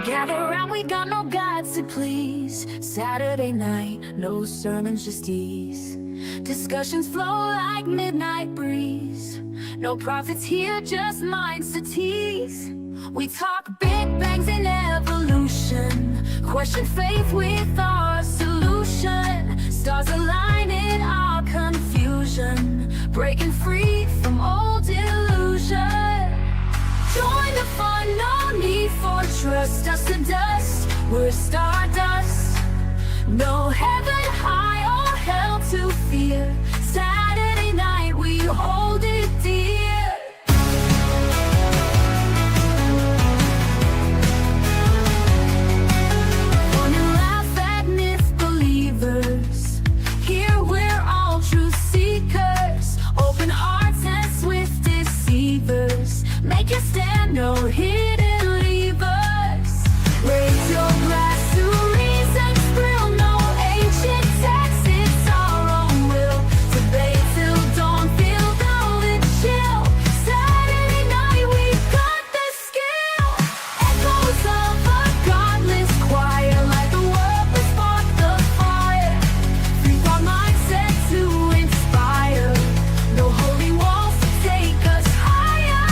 Gather round, we got no gods to please. Saturday night, no sermons, just ease. Discussions flow like midnight breeze. No prophets here, just minds to tease. We talk big bangs and evolution. Question faith with our solution. Stars align in our confusion. Breaking free from old illusion. Join the fun, no need for trust. Dust to dust, we're stardust. No heaven high or hell to fear. Saturday night, we hold it dear. Fun and laugh at myth believers. Here we're all truth seekers. Open hearts and swift deceivers. Make your stand, no hidden levers. Raise your glass to reason's thrill. No ancient text, it's our own will. Debate till dawn, feel the chill. Saturday night, we got the skill. Echoes of a godless choir. Like the world, let's spark the fire. Free our mindset to inspire. No holy walls to take us higher.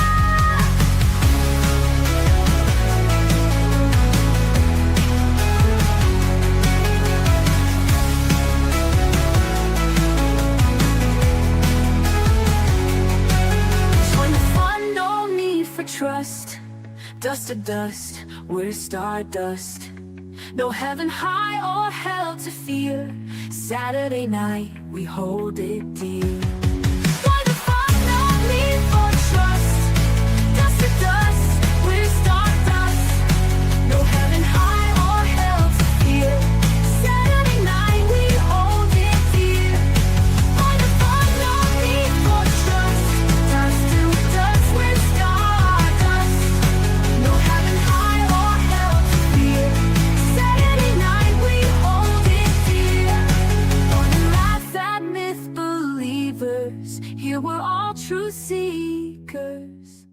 Join the fun, no need for trust. Dust to dust, we're stardust. No heaven high or hell to fear. Saturday night, we hold it dear. Join the fun, no need for trust. Dust to dust, we're stardust. No heaven high or hell to fear. Saturday night, we hold it dear. Join the fun, no need for trust. Dust to dust, we're stardust. No heaven high or hell to fear. Saturday night, we hold it dear. Fun and laugh at myth believers. Here we're all truth seekers.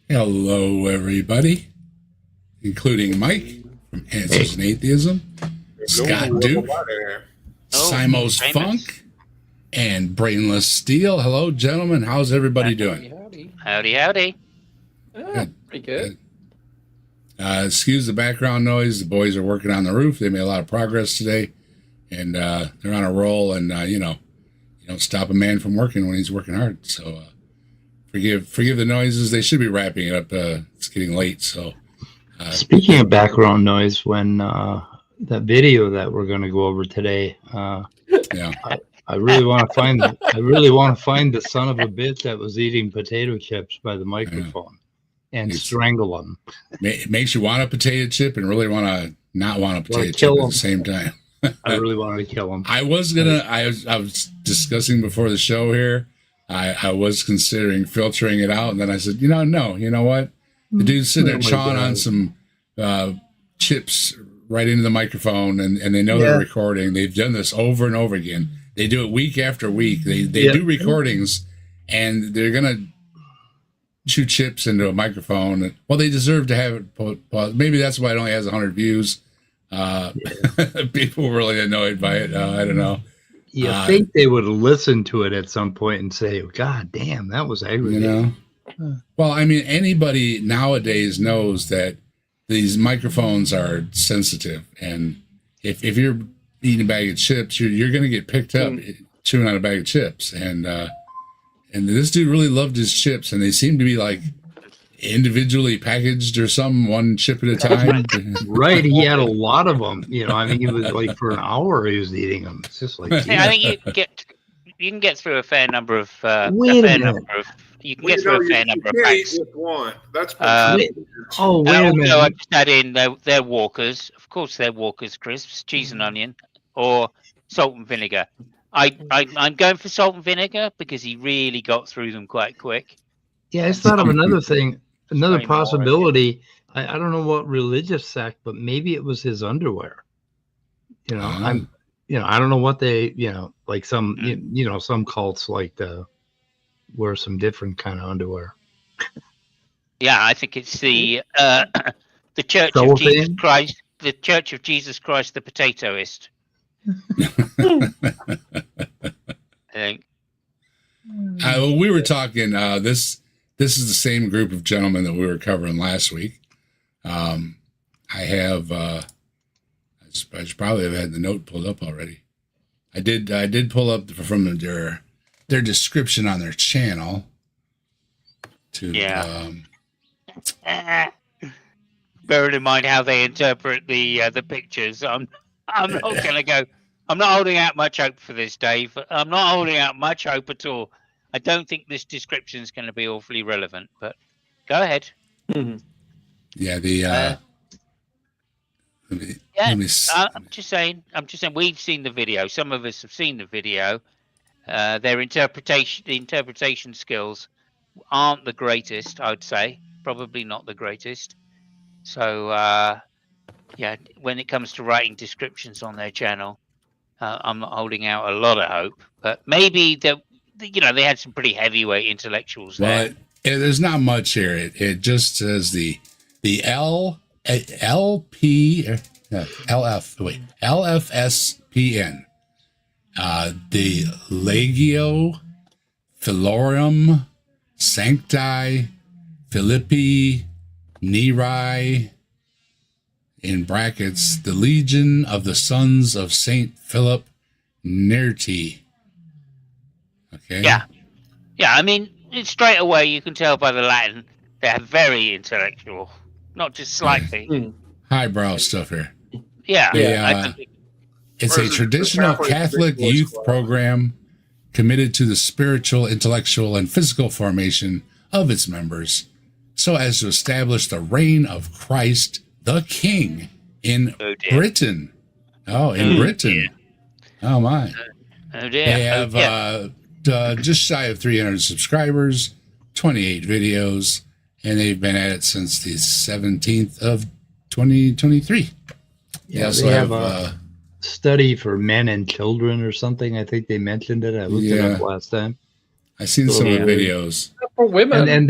Hello, everybody, including Mike from Answers in Atheism, Scott Duke, Simos famous. Funk, and Brainless Steel. Hello, gentlemen. How's everybody doing? Howdy, howdy. Pretty good. Excuse the background noise. The boys are working on the roof. They made a lot of progress today, and they're on a roll. And you don't stop a man from working when he's working hard. So forgive the noises. They should be wrapping it up. It's getting late. So Speaking of background noise, when that video that we're going to go over today, yeah. I really want to find the son of a bitch that was eating potato chips by the microphone and strangle him. Makes you want a potato chip and really want to not want a potato chip at the same time. I really wanted to kill him. I was discussing before the show here. I was considering filtering it out, and then I said, no, you know what? The dude's sitting there chawing on some chips right into the microphone, and they know they're recording. They've done this over and over again. They do it week after week. They do recordings, and they're gonna chew chips into a microphone. Well, they deserve to have it. Maybe that's why it only has 100 views. People were really annoyed by it. I don't know. You think they would listen to it at some point and say, God damn, that was aggravating. Well, I mean, anybody nowadays knows that these microphones are sensitive. And if you're eating a bag of chips, you're going to get picked up chewing on a bag of chips. And this dude really loved his chips, and they seem to be like individually packaged or something, one chip at a time. Right, he had a lot of them. I think it was like for an hour he was eating them. It's just like I think you can get through a fair number of you can get through a fair number of packs. That's wait a minute. I just add in their Walkers, of course, they're Walkers crisps, cheese and onion, or salt and vinegar. I'm going for salt and vinegar because he really got through them quite quick. Yeah, I thought of another thing, another possibility. I don't know what religious sect, but maybe it was his underwear. I don't know what they, like some, some cults like to wear some different kind of underwear. Yeah, I think it's the Church Soul of Jesus thing? Christ, the Church of Jesus Christ, the Potatoist. I think. Well, we were talking. This is the same group of gentlemen that we were covering last week. I have. I should probably have had the note pulled up already. I did pull up from their description on their channel. Bearing in mind how they interpret the pictures, I'm not going to go. I'm not holding out much hope for this, Dave. I'm not holding out much hope at all. I don't think this description is going to be awfully relevant, but go ahead. Yeah, I'm just saying. We've seen the video. Some of us have seen the video. Their interpretation skills aren't the greatest, I'd say. Probably not the greatest. So, when it comes to writing descriptions on their channel, I'm not holding out a lot of hope. But maybe they had some pretty heavyweight intellectuals there. But there's not much here. It just says the LFSPN, the Legio Filorum Sancti Philippi Neri, in brackets, the Legion of the Sons of Saint Philip Nrt. Okay. Yeah. I mean, straight away you can tell by the Latin they're very intellectual, not just slightly. Highbrow stuff here. Yeah. It's a traditional Catholic youth program committed to the spiritual, intellectual, and physical formation of its members, so as to establish the reign of Christ the King in Britain. In Britain. Oh, my. Oh, dear. They have just shy of 300 subscribers, 28 videos, and they've been at it since the 17th of 2023. Yeah, they have a study for men and children or something. I think they mentioned it. I looked it up last time. I've seen some of the videos. For women. And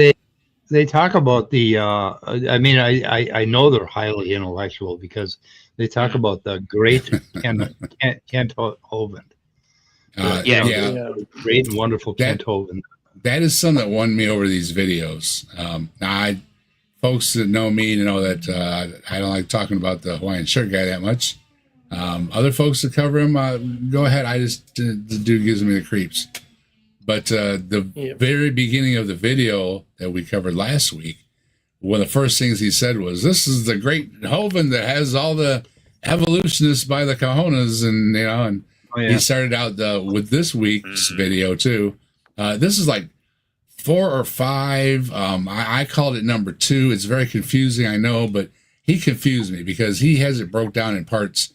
they talk about the I mean, I know they're highly intellectual because they talk about the great Kent Hovind. Great and wonderful Kent Hovind. That is something that won me over these videos. Folks that know me know that I don't like talking about the Hawaiian shirt guy that much. Other folks that cover him, go ahead. The dude gives me the creeps. But the very beginning of the video that we covered last week, one of the first things he said was, "This is the great Hovind that has all the evolutionists by the cojones," and he started out with this week's video too. This is like 4 or 5. I called it number 2. It's very confusing, I know, but he confused me because he has it broke down in parts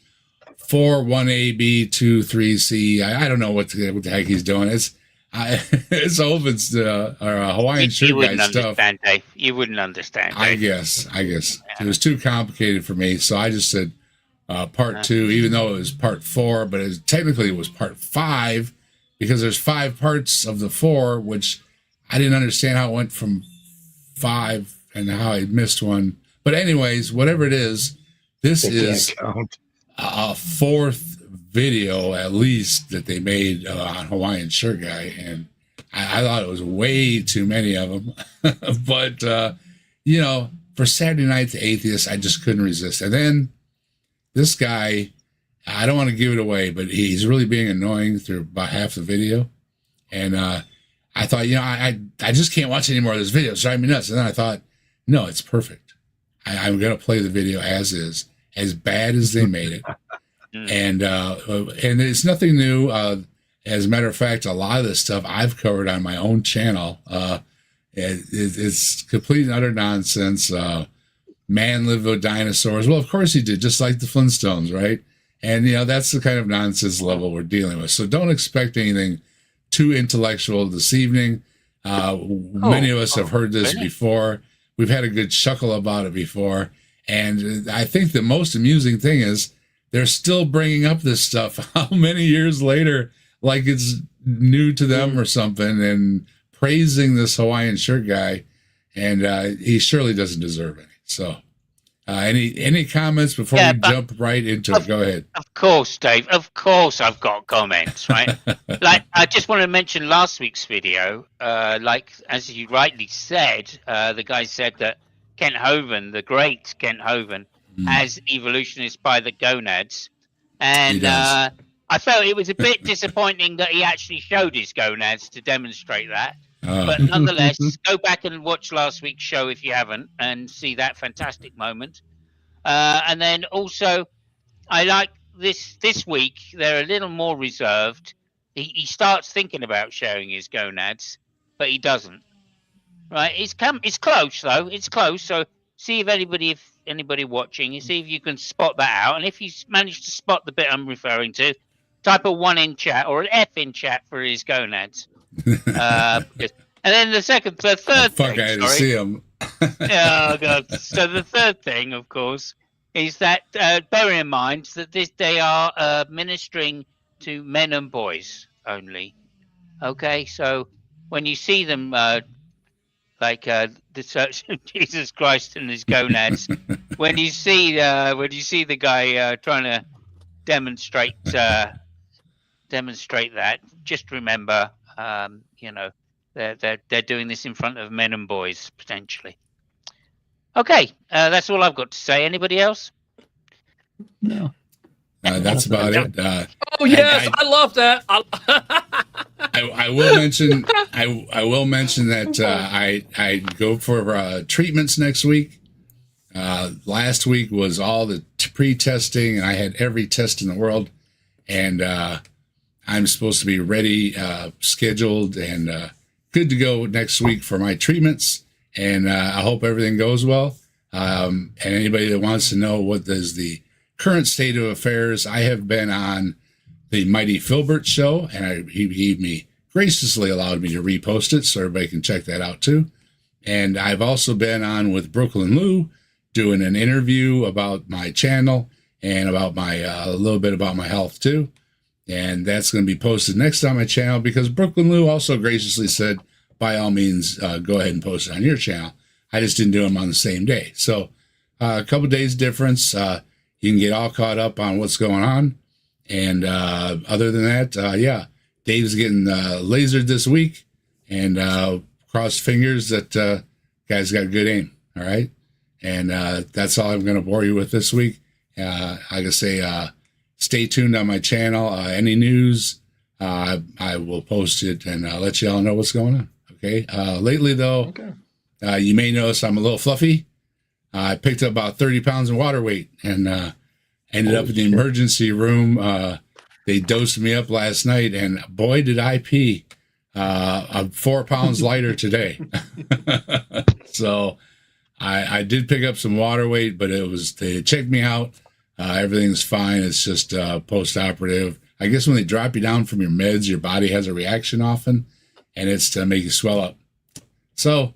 4, 1A, B, 2, 3, C. I don't know what the heck he's doing. It's Hovind's Hawaiian shirt guy stuff. Dave. You wouldn't understand. Dave. I guess it was too complicated for me, so I just said part 2, even though it was part 4, but technically it was part 5 because there's 5 parts of the 4, which I didn't understand how it went from 5 and how I missed one. But anyways, whatever it is, this is a 4th video at least that they made on Hawaiian Shirt Guy, and I thought it was way too many of them. But for Saturday Night the Atheist, I just couldn't resist. And then this guy, I don't want to give it away, but he's really being annoying through about half the video. And I thought, I just can't watch any more of this video. It's driving me nuts. And then I thought, no, it's perfect. I'm going to play the video as is, as bad as they made it. And it's nothing new. As a matter of fact, a lot of this stuff I've covered on my own channel. It's complete and utter nonsense. Man lived with dinosaurs. Well, of course he did, just like the Flintstones, right? And, that's the kind of nonsense level we're dealing with. So don't expect anything too intellectual this evening. Many of us have heard this before. We've had a good chuckle about it before. And I think the most amusing thing is they're still bringing up this stuff how many years later, like it's new to them or something, and praising this Hawaiian shirt guy. and he surely doesn't deserve any. So, any comments before we jump right into it? Go ahead. Of course, Dave. Of course, I've got comments, right? Like, I just want to mention last week's video. Like, as you rightly said, the guy said that Kent Hovind, the great Kent Hovind, has evolutionists by the gonads, and I felt it was a bit disappointing that he actually showed his gonads to demonstrate that. But nonetheless, go back and watch last week's show if you haven't, and see that fantastic moment. And then also, I like this week. They're a little more reserved. He starts thinking about showing his gonads, but he doesn't. Right? It's close though. It's close. So see if anybody watching, you see if you can spot that out. And if you manage to spot the bit I'm referring to, type a 1 in chat or an F in chat for his gonads. And then the third fuck, thing. I had to see him. Oh God! So the third thing, of course, is that bear in mind that they are ministering to men and boys only. Okay, so when you see them, like the Church of Jesus Christ and his gonads, when you see the guy trying to demonstrate that, just remember, they're doing this in front of men and boys potentially. Okay, that's all I've got to say. Anybody else? No. That's about it. Oh yes, I love that. I will mention. I will mention that I go for treatments next week. Last week was all the pre-testing, and I had every test in the world, and I'm supposed to be ready, scheduled, and good to go next week for my treatments. And I hope everything goes well. And anybody that wants to know what is the current state of affairs, I have been on the Mighty Filbert show, and he graciously allowed me to repost it so everybody can check that out too. And I've also been on with Brooklyn Lou doing an interview about my channel and about my a little bit about my health too. And that's going to be posted next on my channel because Brooklyn Lou also graciously said, by all means, go ahead and post it on your channel. I just didn't do them on the same day. So a couple days difference. You can get all caught up on what's going on. And other than that, Dave's getting lasered this week. And cross fingers that guy's got good aim. All right. And that's all I'm going to bore you with this week. I can say stay tuned on my channel. Any news, I will post it and let you all know what's going on. Okay. Lately, though, you may notice I'm a little fluffy. I picked up about 30 pounds in water weight and ended up in the emergency room. They dosed me up last night, and boy, did I pee. I'm 4 pounds lighter today. So I did pick up some water weight, but they checked me out. Everything's fine. It's just post-operative. I guess when they drop you down from your meds, your body has a reaction often, and it's to make you swell up. So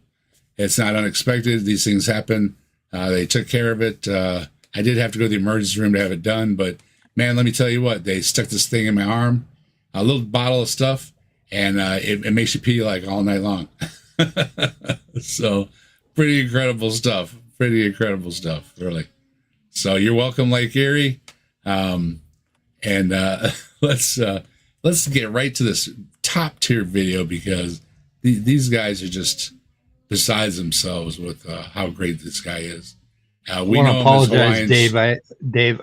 it's not unexpected. These things happen. They took care of it. I did have to go to the emergency room to have it done, but man, let me tell you what, they stuck this thing in my arm, a little bottle of stuff, and it makes you pee like all night long. So pretty incredible stuff, really. So you're welcome, Lake Erie. And let's get right to this top tier video because these guys are just besides themselves with how great this guy is. We want to apologize, Dave.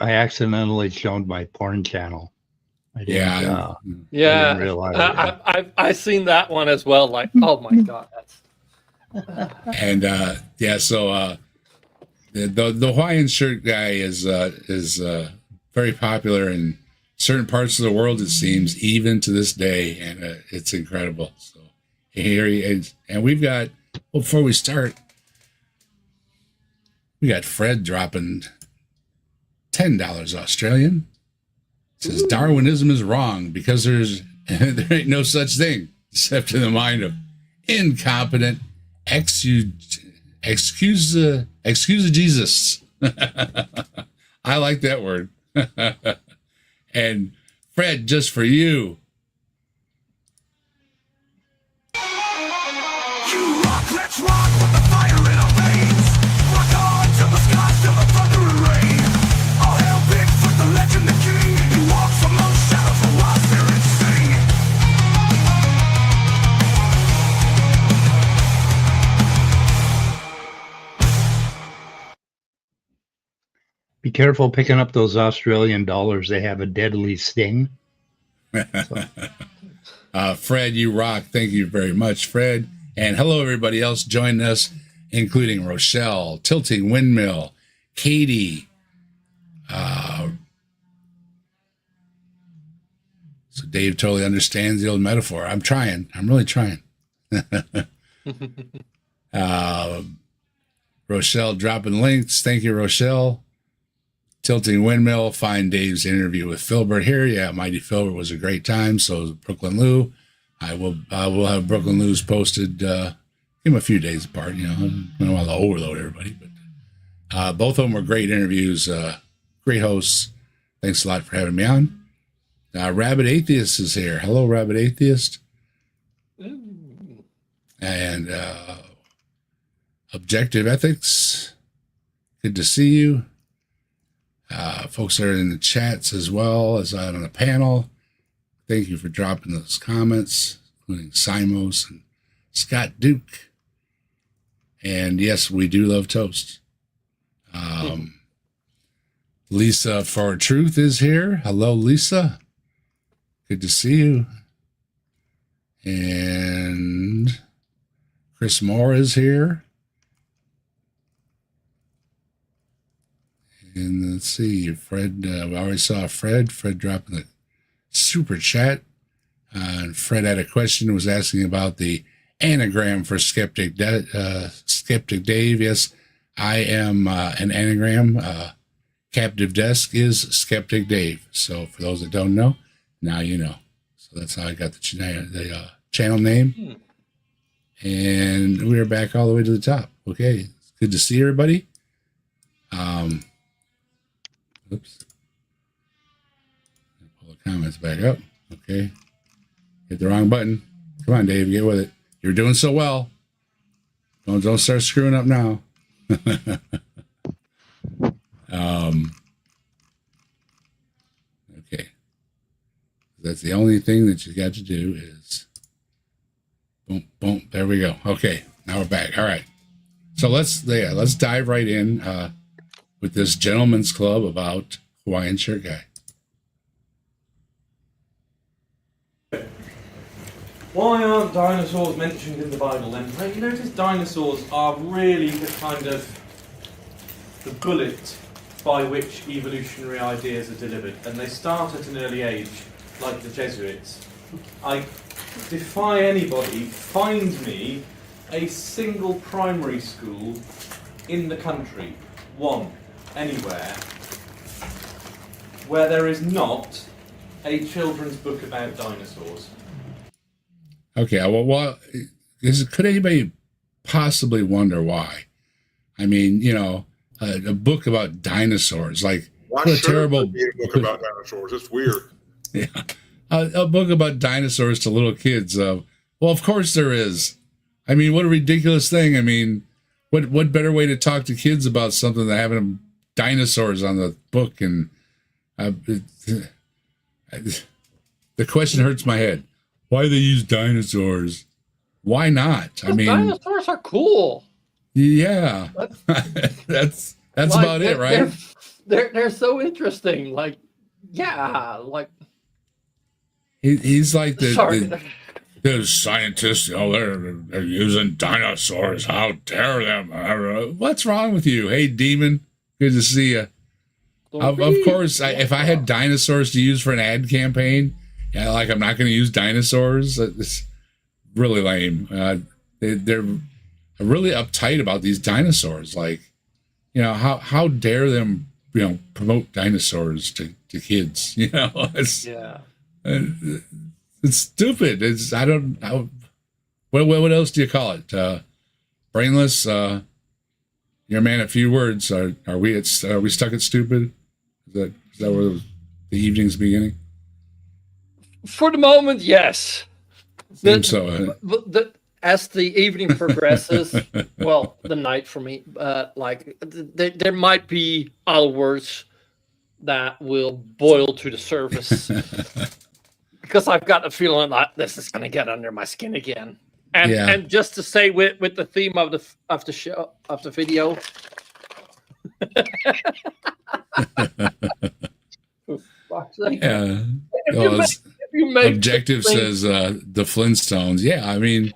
I accidentally showed my porn channel. I didn't realize I've seen that one as well. Like, oh my god, and so the Hawaiian shirt guy is very popular in certain parts of the world, it seems, even to this day, and it's incredible. So here he is, and we've got. Well, before we start, we got Fred dropping $10 Australian. Says Darwinism is wrong because there ain't no such thing except in the mind of incompetent excuse Jesus. I like that word. And Fred, just for you. You Let's rock with the fire in our veins. Rock on till the skies, till the thunder and rain. All hail Bigfoot, the legend, the king. He walks among shadows, the wild spirits sing. Be careful picking up those Australian dollars. They have a deadly sting. Fred, you rock. Thank you very much, Fred. And hello, everybody else joining us, including Rochelle, Tilting Windmill, Katie. So Dave totally understands the old metaphor. I'm trying. I'm really trying. Rochelle dropping links. Thank you, Rochelle. Tilting Windmill, find Dave's interview with Filbert here. Yeah, Mighty Filbert was a great time. So is Brooklyn Lou. I will have Brooklyn Lou's posted. Give them a few days apart. You know, I don't want to overload everybody, but both of them were great interviews. Great hosts. Thanks a lot for having me on. Rabbit Atheist is here. Hello, Rabbit Atheist. And Objective Ethics. Good to see you. Folks are in the chats as well as out on the panel. Thank you for dropping those comments, including Simos and Scott Duke. And yes, we do love toast. Lisa for Truth is here. Hello, Lisa. Good to see you. And Chris Moore is here. And let's see, Fred, we already saw Fred. Fred dropping the super chat. And Fred had a question, was asking about the anagram for Skeptic Skeptic Dave. Yes, I am an anagram. Captive Desk is Skeptic Dave. So for those that don't know, now you know. So that's how I got the channel name. And we are back all the way to the top. Okay, it's good to see everybody. Oops. Pull the comments back up. Okay. Hit the wrong button. Come on, Dave, get with it. You're doing so well. Don't start screwing up now. Okay. That's the only thing that you got to do is boom, boom. There we go. Okay. Now we're back. All right. So let's dive right in with this gentleman's club about Hawaiian Shirt Guy. Why aren't dinosaurs mentioned in the Bible then? Like, you notice dinosaurs are really the kind of the bullet by which evolutionary ideas are delivered, and they start at an early age, like the Jesuits. I defy anybody, find me a single primary school in the country, one, anywhere, where there is not a children's book about dinosaurs. Okay, well, could anybody possibly wonder why? I mean, you know, a book about dinosaurs, like Why what a should terrible there be a book about dinosaurs? It's weird. Yeah, a book about dinosaurs to little kids. Well, of course there is. I mean, what a ridiculous thing. I mean, what better way to talk to kids about something than having dinosaurs on the book? And the question hurts my head. Why do they use dinosaurs? Why not? I mean, dinosaurs are cool. Yeah, that's like, about it, right? They're so interesting. Like, yeah, like he's like the scientists. Oh, they're using dinosaurs. How dare them? What's wrong with you? Hey, demon, good to see you. Of course, if I had dinosaurs to use for an ad campaign. Yeah, like I'm not going to use dinosaurs. It's really lame. They're really uptight about these dinosaurs. Like, you know, how dare them, you know, promote dinosaurs to kids? You know, it's stupid. It's what else do you call it? Brainless. You're a man of few words. Are we stuck at stupid? Is that where the evening's beginning? For the moment, yes. So, as the evening progresses, well, the night for me, like there might be other words that will boil to the surface because I've got a feeling that this is going to get under my skin again. And just to say with the theme of the show of the video. Yeah. Objective says the Flintstones. Yeah, I mean,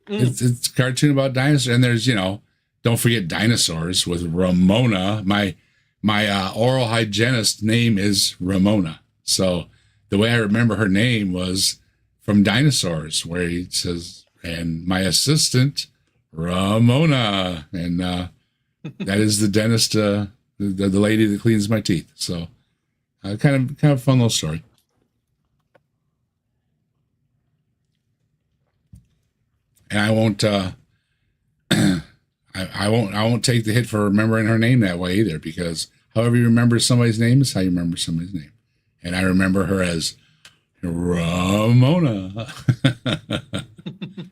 it's a cartoon about dinosaurs, and there's don't forget dinosaurs with Ramona. My oral hygienist name is Ramona, so the way I remember her name was from Dinosaurs, where he says, "And my assistant Ramona," and that is the dentist, the lady that cleans my teeth. So, kind of fun little story. And I won't, I won't take the hit for remembering her name that way either, because however you remember somebody's name is how you remember somebody's name. And I remember her as Ramona.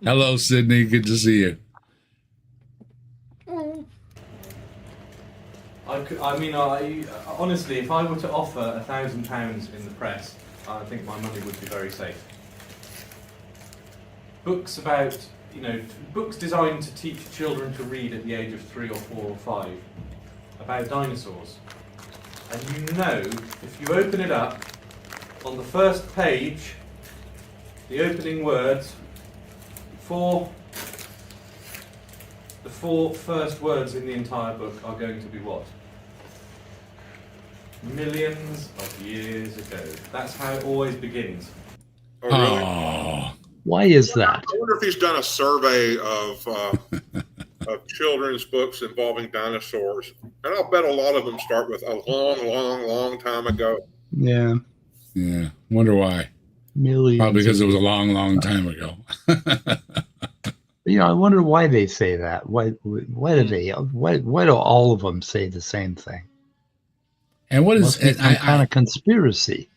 Hello, Sydney. Good to see you. Honestly, if I were to offer £1,000 in the press, I think my money would be very safe. Books about, books designed to teach children to read at the age of 3 or 4 or 5 about dinosaurs. And if you open it up, on the first page, the opening words, the 4 first words in the entire book are going to be what? Millions of years ago. That's how it always begins. Oh, really? Oh. Why is that? I wonder if he's done a survey of children's books involving dinosaurs. And I'll bet a lot of them start with a long, long, long time ago. Yeah. Yeah. Wonder why. Millions. Probably because it was a long, long time ago. I wonder why they say that. Why do all of them say the same thing? And what is some kind of conspiracy?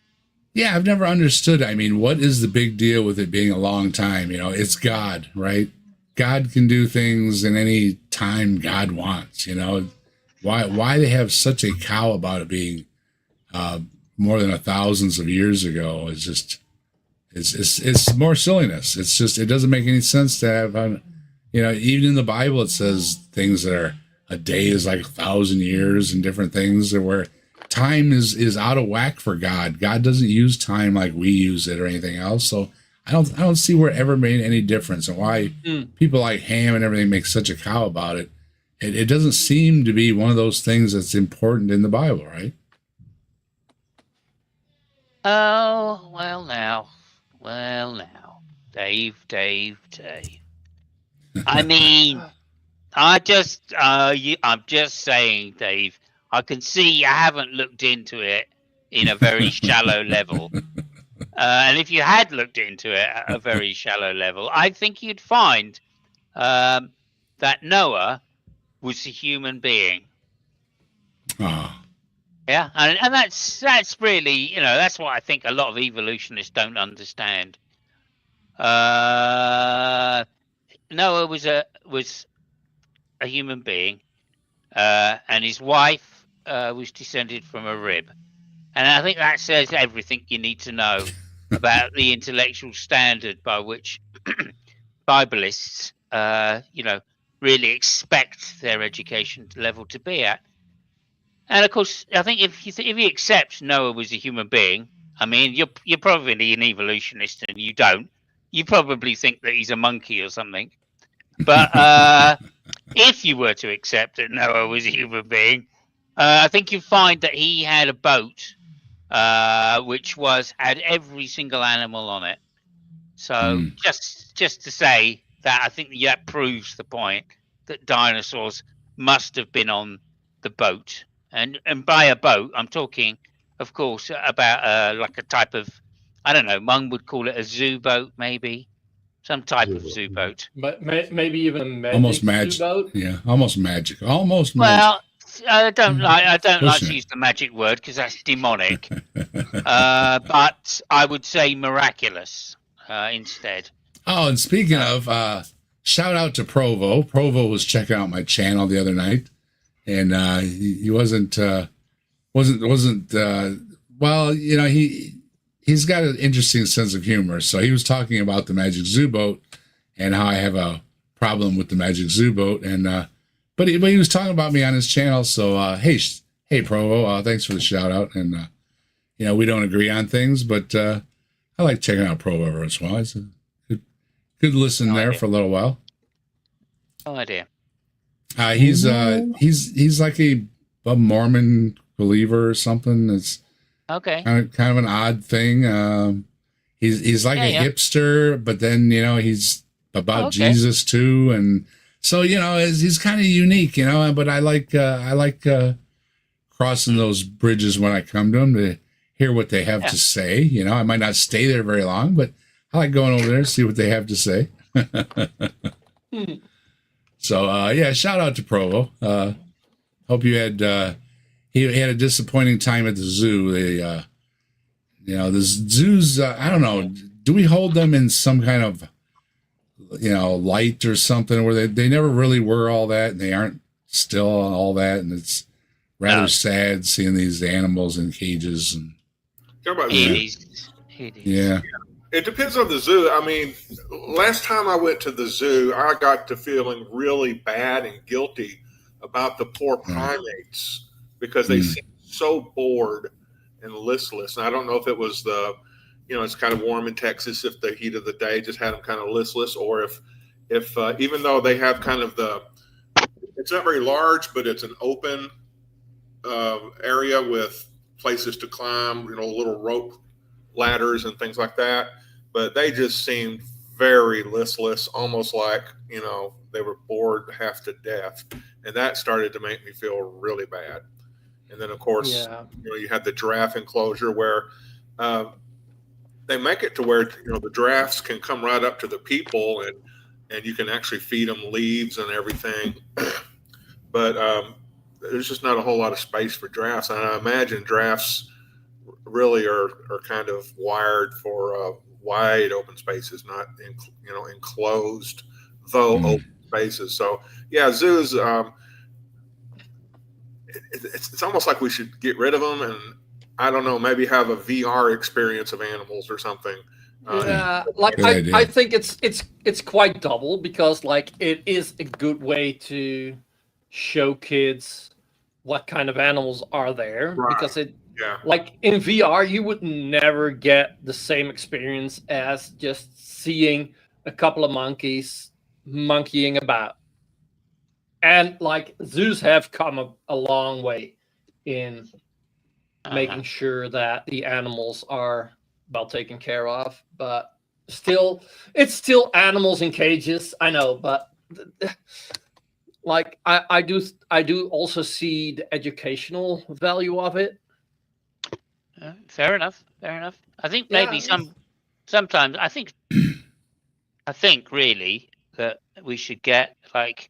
Yeah, I've never understood. I mean, what is the big deal with it being a long time? It's God, right? God can do things in any time God wants. Why they have such a cow about it being more than thousands of years ago is just it's more silliness. It's just it doesn't make any sense to have even in the Bible it says things that are a day is like 1,000 years and different things where time is out of whack for God. God doesn't use time like we use it or anything else. So I don't see where it ever made any difference, and why people like Ham and everything make such a cow about it. It doesn't seem to be one of those things that's important in the Bible, right? Oh, well now, Dave. I mean, I'm just saying, Dave. I can see you haven't looked into it in a very shallow level. And if you had looked into it at a very shallow level, I think you'd find that Noah was a human being. Oh. Yeah, and that's really, that's what I think a lot of evolutionists don't understand. Noah was a human being, and his wife was descended from a rib. And I think that says everything you need to know about the intellectual standard by which Biblists, really expect their education level to be at. And of course, I think if you accept Noah was a human being, I mean, you're probably an evolutionist, and you don't. You probably think that he's a monkey or something. But if you were to accept that Noah was a human being, I think you'd find that he had a boat which had every single animal on it. So just to say that, I think that proves the point that dinosaurs must have been on the boat. And by a boat, I'm talking, of course, about like a type of, I don't know, one would call it a zoo boat, maybe. Some type of zoo boat. But maybe even a magic almost magic zoo boat? Yeah, almost magic. Almost well, magic. I don't like to use the magic word because that's demonic. But I would say miraculous instead. Oh, and speaking of, shout out to Provo. Provo was checking out my channel the other night, and he wasn't well, you know, he's got an interesting sense of humor. So he was talking about the Magic Zoo boat and how I have a problem with the Magic Zoo boat, and but he was talking about me on his channel. So hey Provo, thanks for the shout out. And you know, we don't agree on things, but I like checking out Provo every once in a while. It's a good listen there for a little while. No idea. He's like a Mormon believer or something. It's Okay. kind of an odd thing. He's like a hipster, but then, you know, he's about Jesus too, and so, you know, he's kind of unique, you know. But I like crossing those bridges when I come to them to hear what they have to say. You know, I might not stay there very long, but I like going over there to see what they have to say. So yeah, shout out to Provo. Hope you had he had a disappointing time at the zoo. They you know, the zoos, I don't know, do we hold them in some kind of, you know, light or something where they never really were all that, and they aren't still all that, and it's rather sad seeing these animals in cages. And yeah, it depends on the zoo. I mean, last time I went to the zoo, I got to feeling really bad and guilty about the poor primates because they seemed so bored and listless. And I don't know if it was the, you know, it's kind of warm in Texas, if the heat of the day just had them kind of listless, or if even though they have kind of it's not very large, but it's an open area with places to climb, you know, little rope ladders and things like that. But they just seemed very listless, almost like, you know, they were bored half to death. And that started to make me feel really bad. And then, of course, you know, you had the giraffe enclosure where they make it to where, you know, the giraffes can come right up to the people, and you can actually feed them leaves and everything. But there's just not a whole lot of space for giraffes. And I imagine giraffes really are kind of wired for wide open spaces, not enclosed, though open spaces. So yeah, zoos. It's almost like we should get rid of them, and I don't know, maybe have a VR experience of animals or something. Like I think it's quite double, because like it is a good way to show kids what kind of animals are there, because like in VR you would never get the same experience as just seeing a couple of monkeys monkeying about. And like zoos have come a long way in making sure that the animals are well taken care of, but still, it's still animals in cages. I know, but like I do also see the educational value of it. Fair enough. I think maybe sometimes I think really that we should get like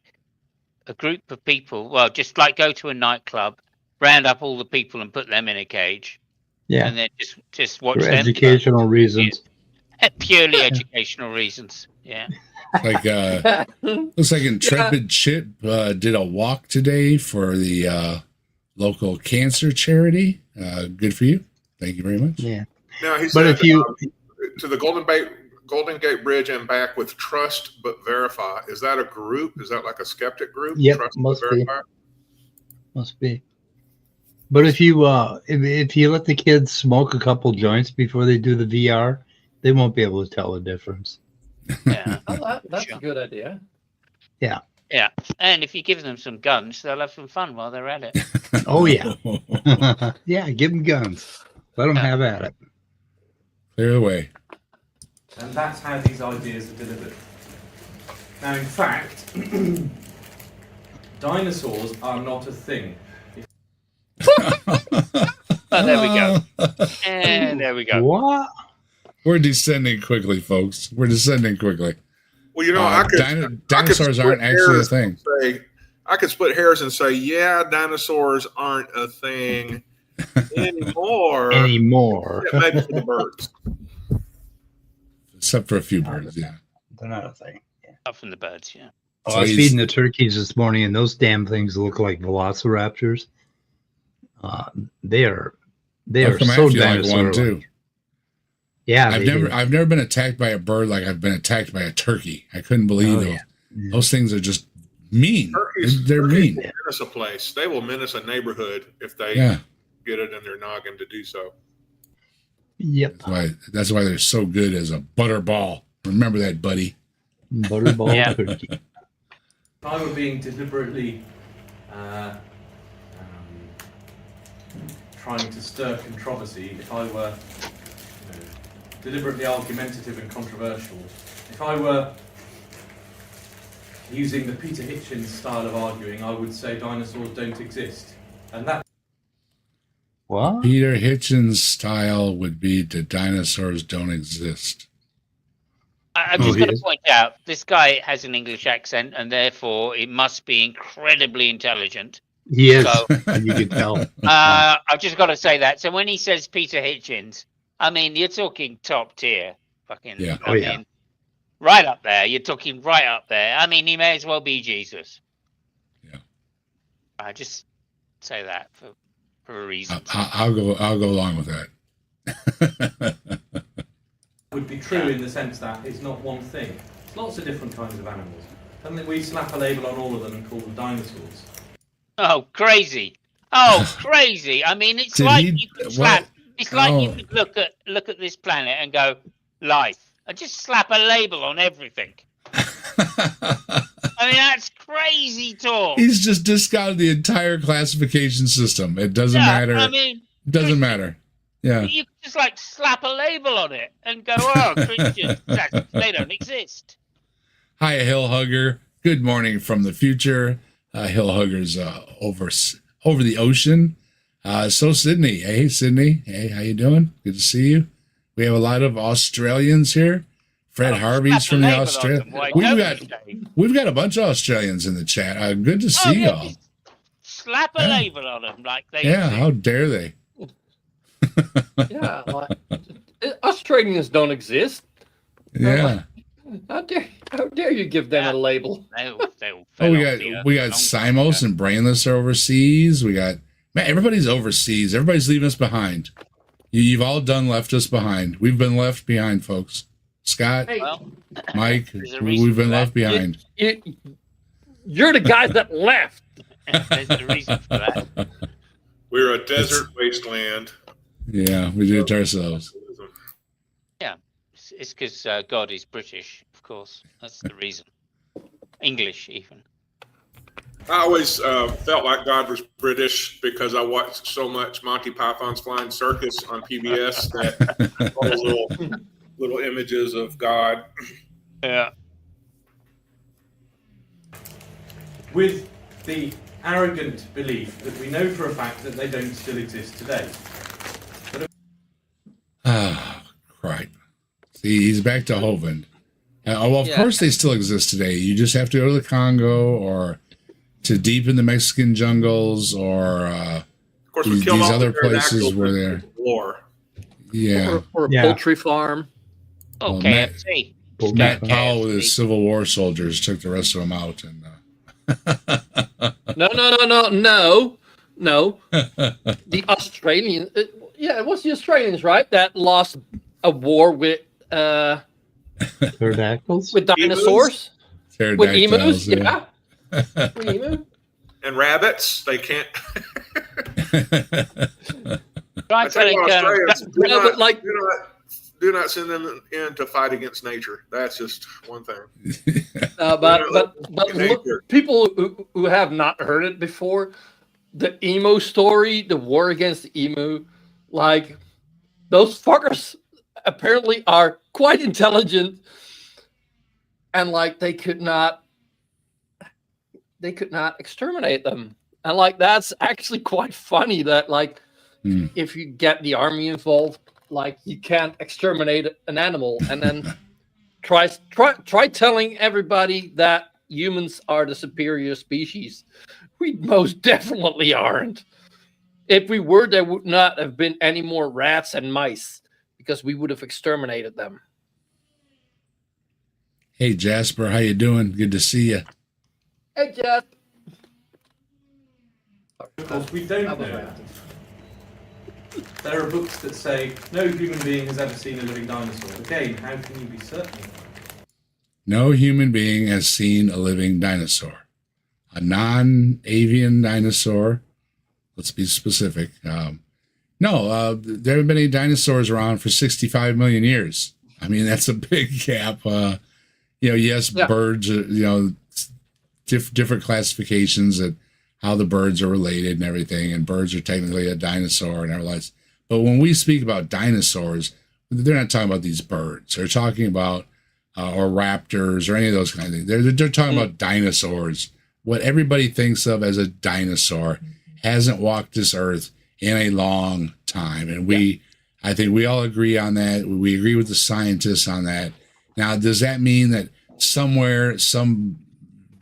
a group of people, well, just like go to a nightclub, round up all the people and put them in a cage. Yeah. And then just watch them. For educational reasons. Purely educational reasons. Yeah. Like looks like Intrepid Chip did a walk today for the local cancer charity. Good for you. Thank you very much. Yeah. Now he said, if you to the Golden Gate Bridge and back with Trust but Verify. Is that a group? Is that like a skeptic group? Yep, must be. But if you let the kids smoke a couple joints before they do the VR, they won't be able to tell the difference. Yeah, that's a good idea. Yeah. Yeah, and if you give them some guns, they'll have some fun while they're at it. Oh yeah. Yeah, give them guns. Let them have at it. Clear the way. And that's how these ideas are delivered. Now, in fact, dinosaurs are not a thing. There we go. And there we go. What? We're descending quickly, folks. We're descending quickly. Well, you know, dinosaurs aren't actually a thing. I could split hairs and say, yeah, dinosaurs aren't a thing anymore. Yeah, maybe for the birds. Except for a few birds, yeah. They're not a thing. Yeah. Up from the birds, yeah. Oh, So I was he's- feeding the turkeys this morning, and those damn things look like velociraptors. They are How come I so feel like one dinosaur-like. too? Yeah, I've never been attacked by a bird like I've been attacked by a turkey. I couldn't believe those. Yeah. Those things are just mean. Turkeys, They're turkeys mean. will menace a place. They will menace a neighborhood if they Yeah, get it in their noggin to do so. Yep. that's why they're so good as a butterball. Remember that, buddy. Butterball Yeah. turkey. If I were being deliberately trying to stir controversy, if I were deliberately argumentative and controversial, if I were using the Peter Hitchens style of arguing, I would say dinosaurs don't exist. And that What? Peter Hitchens' style would be the dinosaurs don't exist. I'm Oh, just he going to is? point out this guy has an English accent, and therefore it must be incredibly intelligent. He is. So- You can tell. I've just got to say that. So when he says Peter Hitchens, I mean, you're talking top tier. Fucking, Yeah. I Oh, yeah. mean, right up there. You're talking right up there. I mean, he may as well be Jesus. Yeah. I just say that for a reason. I'll go along with that. would be true in the sense that it's not one thing. It's lots of different kinds of animals. Don't think we slap a label on all of them and call them dinosaurs. Oh, crazy! Oh, crazy! I mean, it's Did like he- you could what? slap. It's like you Oh. could look at this planet and go life, and just slap a label on everything. I mean, that's crazy talk. He's just discounted the entire classification system. It doesn't matter. I mean, It doesn't matter. Yeah. you could just like slap a label on it and go, "Oh, Christians, they don't exist." Hi, Hill Hugger. Good morning from the future. Hill Hugger's over the ocean. So Sydney. Hey, Sydney. Hey, how you doing? Good to see you. We have a lot of Australians here. Fred Harvey's Slap a from the label on Australia. them, why We've don't got you, Dave? we've got a bunch of Australians in the chat. Good to see yeah, y'all. just slap a Yeah. label on them like they Yeah, exist. how dare they? Yeah, like, Australians don't exist. Yeah. How dare you give them a label? They'll Oh, fell we off the got earth we a got long Simos time and Brainless are overseas. We got man, everybody's overseas. Everybody's leaving us behind. You've all done left us behind. We've been left behind, folks. Scott, Hey, ago. Mike, There's a reason we've been for that. left behind. you're the guys that left. There's a reason for that. We're a desert wasteland. Yeah, we did it to ourselves. It's because God is British, of course. That's the reason. English, even. I always felt like God was British because I watched so much Monty Python's Flying Circus on PBS that all those little images of God. Yeah. With the arrogant belief that we know for a fact that they don't still exist today. Ah, cripe. See, he's back to Hovind. Well, of Yeah. course they still exist today. You just have to go to the Congo or to deep in the Mexican jungles or Of course, we these killed all other the places pterodactyls where in they're the war. yeah. Or a Yeah. poultry farm. Oh, Well, Matt- KFC. Matt Okay. Powell with his Civil War soldiers took the rest of them out, and No. The Australian, yeah, it was the Australians, right? That lost a war with Pterodactyls? dinosaurs, with emus. pterodactyls. Yeah, with emu. And rabbits, they can't. Try I tell you telling what, Colonel Australians, No, but like- do not send them in to fight against nature. That's just one thing. But Nature. look, people who have not heard it before, the emu story, the war against the emu, like those fuckers apparently are quite intelligent, and like they could not exterminate them, and like that's actually quite funny that like Hmm. if you get the army involved, like you can't exterminate an animal, and then try telling everybody that humans are the superior species. We most definitely aren't. If we were, there would not have been any more rats and mice because we would have exterminated them. Hey, Jasper, how you doing? Good to see you. Hey, Jeff. Of course, we don't know that. There are books that say no human being has ever seen a living dinosaur. Again, how can you be certain? No human being has seen a living dinosaur. A non-avian dinosaur. Let's be specific. No, there have been any dinosaurs around for 65 million years. I mean, that's a big gap. Yes, yeah. Birds, different classifications at how the birds are related and everything. And birds are technically a dinosaur and everything else. But when we speak about dinosaurs, they're not talking about these birds. They're talking about, or raptors or any of those kind of things. They're talking about dinosaurs. What everybody thinks of as a dinosaur hasn't walked this earth in a long time. And I think we all agree on that. We agree with the scientists on that. Now, does that mean that somewhere, some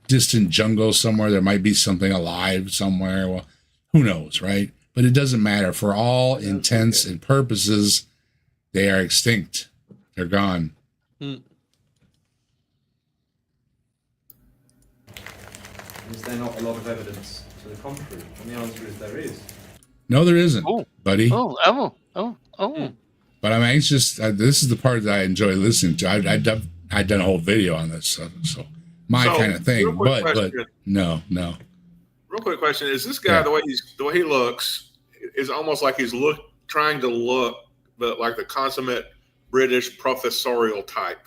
distant jungle somewhere, there might be something alive somewhere? Well, who knows, right? But it doesn't matter. For all intents and purposes, they are extinct. They're gone. Is there not a lot of evidence to the contrary? And the answer is there is. No, there isn't, buddy. Oh. But I'm anxious. This is the part that I enjoy listening to. I've done a whole video on this, so kind of thing. But no. Real quick question: is this guy the way he looks is almost like he's trying to look like the consummate British professorial type?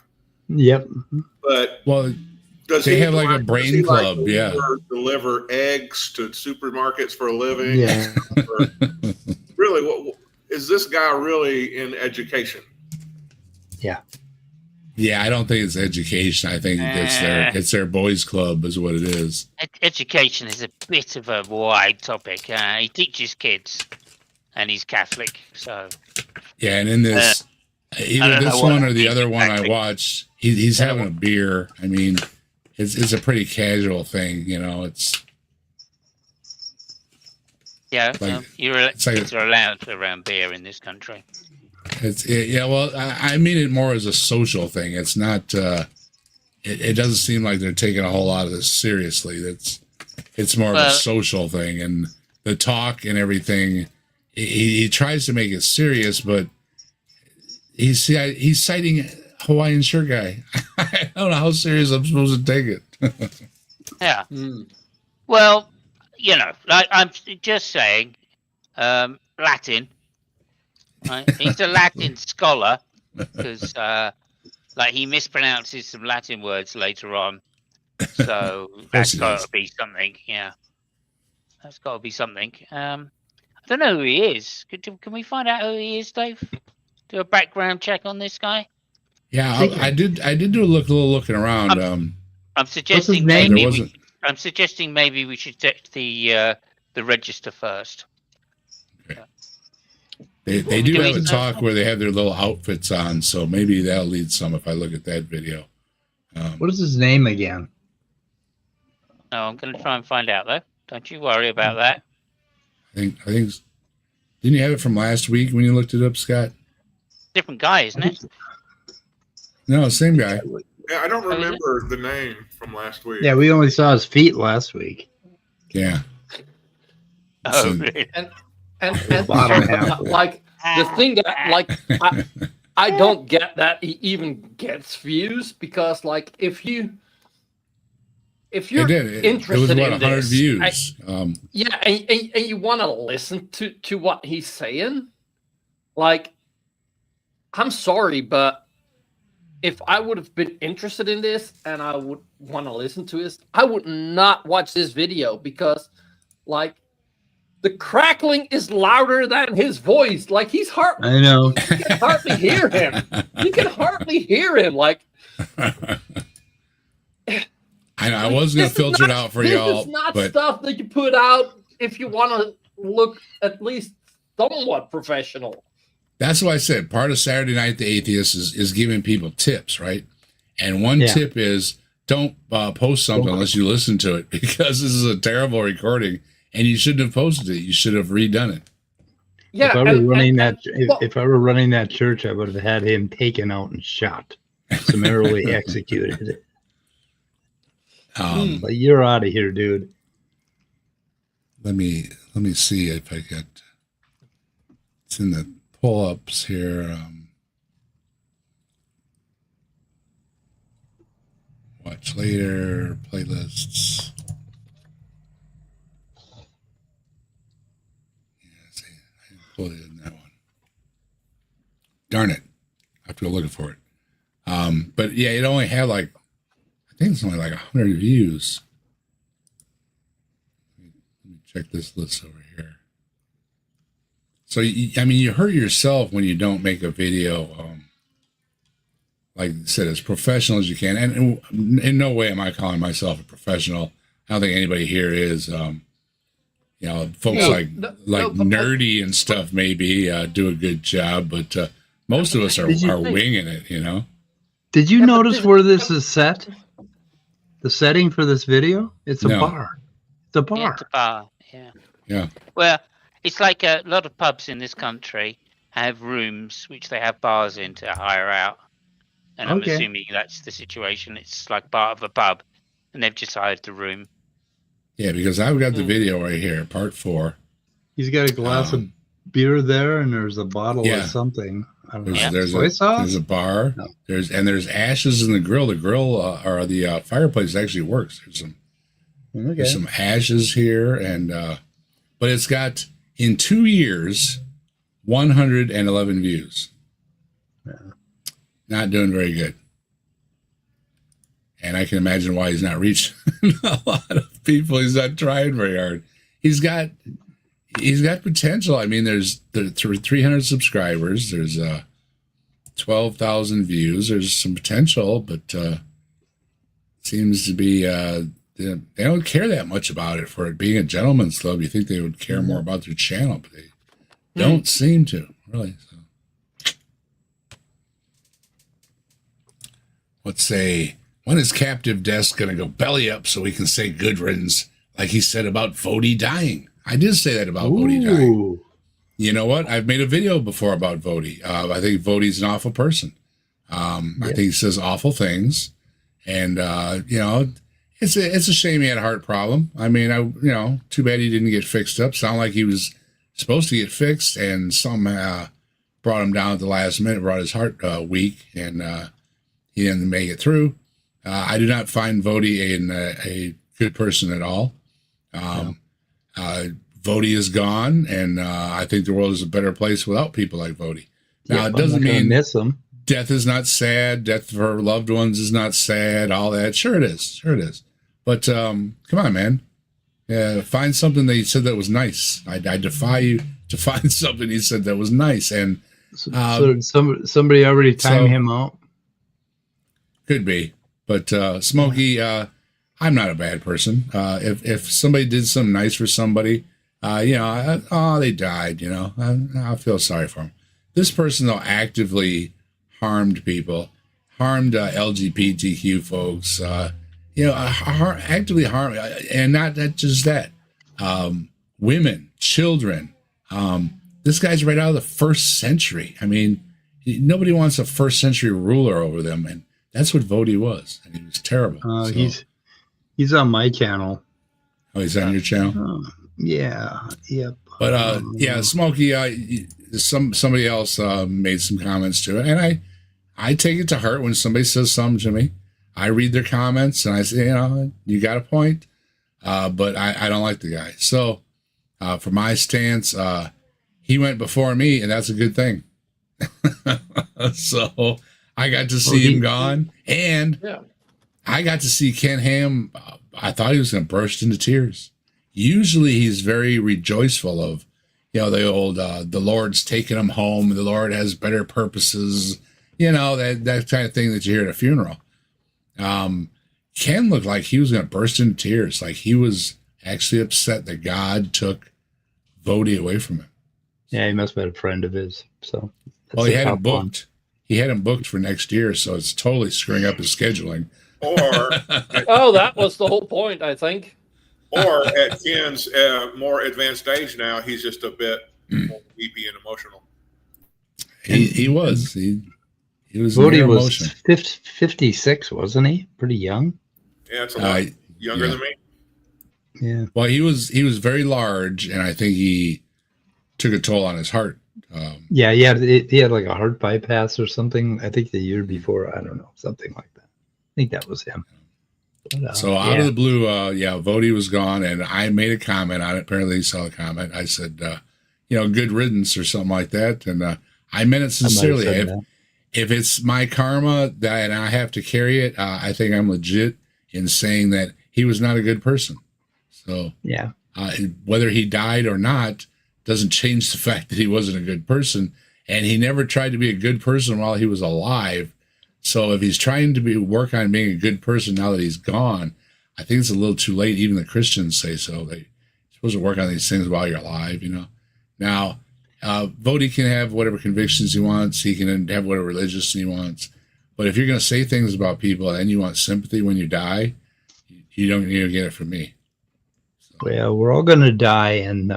Yep. But does he have like a brain club? Deliver eggs to supermarkets for a living. Yeah. Really, what is this guy really in education? Yeah. Yeah, I don't think it's education. I think it's their boys' club is what it is. Education is a bit of a wide topic. He teaches kids, and he's Catholic, so. Yeah, and in this, either this one or the other one I watched, he's having a beer. I mean, it's a pretty casual thing, It's. Yeah, kids are allowed around beer in this country. I mean it more as a social thing. It's not. It doesn't seem like they're taking a whole lot of this seriously. It's more of a social thing, and the talk and everything. He tries to make it serious, but he's citing Hawaiian shirt guy. I don't know how serious I'm supposed to take it. Yeah. Well, I'm just saying, Latin. Right? He's a Latin scholar because, he mispronounces some Latin words later on. So that's got to be something. Yeah, that's got to be something. I don't know who he is. Can we find out who he is, Dave? Do a background check on this guy. Yeah, I did do a little looking around. I'm suggesting maybe. I'm suggesting maybe we should check the register first. Okay. They do have a talk where they have their little outfits on, so maybe that'll lead some if I look at that video. What is his name again? No, I'm going to try and find out though. Don't you worry about that. I think. Didn't you have it from last week when you looked it up, Scott? Different guy, isn't it? No, same guy. Yeah, I don't remember the name from last week. Yeah, we only saw his feet last week. Yeah. Oh, really? And like the thing that I don't get that he even gets views because if you're interested in 100 this, views. And you want to listen to what he's saying, I'm sorry, but if I would have been interested in this and I would want to listen to this, I would not watch this video because the crackling is louder than his voice. He's hard. I know. You can hardly hear him. You can hardly hear him. I was going to filter it out for y'all. This is not stuff that you put out if you want to look at least somewhat professional. That's why I said part of Saturday Night the Atheist is giving people tips, right? And one tip is don't post something unless you listen to it because this is a terrible recording and you shouldn't have posted it. You should have redone it. Yeah, if I were running that church, I would have had him taken out and shot. summarily executed. Um, But you're out of here, dude. let me see if I got. It's in the pull-ups here. Watch later playlists. Yeah, see, I pulled it in that one. Darn it! I have to go looking for it. But yeah, it only had like, I think it's only like 100 views. Let me check this list over here. So I mean, you hurt yourself when you don't make a video. Like I said, as professional as you can. And in no way am I calling myself a professional. I don't think anybody here is. You know, folks nerdy and stuff maybe do a good job, but most of us are winging it, you know. Did you notice where this is set? The setting for this video? It's a bar. It's a bar. Yeah, it's a bar. Yeah. Yeah. Well, it's like a lot of pubs in this country have rooms which they have bars in to hire out. And I'm assuming that's the situation. It's like part of a pub, and they've just hired the room. Yeah, because I've got the video right here, part 4. He's got a glass of beer there, and there's a bottle of something. I don't know. There's a bar. No. There's ashes in the grill. The grill or the fireplace actually works. There's some ashes here, and but it's got in 2 years 111 views. Yeah. Not doing very good. And I can imagine why he's not reaching a lot of people. He's not trying very hard. He's got potential. I mean, there's 300 subscribers. There's 12,000 views. There's some potential, but seems to be they don't care that much about it for it being a gentleman's club. You think they would care more about their channel, but they don't seem to, really. So. Let's say, when is Captive Desk going to go belly up so we can say good riddance, like he said about Vody dying? I did say that about Vody dying. You know what? I've made a video before about Vody. I think Vody's an awful person. I think he says awful things. And, you know, it's a shame he had a heart problem. I mean, too bad he didn't get fixed up. Sounded like he was supposed to get fixed, and somehow brought him down at the last minute, brought his heart weak, and he didn't make it through. I do not find Vody a good person at all. Vody is gone, and I think the world is a better place without people like Vody. Now, it doesn't mean miss him. Death is not sad. Death of her loved ones is not sad. All that. Sure it is. Sure it is. But come on, man. Find something that he said that was nice. I defy you to find something he said that was nice. And so somebody already timed him out. Could be, but Smokey, I'm not a bad person. If somebody did something nice for somebody, they died. You know, I feel sorry for them. This person though actively harmed people, harmed LGBTQ folks. Actively harmed, and not just that. Women, children. This guy's right out of the 1st century. I mean, nobody wants a 1st century ruler over them, and that's what Vody was, and he was terrible. He's on my channel. Oh, he's on your channel? Yeah. But Smokey, somebody else made some comments to it, and I take it to heart when somebody says something to me. I read their comments, and I say, you got a point, but I don't like the guy. So for my stance, he went before me, and that's a good thing. So I got to see him gone, and I got to see Ken Ham. I thought he was going to burst into tears. Usually he's very rejoiceful of, the old, the Lord's taking him home. The Lord has better purposes, that kind of thing that you hear at a funeral. Ken looked like he was going to burst into tears. Like he was actually upset that God took Vody away from him. Yeah, he must have been a friend of his. So, he had him booked. He had him booked for next year, so it's totally screwing up his scheduling. Or that was the whole point, I think. Or at Ken's more advanced age now, he's just a bit more weepy and emotional. He was He was Bodhi near was emotion. 56, wasn't he? Pretty young. Yeah, it's a lot younger yeah. than me. Yeah. Well, he was very large, and I think he took a toll on his heart. Yeah, he had like a heart bypass or something. I think the year before. I don't know, something like that. I think that was him. But, so out of the blue, Vody was gone, and I made a comment on it. Apparently, he saw the comment. I said, good riddance or something like that, and I meant it sincerely. If it's my karma and I have to carry it, I think I'm legit in saying that he was not a good person. So yeah, whether he died or not doesn't change the fact that he wasn't a good person, and he never tried to be a good person while he was alive. So if he's trying to work on being a good person now that he's gone, I think it's a little too late. Even the Christians say so. They're supposed to work on these things while you're alive, Now, Vody can have whatever convictions he wants. He can have whatever religion he wants. But if you're going to say things about people and you want sympathy when you die, you don't get it from me. So. Well, we're all going to die. And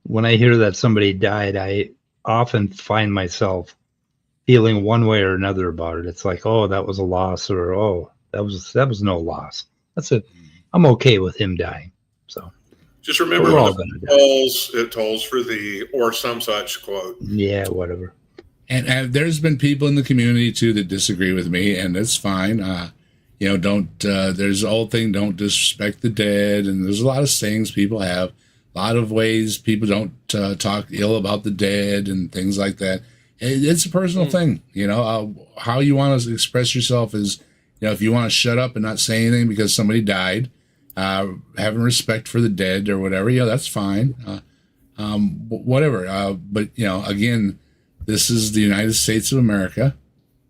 when I hear that somebody died, I often find myself feeling one way or another about it. It's like, oh, that was a loss, or oh, that was no loss. I'm okay with him dying. So just remember, it tolls for thee, or some such quote. Yeah, whatever. And there's been people in the community too that disagree with me, and it's fine. Don't. There's the old thing: don't disrespect the dead, and there's a lot of sayings people have. A lot of ways people don't talk ill about the dead and things like that. It's a personal thing, how you want to express yourself is, if you want to shut up and not say anything because somebody died, having respect for the dead or whatever, that's fine. Whatever. But, again, this is the United States of America,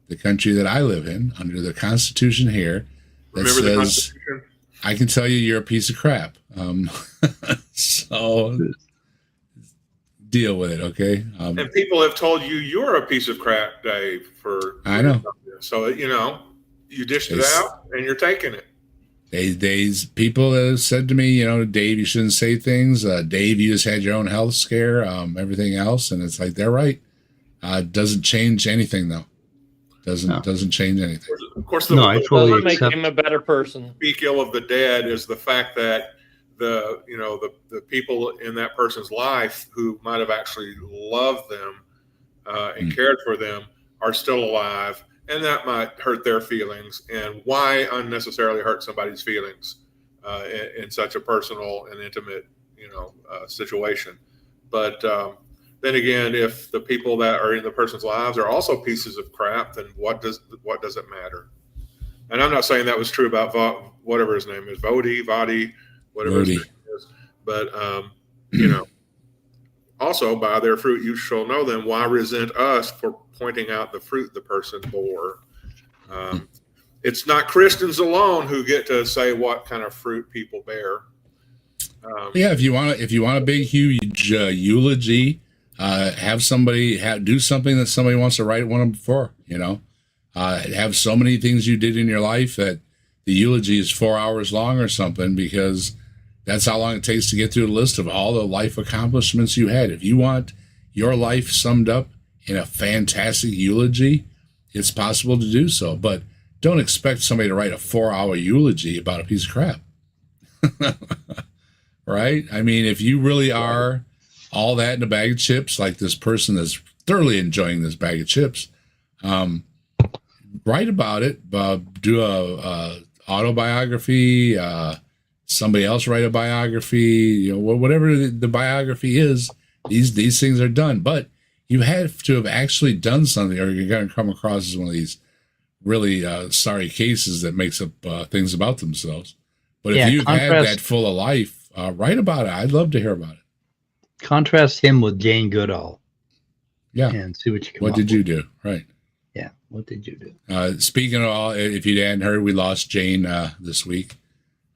the country that I live in, under the Constitution here, that says, I can tell you're a piece of crap. So deal with it, okay? And people have told you you're a piece of crap, Dave. I know. So you dished it out, and you're taking it. People have said to me, Dave, you shouldn't say things. Dave, you just had your own health scare. Everything else, and it's like they're right. Doesn't change anything though. Doesn't change anything. Of course, I totally doesn't make him a better person. Speak ill of the dead is the fact that the people in that person's life who might have actually loved them and cared for them are still alive, and that might hurt their feelings. And why unnecessarily hurt somebody's feelings in such a personal and intimate situation? But then again, if the people that are in the person's lives are also pieces of crap, then what does it matter? And I'm not saying that was true about whatever his name is, Vody, whatever his name is. But, also by their fruit you shall know them. Why resent us for pointing out the fruit the person bore? It's not Christians alone who get to say what kind of fruit people bear. If you want a big, huge eulogy, have somebody do something that somebody wants to write one for, have so many things you did in your life that the eulogy is 4 hours long or something, because that's how long it takes to get through the list of all the life accomplishments you had. If you want your life summed up in a fantastic eulogy, it's possible to do so, but don't expect somebody to write a 4-hour eulogy about a piece of crap. Right? I mean, if you really are all that in a bag of chips, like this person that's thoroughly enjoying this bag of chips, write about it, do a autobiography, somebody else write a biography, whatever the biography is, these things are done. But you have to have actually done something, or you're going to come across as one of these really sorry cases that makes up things about themselves. But if you've had that full of life, write about it. I'd love to hear about it. Contrast him with Jane Goodall. Yeah. And see what you come What up did you with. do? Right. Yeah. What did you do? Speaking of all, if you hadn't heard, we lost Jane this week.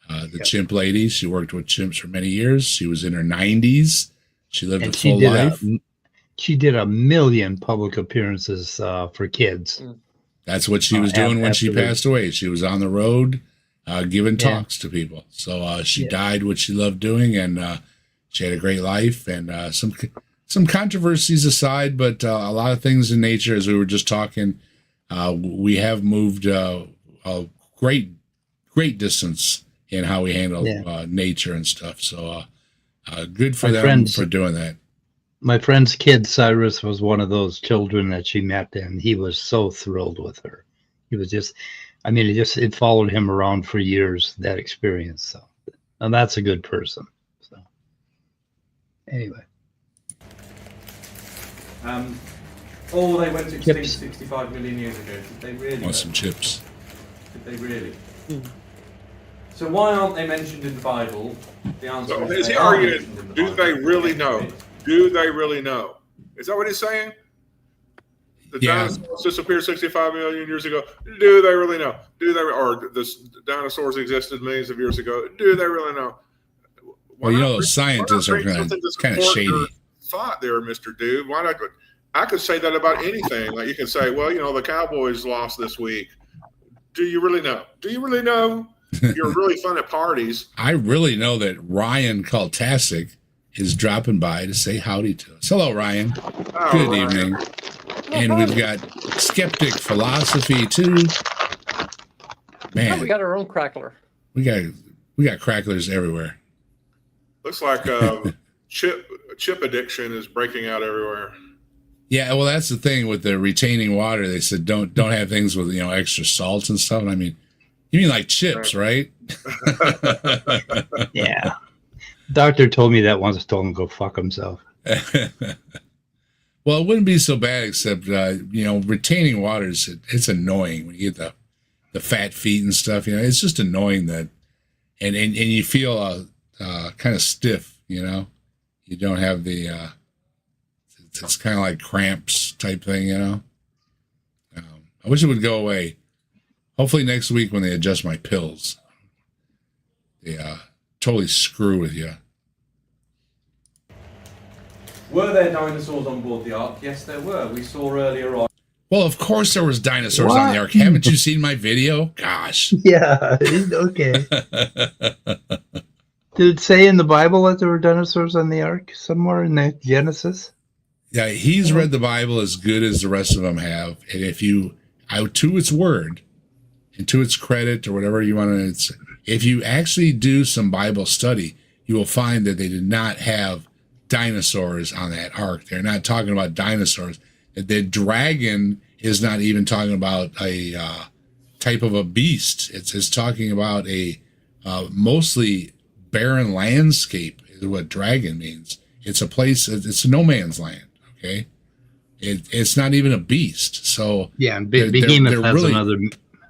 The chimp lady. She worked with chimps for many years. She was in her 90s. She lived a full life. She did a million public appearances for kids. That's what she was doing when she passed away. She was on the road giving talks to people. So she died what she loved doing, and she had a great life. And some controversies aside, but a lot of things in nature, as we were just talking, we have moved a great distance in how we handle nature and stuff. So good for them for doing that. My friend's kid, Cyrus, was one of those children that she met, and he was so thrilled with her. He was just, I mean, it followed him around for years, that experience. So, and that's a good person. So, anyway. They went extinct 65 million years ago. Did they really? Want some chips? Did they really? So why aren't they mentioned in the Bible? The answer is he arguing, do they really know? Do they really know? Is that what he's saying? The dinosaurs disappeared 65 million years ago. Do they really know? Do they, or the dinosaurs existed millions of years ago? Do they really know? Well, you know, scientists are kind of shady. Thought there, Mr. Dude. Why not? I could say that about anything. Like you can say, well, you know, the Cowboys lost this week. Do you really know? Do you really know? You're really fun at parties. I really know that Ryan Kaltasic is dropping by to say howdy to us. Hello, Ryan. Oh, Good Ryan. evening. And we've got Skeptic Philosophy too. Man, we got our own crackler. We got cracklers everywhere. Looks like chip addiction is breaking out everywhere. Yeah, well, that's the thing with the retaining water. They said don't have things with extra salt and stuff. And I mean, you mean like chips, right? Yeah. Doctor told me that once. Told him to go fuck himself. Well, it wouldn't be so bad, except retaining water it's annoying when you get the fat feet and stuff. It's just annoying that, and you feel kind of stiff. You don't have the. It's kind of like cramps type thing. I wish it would go away. Hopefully next week when they adjust my pills, they totally screw with you. Were there dinosaurs on board the Ark? Yes, there were. We saw earlier on. Well, of course there was dinosaurs on the Ark. Haven't you seen my video? Gosh. Yeah. Okay. Did it say in the Bible that there were dinosaurs on the Ark somewhere in the Genesis? Yeah, he's read the Bible as good as the rest of them have. And if you, to its word, and to its credit, or whatever you want to, if you actually do some Bible study, you will find that they did not have dinosaurs on that ark. They're not talking about dinosaurs. The dragon is not even talking about a type of a beast. It's talking about a mostly barren landscape is what dragon means. It's a place, it's a no man's land. Okay, it's not even a beast. So yeah, and behemoth has another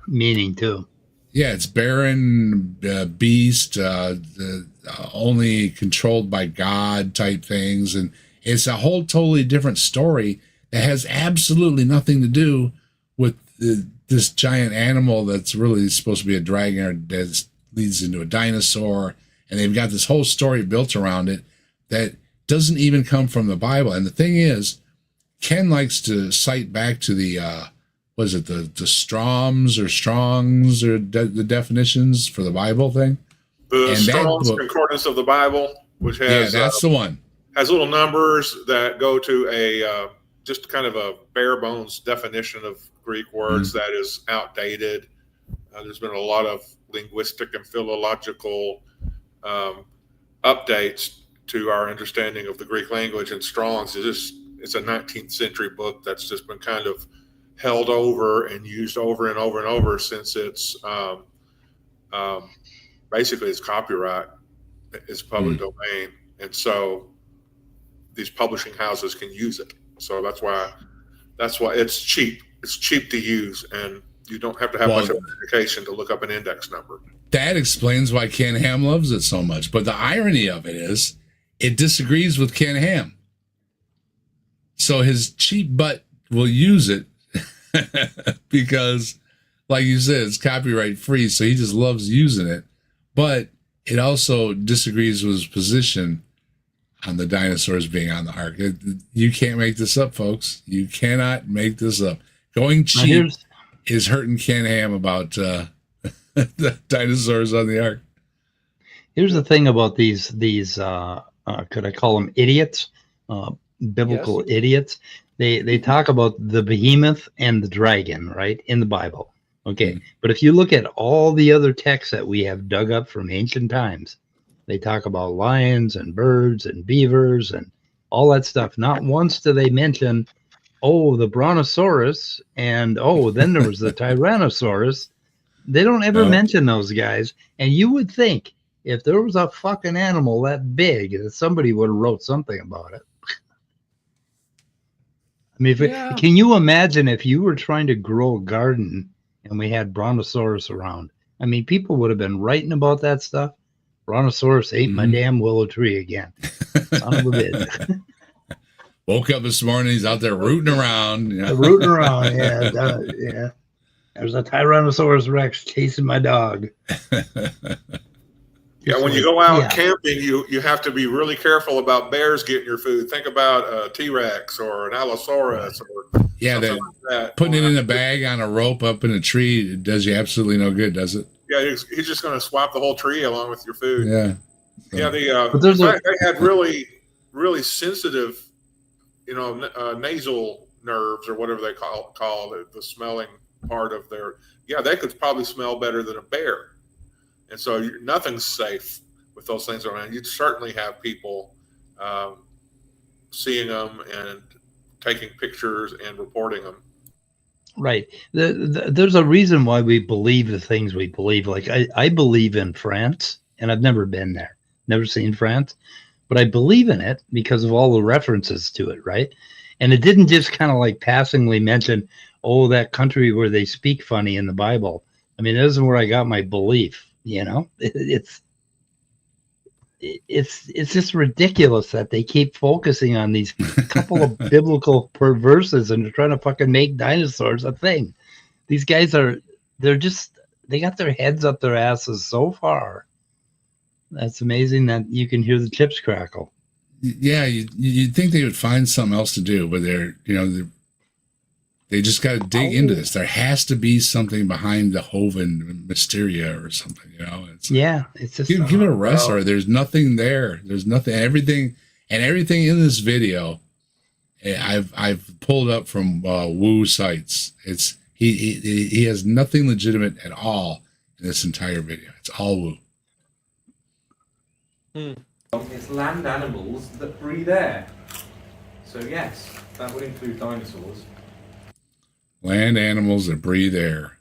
meaning too. Yeah, it's barren beast, only controlled by God type things, and it's a whole totally different story that has absolutely nothing to do with this giant animal that's really supposed to be a dragon or that leads into a dinosaur, and they've got this whole story built around it that doesn't even come from the Bible. And the thing is, Ken likes to cite back to the the Strongs or the definitions for the Bible thing. The Strong's Concordance of the Bible, which has that's the one. Has little numbers that go to a just kind of a bare bones definition of Greek words that is outdated. There's been a lot of linguistic and philological updates to our understanding of the Greek language, and Strong's it's a 19th century book that's just been kind of held over and used over and over and over since it's basically it's copyright, it's public domain, and so these publishing houses can use it. So that's why it's cheap. It's cheap to use, and you don't have to have much of an education to look up an index number. That explains why Ken Ham loves it so much. But the irony of it is, it disagrees with Ken Ham. So his cheap butt will use it because, like you said, it's copyright free. So he just loves using it. But it also disagrees with his position on the dinosaurs being on the ark. You can't make this up, folks. You cannot make this up. Going cheap is hurting Ken Ham about the dinosaurs on the ark. Here's the thing about these could I call them idiots? Biblical idiots. They talk about the behemoth and the dragon, right, in the Bible. Okay, but if you look at all the other texts that we have dug up from ancient times, they talk about lions and birds and beavers and all that stuff. Not once do they mention, oh, the brontosaurus, and oh, then there was the tyrannosaurus. They don't ever mention those guys. And you would think if there was a fucking animal that big, that somebody would have wrote something about it. I mean, can you imagine if you were trying to grow a garden and we had brontosaurus around? I mean, people would have been writing about that stuff. Brontosaurus ate my damn willow tree again. Son of a bitch. Woke up this morning, he's out there rooting around. Yeah. Rooting around, yeah. There's a Tyrannosaurus Rex chasing my dog. Yeah, when you go out camping, you have to be really careful about bears getting your food. Think about a T-Rex or an Allosaurus or something like that. Putting it in a bag on a rope up in a tree does you absolutely no good, does it? Yeah, he's just going to swap the whole tree along with your food. Yeah. So. Yeah, they had really, really sensitive, nasal nerves or whatever they call it, the smelling part of their. Yeah, they could probably smell better than a bear. And so nothing's safe with those things around. You'd certainly have people seeing them and taking pictures and reporting them. Right. There's a reason why we believe the things we believe. Like I believe in France, and I've never been there, never seen France, but I believe in it because of all the references to it, right? And it didn't just kind of like passingly mention, oh, that country where they speak funny in the Bible. I mean, this is where I got my belief. It's just ridiculous that they keep focusing on these couple of biblical verses and they're trying to fucking make dinosaurs a thing. These guys they got their heads up their asses so far. That's amazing that you can hear the chips crackle. Yeah, you'd think they would find something else to do, but they just got to dig into this. There has to be something behind the Hoven Mysteria or something, It's just give it a rest. Or there's nothing there. There's nothing. Everything in this video, I've pulled up from Woo sites. It's he has nothing legitimate at all in this entire video. It's all Woo. It's land animals that breathe air. So yes, that would include dinosaurs. Land animals that breathe air.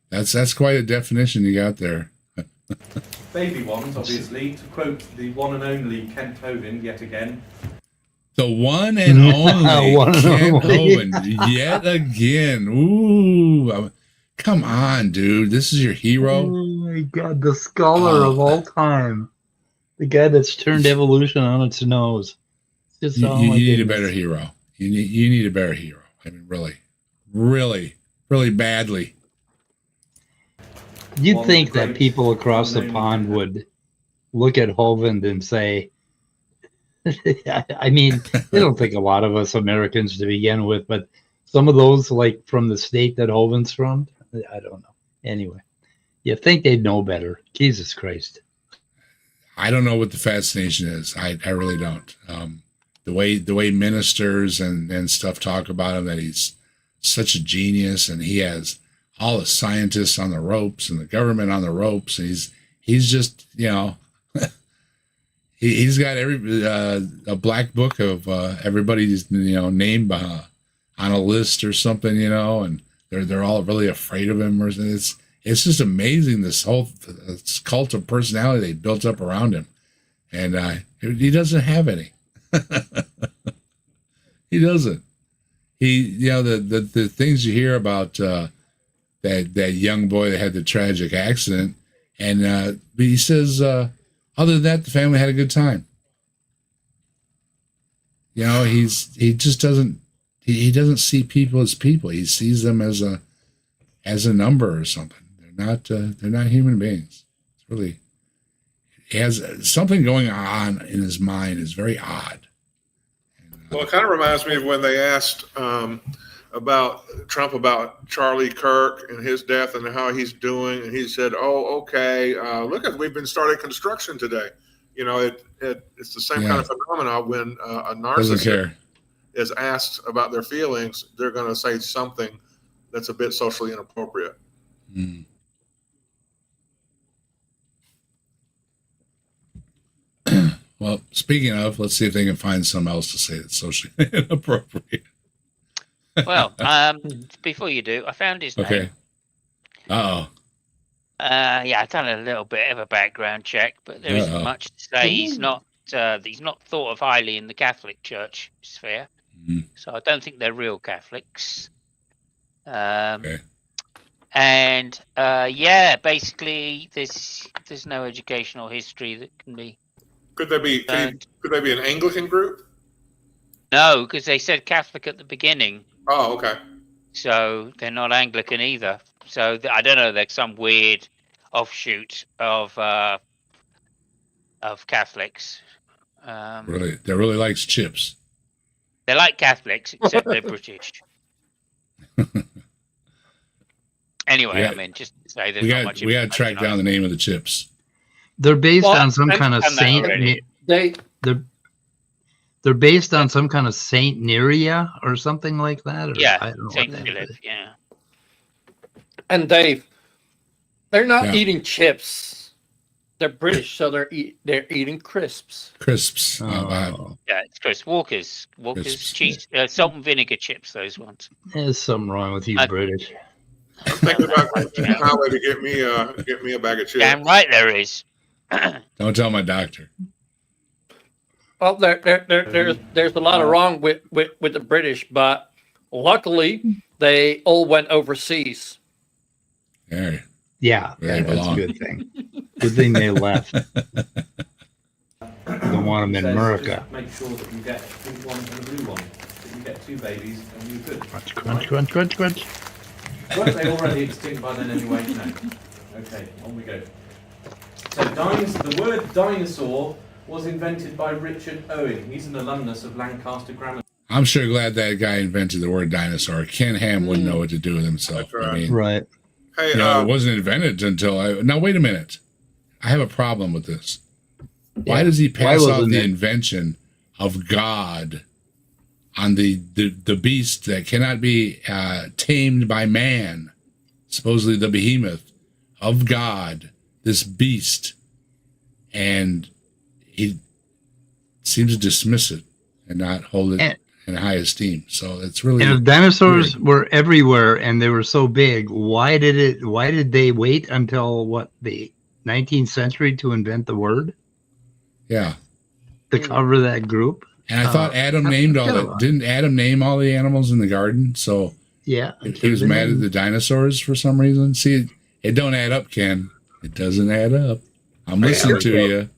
That's quite a definition you got there. Baby ones, obviously, to quote the one and only Kent Hovind yet again. The one and only Kent Hovind yet again. Ooh, come on, dude. This is your hero. Oh my God, the scholar of all time. The guy that's turned evolution on its nose. You need a better hero. You need a better hero. I mean, really badly. You'd think that people across the pond would look at Hovind and say, I mean, they don't think a lot of us Americans to begin with, but some of those, like from the state that Hovind's from, I don't know. Anyway, you think they'd know better. Jesus Christ. I don't know what the fascination is. I really don't. The way ministers and stuff talk about him, that he's such a genius and he has all the scientists on the ropes and the government on the ropes. And he's just, he's got a black book of everybody's, name on a list or something, and they're all really afraid of him. Or it's just amazing, this cult of personality they built up around him. And he doesn't have any. He doesn't. The things you hear about that young boy that had the tragic accident, and he says, other than that, the family had a good time. He just doesn't see people as people. He sees them as a number or something. They're not human beings. It's really, he has something going on in his mind is very odd. Well, it kind of reminds me of when they asked about Trump about Charlie Kirk and his death and how he's doing, and he said, "Oh, okay. Look, we've been starting construction today." It's the same kind of phenomenon when a narcissist. Doesn't care. is asked about their feelings, they're going to say something that's a bit socially inappropriate. Mm. Well, speaking of, let's see if they can find something else to say that's socially inappropriate. Well, before you do, I found his name. Okay. Uh-oh. Yeah, I've done a little bit of a background check, but there isn't much to say. He's not thought of highly in the Catholic Church sphere, so I don't think they're real Catholics. Okay. And yeah, basically, there's no educational history that can be. Could they be an Anglican group? No, because they said Catholic at the beginning. Oh, okay. So they're not Anglican either. So I don't know. They're some weird offshoot of Catholics. Really, they really likes chips. They're like Catholics, except they're British. Anyway, I mean, just to say there's not much. We got to track down the name of the chips. They're based on some kind of saint. They're based on some kind of Saint Neria or something like that. Or Yeah, I don't know Saint what Philip. Yeah. And Dave, they're not eating chips. They're British, so they're eating crisps. Crisps. Oh. Yeah, it's crisps. Walker's Crisps. cheese, salt and vinegar chips. Those ones. There's something wrong with you, British. I'm thinking about highway to get me a bag of chips. Damn right there is. Don't tell my doctor. Well, there's a lot of wrong with the British, but luckily they all went overseas. There. Yeah, They that's a belong. good thing. Good thing they left. Don't want them in Says America. just make sure that you get a pink one and a blue one. That you get 2 babies and you're good. Crunch, crunch, crunch, crunch, crunch. Weren't they already extinct by then anyway? No. Okay, on we go. So the word dinosaur was invented by Richard Owen. He's an alumnus of Lancaster Grammar. I'm sure glad that guy invented the word dinosaur. Ken Ham wouldn't know what to do with himself. That's right. I mean, Right. Hey, it wasn't invented until now. Wait a minute. I have a problem with this. Why does he pass off the invention of God on the beast that cannot be tamed by man, supposedly the behemoth of God, this beast, and he seems to dismiss it and not hold it in high esteem. So it's really. And if dinosaurs were everywhere and they were so big, why did they wait until the 19th century to invent the word? Yeah. To cover that group? And I thought Adam named all that. Didn't Adam name all the animals in the garden? So yeah, he was mad at the dinosaurs for some reason. See, it don't add up, Ken. It doesn't add up. I'm listening to you.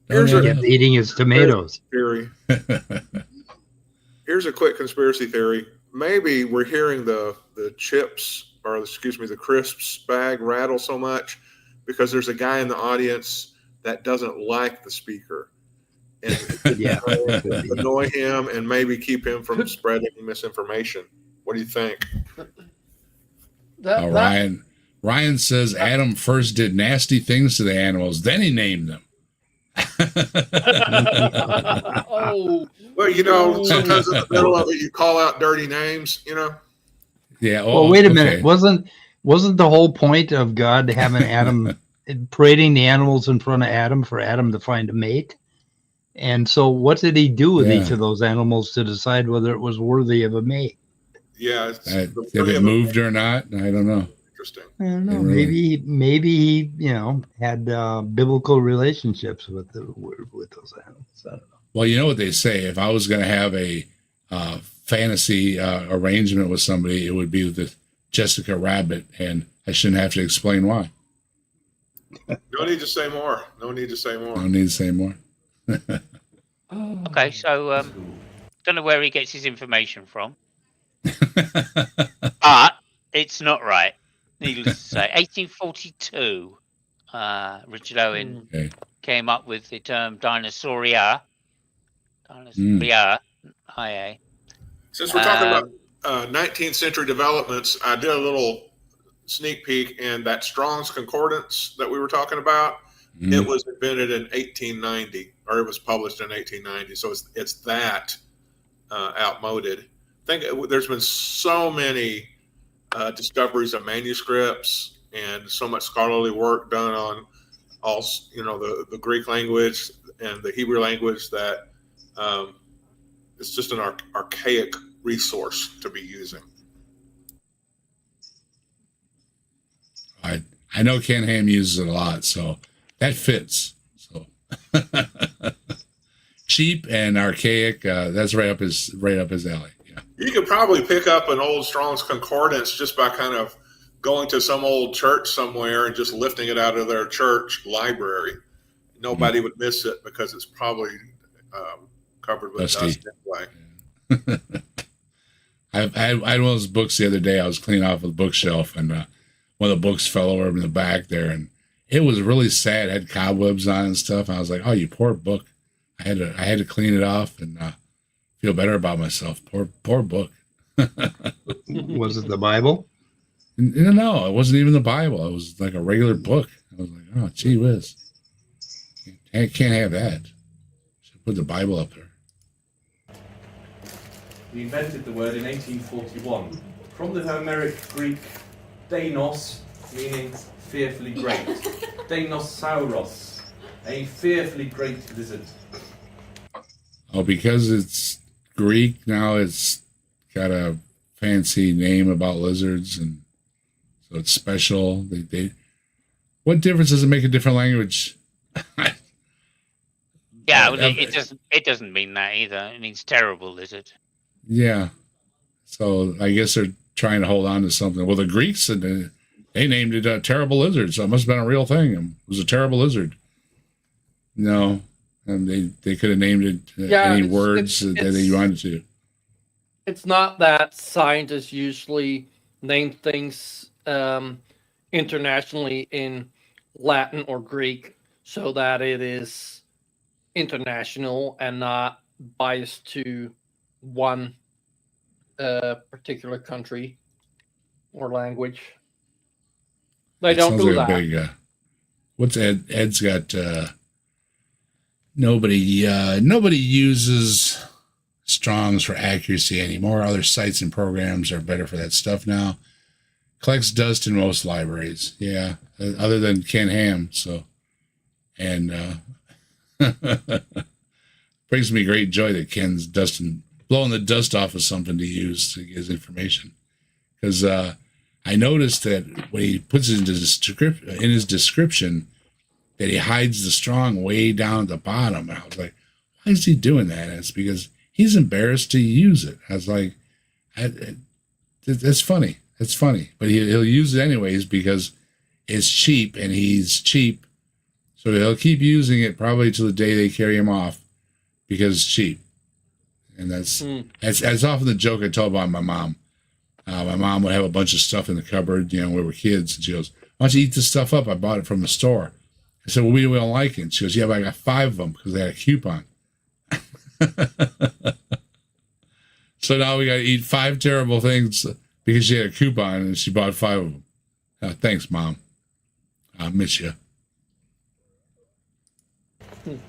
He's eating his tomatoes. Theory. Here's a quick conspiracy theory. Maybe we're hearing the chips, or excuse me, the crisps bag rattle so much because there's a guy in the audience that doesn't like the speaker. And annoy him and maybe keep him from spreading misinformation. What do you think? Ryan says Adam first did nasty things to the animals, then he named them. Well, sometimes in the middle of it, you call out dirty names, Yeah. Well, wait a minute. Wasn't the whole point of God having Adam parading the animals in front of Adam for Adam to find a mate? And so what did he do with each of those animals to decide whether it was worthy of a mate? Yeah. If it moved or not, I don't know. Interesting. I don't know. Maybe he, had biblical relationships with those animals. I don't know. Well, you know what they say. If I was going to have a fantasy arrangement with somebody, it would be with Jessica Rabbit, and I shouldn't have to explain why. No need to say more. No need to say more. Okay, so don't know where he gets his information from, but it's not right. Needless to say, 1842, Richard Owen came up with the term dinosauria. IA. Since we're talking about 19th century developments, I did a little sneak peek in that Strong's Concordance that we were talking about. It was invented in 1890, or it was published in 1890. So it's that outmoded. I think there's been so many discoveries of manuscripts and so much scholarly work done on all, the Greek language and the Hebrew language that it's just an archaic resource to be using. I know Ken Ham uses it a lot, so that fits. So cheap and archaic, that's right up his alley. Yeah. You could probably pick up an old Strong's Concordance just by kind of going to some old church somewhere and just lifting it out of their church library. Nobody would miss it because it's probably covered with dust anyway. I had one of those books the other day. I was cleaning off the bookshelf, and one of the books fell over in the back there, and it was really sad. It had cobwebs on it and stuff. And I was like, "Oh, you poor book." I had to clean it off and feel better about myself. Poor book. Was it the Bible? No, it wasn't even the Bible. It was like a regular book. I was like, "Oh, gee whiz, I can't have that." Should put the Bible up there. He invented the word in 1841 from the Homeric Greek Deinos, meaning fearfully great. Deinosauros, a fearfully great lizard. Oh, because it's Greek now, it's got a fancy name about lizards, and so it's special. What difference does it make a different language? Yeah, well, it doesn't mean that either. It means terrible lizard. Yeah. So I guess they're trying to hold on to something. Well, the Greeks, they named it a terrible lizard, so it must have been a real thing. It was a terrible lizard. No, and they could have named it any words that they wanted to. It's not that scientists usually name things internationally in Latin or Greek so that it is international and not biased to one particular country or language. They don't do that. Big, what's Ed? Ed's got nobody uses Strong's for accuracy anymore. Other sites and programs are better for that stuff now. Collects dust in most libraries. Yeah, other than Ken Ham. So, and brings me great joy that Ken's blowing the dust off of something to use to get his information. Because I noticed that when he puts it in his description, that he hides the Strong way down at the bottom. And I was like, why is he doing that? And it's because he's embarrassed to use it. I was like, that's funny. That's funny. But he'll use it anyways because it's cheap, and he's cheap. So he'll keep using it probably till the day they carry him off because it's cheap. And that's often the joke I told about my mom. My mom would have a bunch of stuff in the cupboard, when we were kids. And she goes, "Why don't you eat this stuff up? I bought it from the store." I said, "Well, we don't like it." And she goes, "Yeah, but I got 5 of them because they had a coupon." So now we got to eat 5 terrible things because she had a coupon and she bought 5 of them. Thanks, Mom. I miss you. It's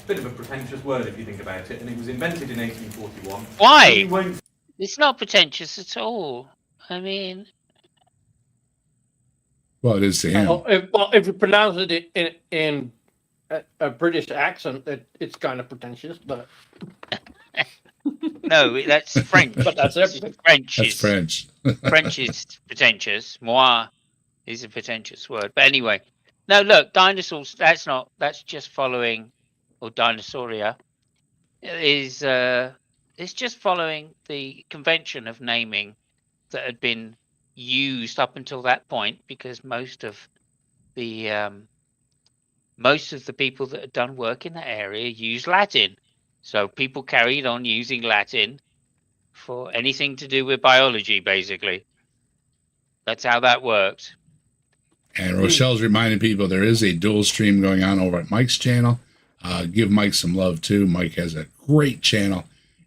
a bit of a pretentious word if you think about it, and it was invented in 1841. Why? It's not pretentious at all. I mean, well, it is to him. If you pronounce it in a British accent, it's kind of pretentious, but no, that's French. But that's everything. That's French. French is pretentious. Moi is a pretentious word. But anyway, no, look, dinosaurs. That's just following, or dinosauria is. It's just following the convention of naming that had been used up until that point, because most of the people that had done work in that area used Latin. So people carried on using Latin for anything to do with biology, basically. That's how that worked. And Rochelle's reminding people there is a dual stream going on over at Mike's channel. Give Mike some love, too. Mike has a great channel.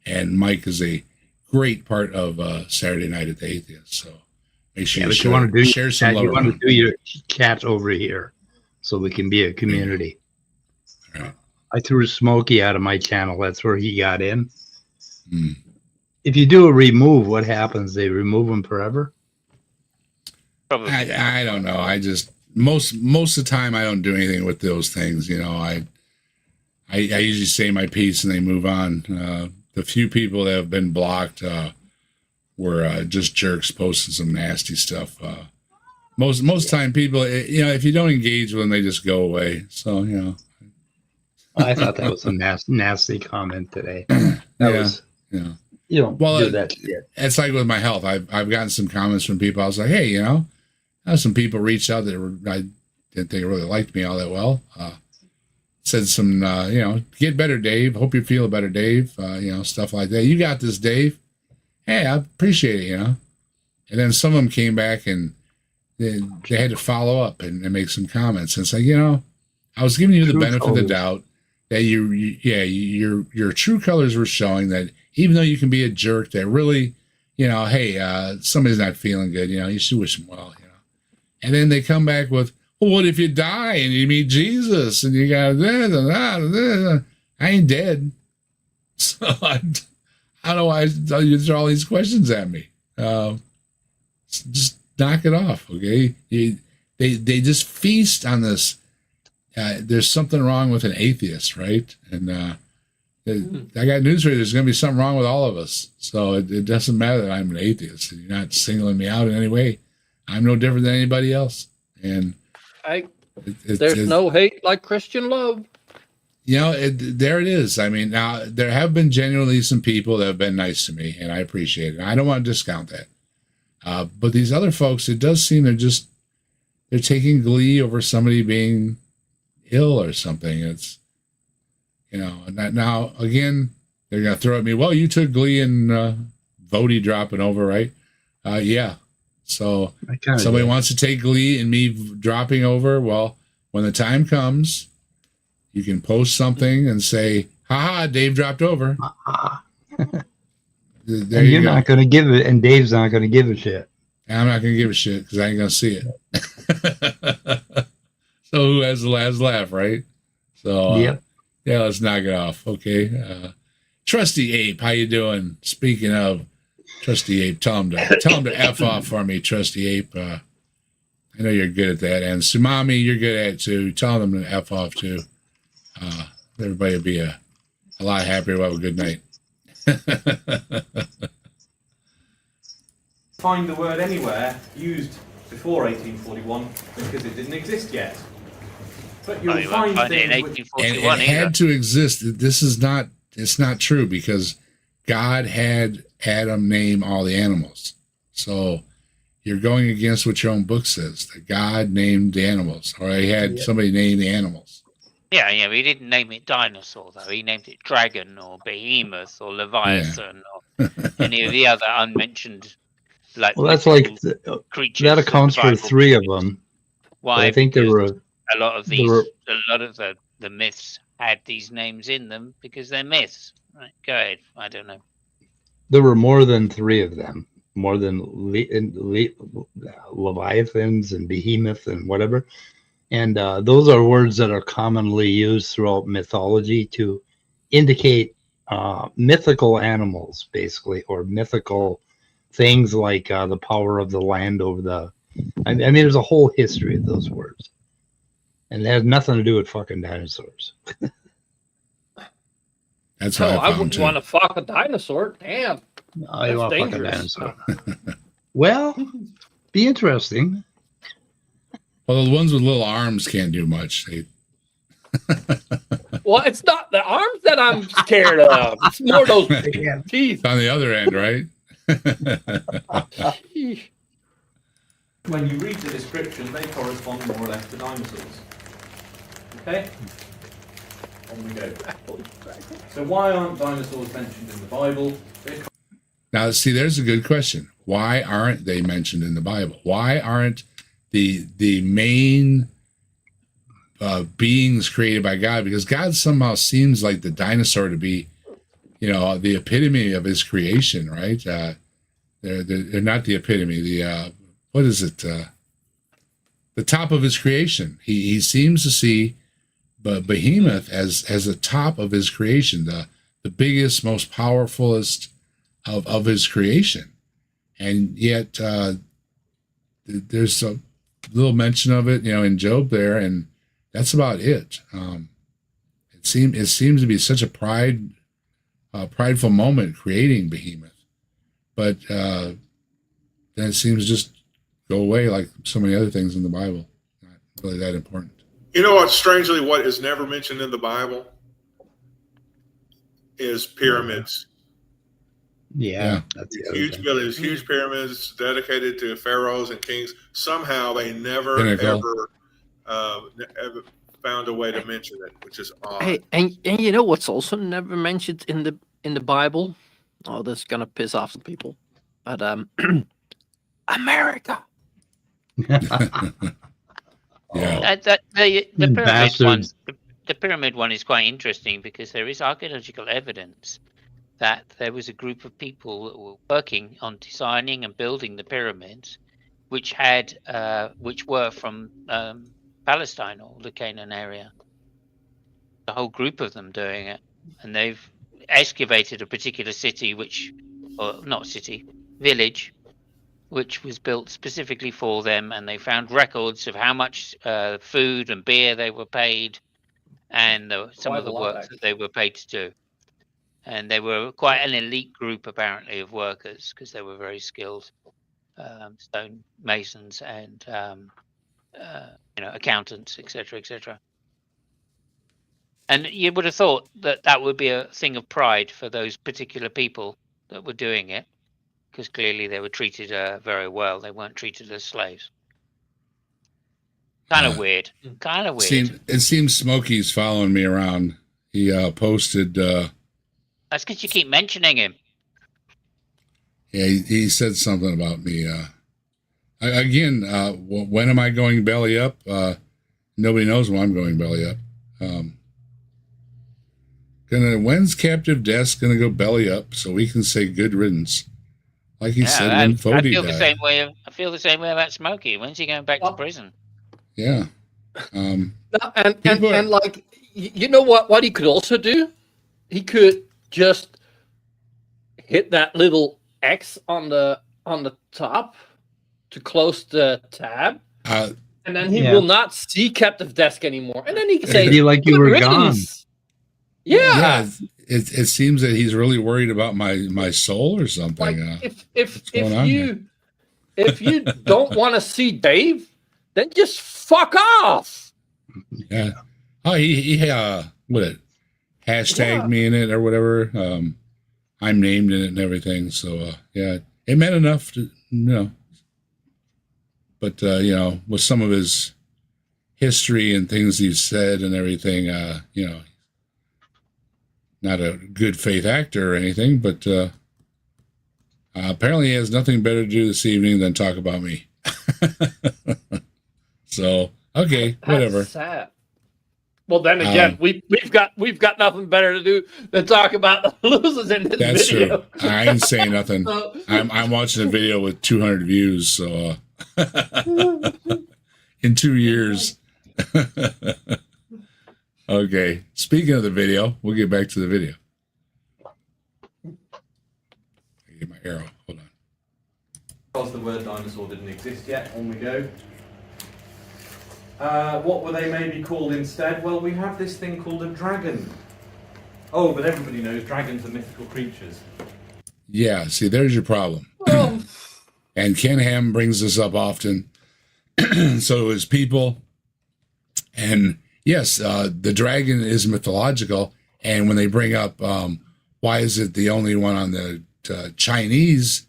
And Mike is a great part of Saturday Night at the Atheist. So make sure you share some love. You want to do your chat over here so we can be a community. All right. I threw Smokey out of my channel. That's where he got in. Hmm. If you do a remove, what happens? They remove him forever? Probably. I don't know. I just most of the time I don't do anything with those things. You know, I usually say my piece and they move on. The few people that have been blocked were just jerks posting some nasty stuff. Most time people, you know, if you don't engage with them, they just go away. So, you know. I thought that was a nasty comment today. That was, yeah. You don't do that shit. It's like with my health. I've gotten some comments from people. I was like, hey, you know, some people reached out that I didn't think really liked me all that well. Said some, you know, get better, Dave. Hope you feel better, Dave. You know, stuff like that. You got this, Dave. Hey, I appreciate it, you know. And then some of them came back and they had to follow up and make some comments. And it's like, you know, I was giving you the benefit of the doubt that your true colors were showing that even though you can be a jerk, that really, you know, hey, somebody's not feeling good, you know, you should wish them well, you know. And then they come back with, well, what if you die and you meet Jesus and you got this and that and this? I ain't dead. So I don't know why you throw all these questions at me. Just knock it off, okay? They just feast on this. There's something wrong with an atheist, right? And I got news for you. There's going to be something wrong with all of us. So it doesn't matter that I'm an atheist. You're not singling me out in any way. I'm no different than anybody else. And there's no hate like Christian love. You know, there it is. I mean, now there have been genuinely some people that have been nice to me, and I appreciate it. I don't want to discount that. But these other folks, it does seem they're taking glee over somebody being ill or something. It's, you know, now again, they're going to throw at me, well, you took glee in Vody dropping over, right? Yeah. So somebody wants to take glee in me dropping over. Well, when the time comes, you can post something and say, haha, Dave dropped over. There and you're not going to give it, and Dave's not going to give a shit. I'm not going to give a shit because I ain't going to see it. So who has the last laugh, right? So yeah, let's knock it off. Okay. Trusty Ape, how you doing? Speaking of Trusty Ape, tell him to F off for me, Trusty Ape. I know you're good at that. And Sumami, you're good at it too. Tell them to F off too. Everybody will be a lot happier. We'll have a good night. Find the word anywhere used before 1841 because it didn't exist yet. But you'll find it in things 1841 it had to exist. It's not true because God had Adam name all the animals. So you're going against what your own book says, that God named the animals, or he had somebody name the animals. Yeah, he didn't name it dinosaur, though. He named it dragon or behemoth or leviathan or any of the other unmentioned, like, well, that's like creatures. That accounts for three of them. Why? I think there were a lot of the myths had these names in them because they're myths. Right, go ahead. I don't know. There were more than three of them, more than leviathans and behemoth and whatever. And those are words that are commonly used throughout mythology to indicate mythical animals, basically, or mythical things like the power of the land over the. I mean, there's a whole history of those words, and it has nothing to do with fucking dinosaurs. That's what I wouldn't want to fuck a dinosaur. Damn, no, you want to fuck a dinosaur. Well, be interesting. Well, the ones with little arms can't do much. Well, it's not the arms that I'm scared of. It's more those teeth. It's on the other end, right? when you read the description, they correspond more or less to dinosaurs. Okay? On we go. So why aren't dinosaurs mentioned in the Bible? Now, see, there's a good question. Why aren't they mentioned in the Bible? Why aren't the main beings created by God? Because God somehow seems like the dinosaur to be, the epitome of his creation, right? They're not the epitome. The top of his creation. He seems to see but Behemoth as the top of his creation, the biggest, most powerfulest of his creation, and yet there's a little mention of it, in Job there, and that's about it. It seems to be such a prideful moment creating Behemoth, but then it seems to just go away like so many other things in the Bible. Not really that important. You know what? Strangely, what is never mentioned in the Bible is pyramids. Yeah. That's huge buildings, huge pyramids dedicated to pharaohs and kings. Somehow they never ever found a way to mention it, which is odd. Hey, and you know what's also never mentioned in the Bible? Oh, this is gonna piss off some people, but America. Yeah. The pyramid one. The pyramid one is quite interesting because there is archaeological evidence that there was a group of people that were working on designing and building the pyramids, which were from Palestine or the Canaan area. The whole group of them doing it, and they've excavated a particular village, which was built specifically for them, and they found records of how much food and beer they were paid, and some of the work that they were paid to do. And they were quite an elite group, apparently, of workers because they were very skilled stone masons and accountants, etc., etc. And you would have thought that would be a thing of pride for those particular people that were doing it, because clearly they were treated very well. They weren't treated as slaves. Kind of weird. Kind of weird. It seems Smokey's following me around. He posted. That's because you keep mentioning him. Yeah, he said something about me. Again, when am I going belly up? Nobody knows when I'm going belly up. When's Captive Desk gonna go belly up so we can say good riddance? Like he said when Fody died. I feel the same way about Smokey. When's he going back to prison? Yeah. And like, you know what he could also do? He could just hit that little X on the top to close the tab, and then he will not see Captive Desk anymore. And then he can say, "Be like you were gone." Yeah. It seems that he's really worried about my soul or something. Like if you don't want to see Dave, then just fuck off. Yeah. Oh, he hashtagged me in it or whatever. I'm named in it and everything. So yeah, it meant enough to But with some of his history and things he's said and everything, not a good faith actor or anything, but apparently he has nothing better to do this evening than talk about me. So okay, whatever. That's sad. Well, then again, we've got nothing better to do than talk about the losers in this that's video. True. I ain't saying nothing. I'm watching a video with 200 views, so in 2 years. Okay. Speaking of the video, we'll get back to the video. Get my arrow. Hold on. Because the word dinosaur didn't exist yet, on we go. What were they maybe called instead? Well, we have this thing called a dragon. Oh, but everybody knows dragons are mythical creatures. Yeah, see, there's your problem. And Ken Ham brings this up often. So is people. And yes, the dragon is mythological. And when they bring up why is it the only one on the Chinese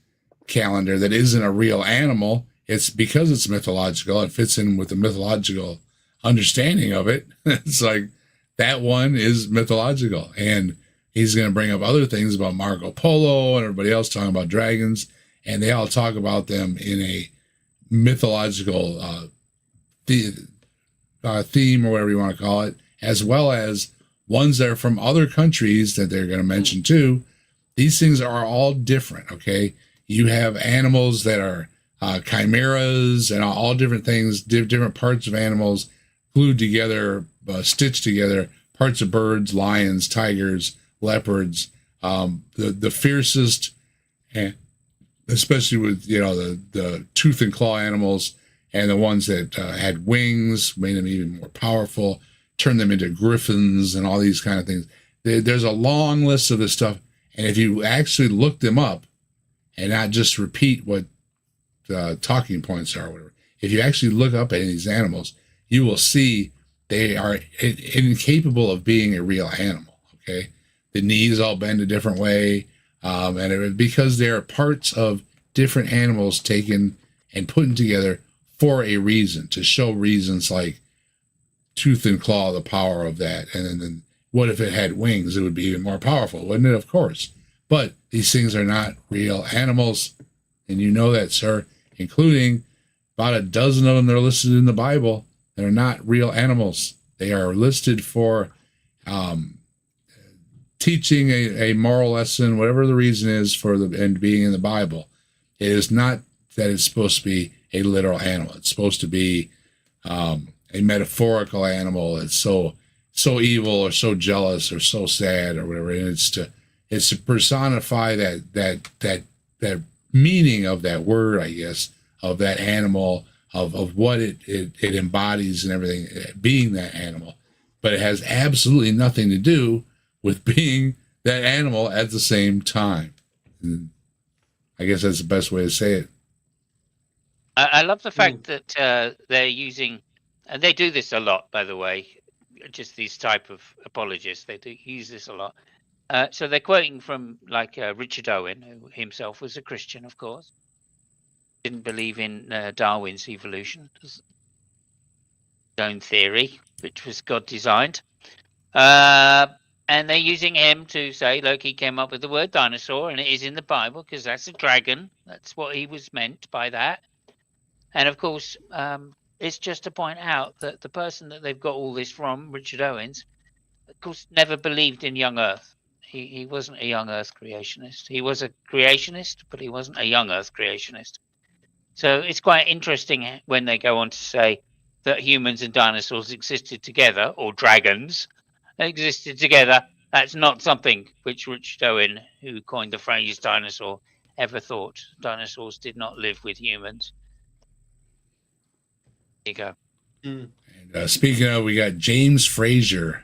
calendar that isn't a real animal, it's because it's mythological. It fits in with the mythological understanding of it. It's like that one is mythological. And he's going to bring up other things about Marco Polo and everybody else talking about dragons. And they all talk about them in a mythological theme or whatever you want to call it, as well as ones that are from other countries that they're going to mention too. These things are all different, okay? You have animals that are chimeras and all different things, different parts of animals glued together, stitched together parts of birds, lions, tigers, leopards, the fiercest, and especially with the tooth and claw animals, and the ones that had wings, made them even more powerful, turned them into griffins and all these kind of things. There's a long list of this stuff, and if you actually look them up and not just repeat what talking points are or whatever, if you actually look up any of these animals, you will see they are incapable of being a real animal. Okay, the knees all bend a different way, and because they are parts of different animals taken and put together for a reason, to show reasons like tooth and claw, the power of that, and then what if it had wings? It would be even more powerful, wouldn't it? Of course. But these things are not real animals, and you know that, sir, including about a dozen of them that are listed in the Bible. They're not real animals. They are listed for teaching a moral lesson, whatever the reason is for and being in the Bible. It is not that it's supposed to be a literal animal. It's supposed to be a metaphorical animal. It's so evil or so jealous or so sad or whatever. And it's to personify that meaning of that word, I guess, of that animal, of what it embodies and everything, being that animal. But it has absolutely nothing to do with being that animal at the same time. And I guess that's the best way to say it. I love the fact that they're using, and they do this a lot, by the way, just these type of apologists, they do use this a lot. So they're quoting from like Richard Owen, who himself was a Christian, of course. Didn't believe in Darwin's evolution, his own theory, which was God designed. And they're using him to say, look, he came up with the word dinosaur, and it is in the Bible because that's a dragon. That's what he was meant by that. And of course, it's just to point out that the person that they've got all this from, Richard Owens, of course, never believed in young Earth. He wasn't a young Earth creationist. He was a creationist, but he wasn't a young Earth creationist. So it's quite interesting when they go on to say that humans and dinosaurs existed together, or dragons existed together. That's not something which Richard Owen, who coined the phrase dinosaur, ever thought. Dinosaurs did not live with humans. There you go. And speaking of, we got James Frazier.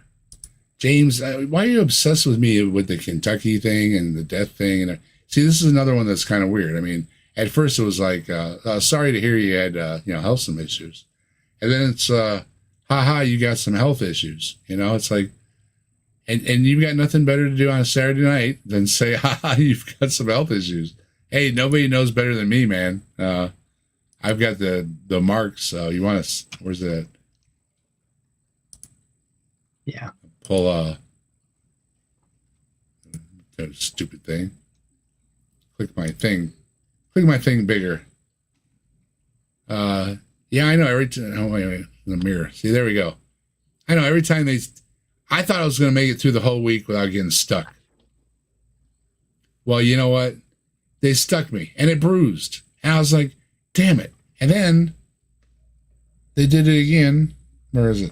James, why are you obsessed with me with the Kentucky thing and the death thing? And see, this is another one that's kind of weird. I mean, at first it was like, sorry to hear you had, health some issues. And then it's, haha, you got some health issues. It's like, and you've got nothing better to do on a Saturday night than say, haha, you've got some health issues. Hey, nobody knows better than me, man. I've got the marks. You want to, where's that? Yeah. Pull that stupid thing. Click my thing bigger. Yeah, I know every time. Oh, wait, the mirror. See, there we go. I know every time I thought I was going to make it through the whole week without getting stuck. Well, you know what? They stuck me and it bruised. And I was like, damn it. And then they did it again. Where is it?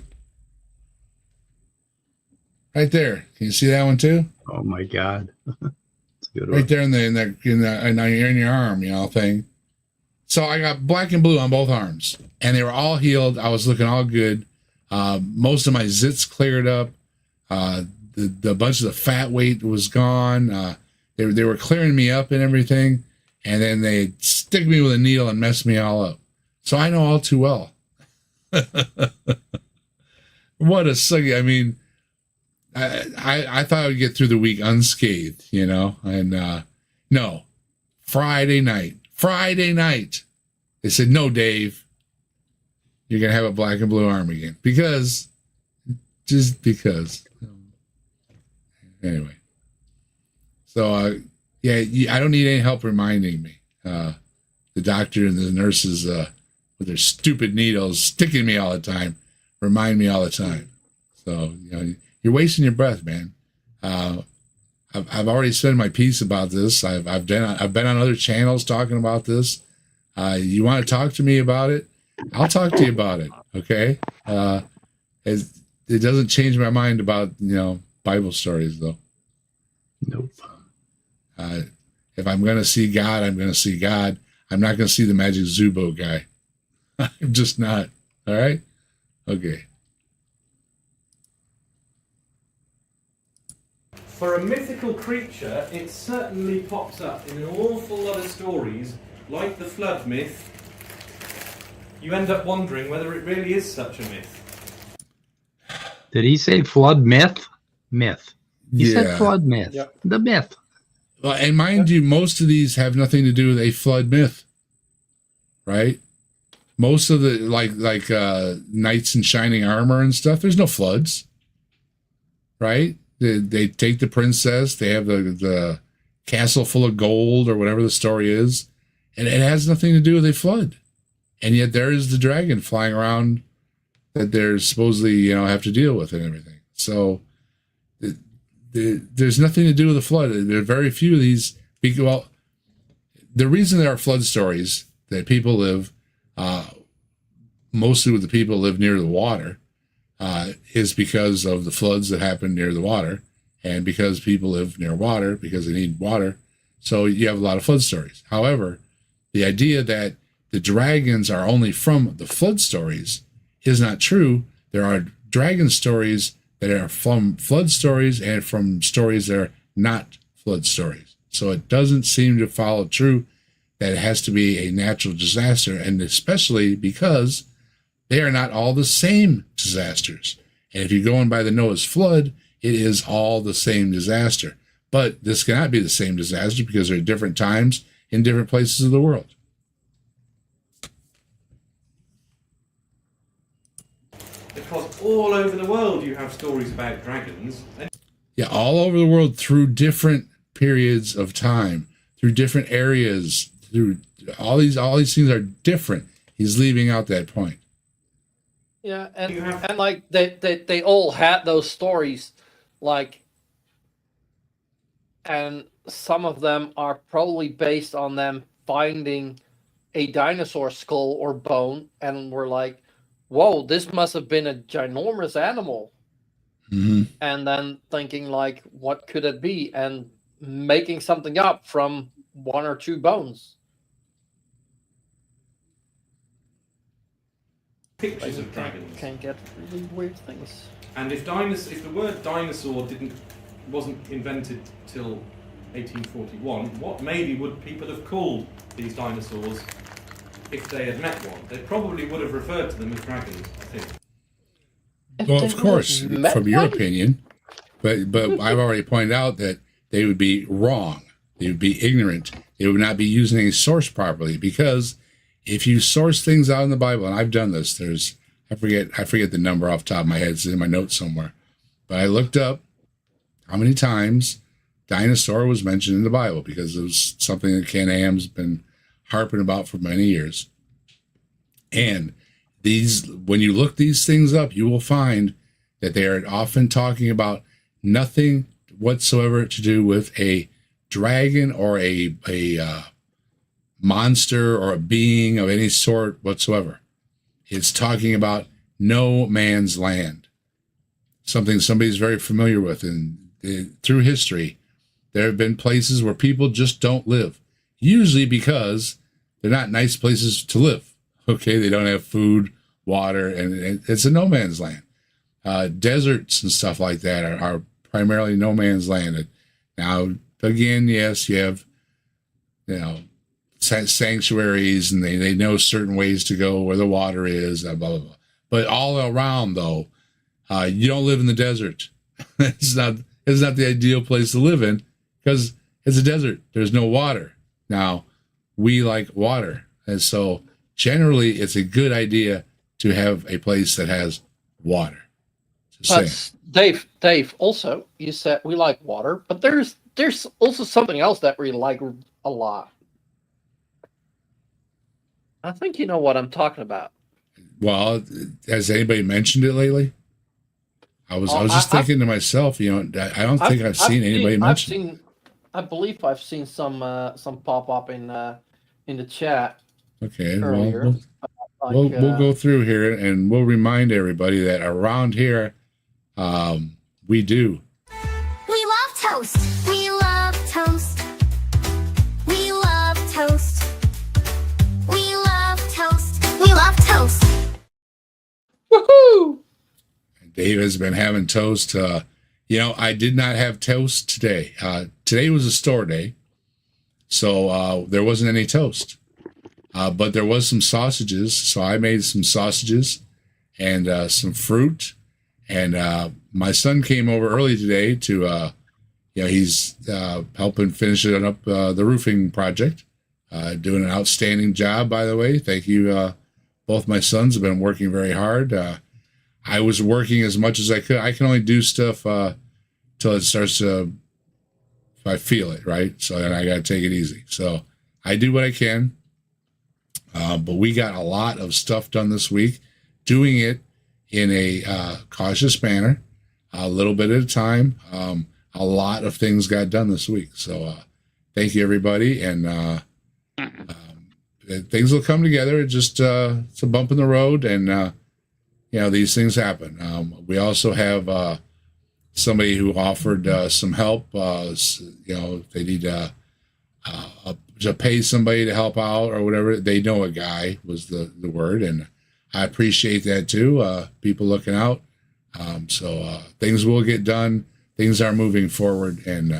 Right there. Can you see that one too? Oh my God. That's a good one. Right there in your arm, thing. So I got black and blue on both arms, and they were all healed. I was looking all good. Most of my zits cleared up. The bunch of the fat weight was gone. They were clearing me up and everything, and then they stick me with a needle and mess me all up. So I know all too well. What a sucky. I mean, I thought I would get through the week unscathed, and no, Friday night, they said, no, Dave, you're going to have a black and blue arm again just because. Anyway. So, I don't need any help reminding me. The doctor and the nurses, with their stupid needles sticking me all the time, remind me all the time. So, you're wasting your breath, man. I've already said my piece about this. I've been on other channels talking about this. You want to talk to me about it? I'll talk to you about it. Okay. It doesn't change my mind about, Bible stories, though. Nope. If I'm going to see God, I'm going to see God. I'm not going to see the Magic Zubo guy. I'm just not. All right? Okay. For a mythical creature, it certainly pops up in an awful lot of stories, like the flood myth. You end up wondering whether it really is such a myth. Did he say flood myth? Myth. He said flood myth. Yep. The myth. Well, and mind you, most of these have nothing to do with a flood myth, right? Most of the like knights in shining armor and stuff. There's no floods, right? They take the princess. They have the castle full of gold or whatever the story is, and it has nothing to do with a flood. And yet there is the dragon flying around that they're supposedly have to deal with and everything. So there's nothing to do with the flood. There are very few of these. Well, the reason there are flood stories that people live, mostly with the people who live near the water, is because of the floods that happen near the water, and because people live near water because they need water. So you have a lot of flood stories. However, the idea that the dragons are only from the flood stories is not true. There are dragon stories that are from flood stories and from stories that are not flood stories. So it doesn't seem to follow true that it has to be a natural disaster, and especially because they are not all the same disasters. And if you're going by the Noah's flood, it is all the same disaster. But this cannot be the same disaster because there are different times in different places of the world. Because all over the world you have stories about dragons. Yeah, all over the world through different periods of time, through different areas, through all these things are different. He's leaving out that point. Yeah, and like they all had those stories, like, and some of them are probably based on them finding a dinosaur skull or bone, and we're like, whoa, this must have been a ginormous animal. Mm-hmm. And then thinking like, what could it be? And making something up from one or two bones. Pictures of dragons can get really weird things. And if the word dinosaur wasn't invented till 1841, what maybe would people have called these dinosaurs if they had met one? They probably would have referred to them as dragons, I think. Well, of course, from your opinion, but I've already pointed out that they would be wrong. They would be ignorant. They would not be using a source properly, because if you source things out in the Bible, and I've done this, I forget the number off the top of my head. It's in my notes somewhere, but I looked up how many times dinosaur was mentioned in the Bible, because it was something that Ken Ham's been harping about for many years. And when you look these things up, you will find that they are often talking about nothing whatsoever to do with a dragon or a monster or a being of any sort whatsoever. It's talking about no man's land, something somebody's very familiar with. And through history, there have been places where people just don't live, usually because they're not nice places to live. Okay, they don't have food, water, and it's a no man's land. Deserts and stuff like that are primarily no man's land. Now, again, yes, you have, sanctuaries, and they know certain ways to go where the water is, blah, blah, blah. But all around, though, you don't live in the desert. It's not the ideal place to live in, because it's a desert. There's no water. Now, we like water, and so generally, it's a good idea to have a place that has water. But Dave, also, you said we like water, but there's also something else that we like a lot. I think you know what I'm talking about. Well, has anybody mentioned it lately? I was just thinking to myself, I don't think I've seen anybody mention it. I believe I've seen some pop up in the chat. Okay, earlier. well, Like, we'll go through here and we'll remind everybody that around here, we do. We love toast. We love toast. We love toast. We love toast. We love toast. woohoo! Dave has been having toast. I did not have toast today. Today was a store day, so there wasn't any toast. But there was some sausages, so I made some sausages and some fruit. And my son came over early today to, he's helping finish up the roofing project. Doing an outstanding job, by the way. Thank you. Both my sons have been working very hard. I was working as much as I could. I can only do stuff till it starts to, if I feel it, right? So then I got to take it easy. So I do what I can. But we got a lot of stuff done this week, doing it in a cautious manner, a little bit at a time. A lot of things got done this week. So thank you, everybody. And things will come together. It's just it's a bump in the road. And, these things happen. We also have somebody who offered some help. They need to pay somebody to help out or whatever. They know a guy was the word. And I appreciate that too. People looking out. So things will get done. Things are moving forward. And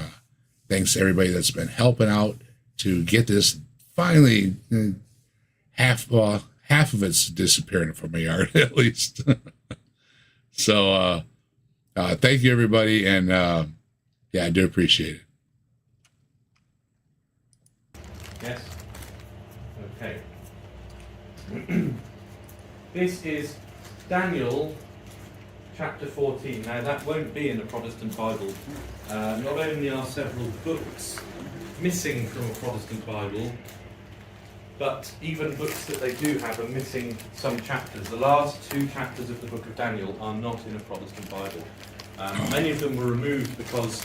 thanks to everybody that's been helping out to get this finally half of it's disappearing from my yard at least. So thank you, everybody. And I do appreciate it. Yes? Okay. This is Daniel chapter 14. Now that won't be in the Protestant Bible. Not only are several books missing from a Protestant Bible, but even books that they do have are missing some chapters. The last 2 chapters of the book of Daniel are not in a Protestant Bible. Many of them were removed because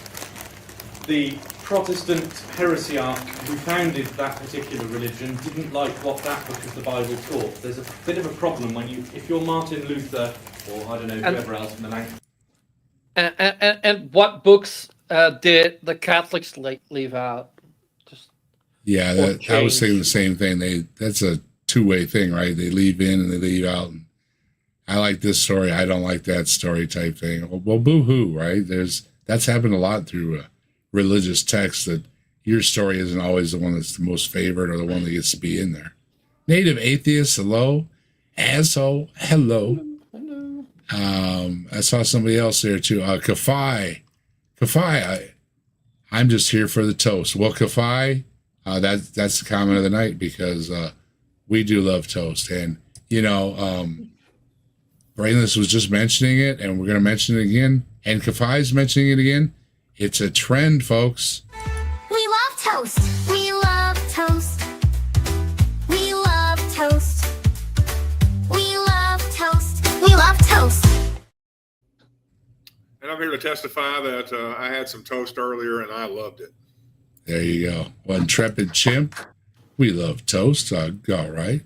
the Protestant heresiarch who founded that particular religion didn't like what that book of the Bible taught. There's a bit of a problem when if you're Martin Luther, or I don't know, whoever else in the language. And what books did the Catholics leave out? Yeah, I was saying the same thing. That's a two-way thing, right? They leave in and they leave out. And I like this story. I don't like that story type thing. Well, boo-hoo, right? That's happened a lot through religious texts, that your story isn't always the one that's the most favored or the one that gets to be in there. Native atheists, hello. Asshole, hello. I saw somebody else there too. Kafai, I'm just here for the toast. Well, Kafai, that's the comment of the night, because we do love toast. And, Brainless was just mentioning it, and we're going to mention it again. And Kafai's mentioning it again. It's a trend, folks. We love toast. We love toast. We love toast. We love toast. We love toast. And I'm here to testify that I had some toast earlier and I loved it. There you go. Well, Intrepid Chimp, we love toast. All right.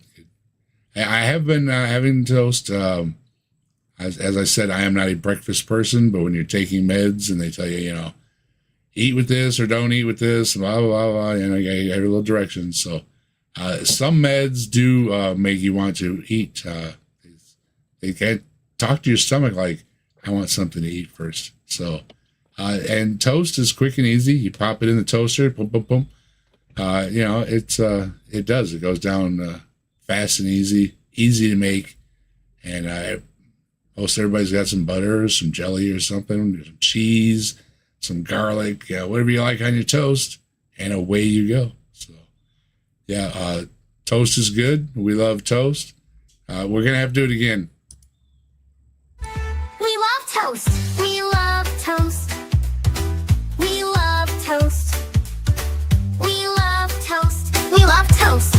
I have been having toast. As I said, I am not a breakfast person, but when you're taking meds and they tell you, eat with this or don't eat with this, blah, blah, blah, you have a little direction. So some meds do make you want to eat. They can't talk to your stomach like, I want something to eat first. So, and toast is quick and easy. You pop it in the toaster, boom, boom, boom. It does. It goes down fast and easy to make. And most everybody's got some butter, some jelly or something, some cheese, some garlic, whatever you like on your toast, and away you go. So, toast is good. We love toast. We're going to have to do it again. We love toast. We love toast. We love toast. We love toast. We love toast.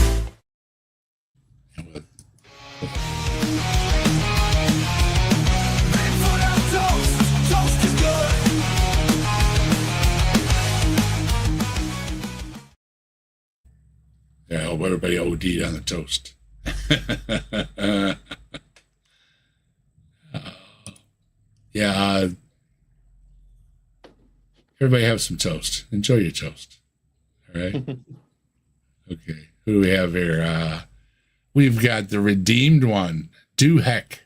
Yeah, I hope everybody OD'd on the toast. Yeah. Everybody have some toast. Enjoy your toast. All right. Okay. Who do we have here? We've got the redeemed one. Do heck.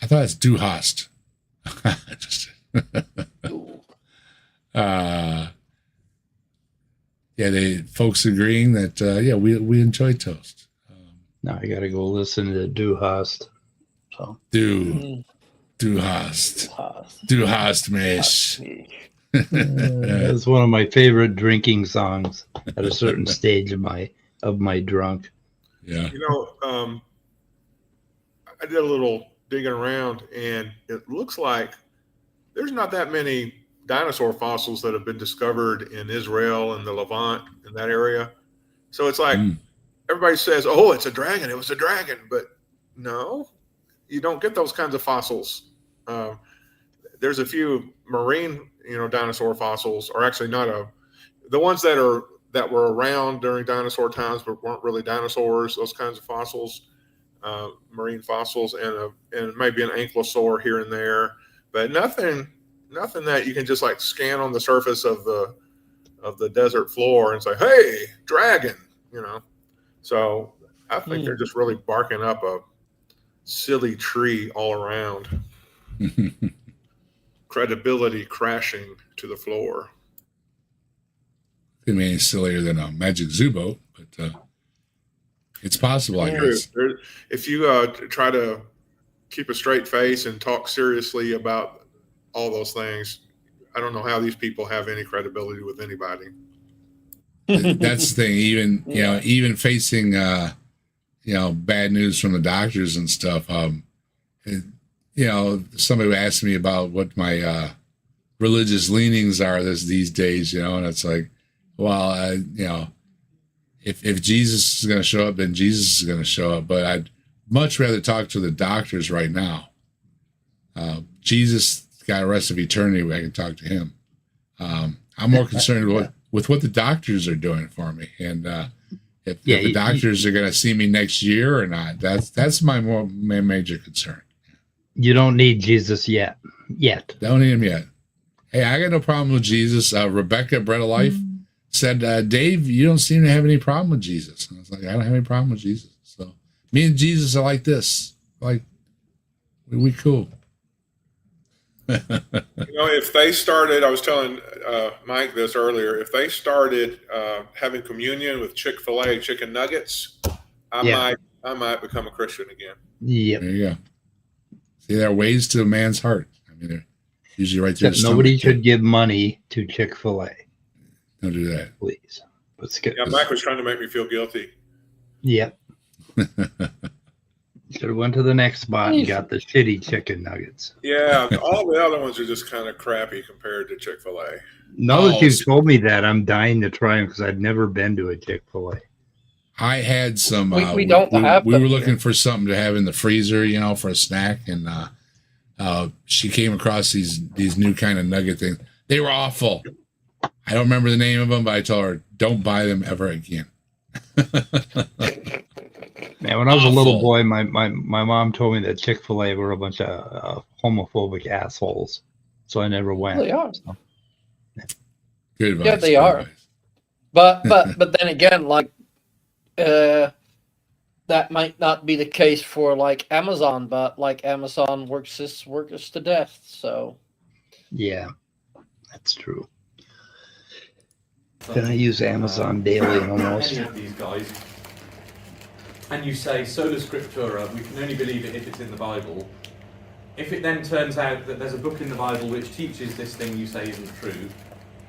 I thought it's do host. Just, yeah, they folks agreeing that yeah, we enjoy toast. Now I gotta go listen to Do Host. So Do host. Do host, mish. It's one of my favorite drinking songs at a certain stage of my drunk. Yeah. You know, I did a little digging around, and it looks like there's not that many dinosaur fossils that have been discovered in Israel and the Levant in that area. So it's like everybody says, "Oh, it's a dragon. It was a dragon," but no, you don't get those kinds of fossils. There's a few marine, dinosaur fossils, or actually not the ones that were around during dinosaur times but weren't really dinosaurs. Those kinds of fossils, marine fossils, and maybe an ankylosaur here and there, but nothing that you can just like scan on the surface of the desert floor and say, "Hey, dragon," So I think they're just really barking up a silly tree all around. Credibility crashing to the floor. Could be any sillier than a magic zoo boat, but it's possible, I guess. If you try to keep a straight face and talk seriously about all those things, I don't know how these people have any credibility with anybody. That's the thing. Even facing bad news from the doctors and stuff. Somebody would ask me about what my religious leanings are these days. And it's like, well, if Jesus is going to show up, then Jesus is going to show up. But I'd much rather talk to the doctors right now. Jesus got a rest of eternity. I can talk to him. I'm more concerned with what the doctors are doing for me, and if the doctors are going to see me next year or not. That's my major concern. You don't need Jesus yet. Don't need him yet. Hey, I got no problem with Jesus. Rebecca, Bread of Life, said, Dave, you don't seem to have any problem with Jesus. And I was like, I don't have any problem with Jesus. So me and Jesus are like this. Like, we cool. If they started, I was telling Mike this earlier, if they started having communion with Chick-fil-A chicken nuggets, I might become a Christian again. Yep. There you go. See, there are ways to a man's heart. I mean, they're usually right there. Nobody should give money to Chick-fil-A. Don't do that. Please. Mike was trying to make me feel guilty. Yep. Should have went to the next spot and got the shitty chicken nuggets. Yeah, all the other ones are just kind of crappy compared to Chick-fil-A. Now that you've told me that, I'm dying to try them because I've never been to a Chick-fil-A. I had some. We don't have. We were looking for something to have in the freezer, for a snack, and she came across these new kind of nugget things. They were awful. I don't remember the name of them, but I told her, "Don't buy them ever again." Man, when I was a little boy, my mom told me that Chick-fil-A were a bunch of homophobic assholes, so I never went. They are. So. Good advice. Yeah, they are. But then again, like that might not be the case for like Amazon, but like Amazon works its workers to death. So yeah, that's true. Then I use Amazon daily almost. Any of these guys, and you say sola scriptura, we can only believe it if it's in the Bible. If it then turns out that there's a book in the Bible which teaches this thing you say isn't true,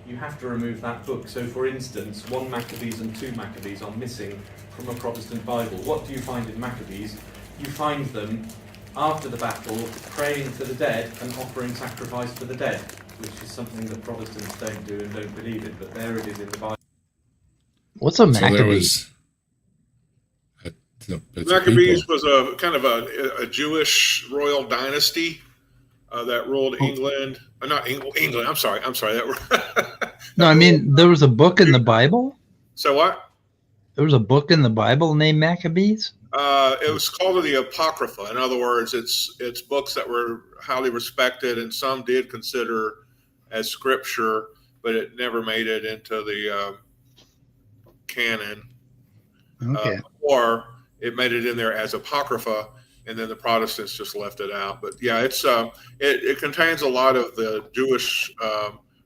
you have to remove that book. So, for instance, 1 Maccabees and 2 Maccabees are missing from a Protestant Bible. What do you find in Maccabees? You find them after the battle praying for the dead and offering sacrifice for the dead, which is something that Protestants don't do and don't believe in, but there it is in the Bible. What's a Maccabee? So there was Maccabees was a kind of a Jewish royal dynasty that ruled England. Not England. I'm sorry. No, I mean there was a book in the Bible. So what? There was a book in the Bible named Maccabees. It was called the Apocrypha. In other words, it's books that were highly respected, and some did consider as scripture, but it never made it into the canon. Okay. Or it made it in there as Apocrypha, and then the Protestants just left it out. But yeah, it contains a lot of the Jewish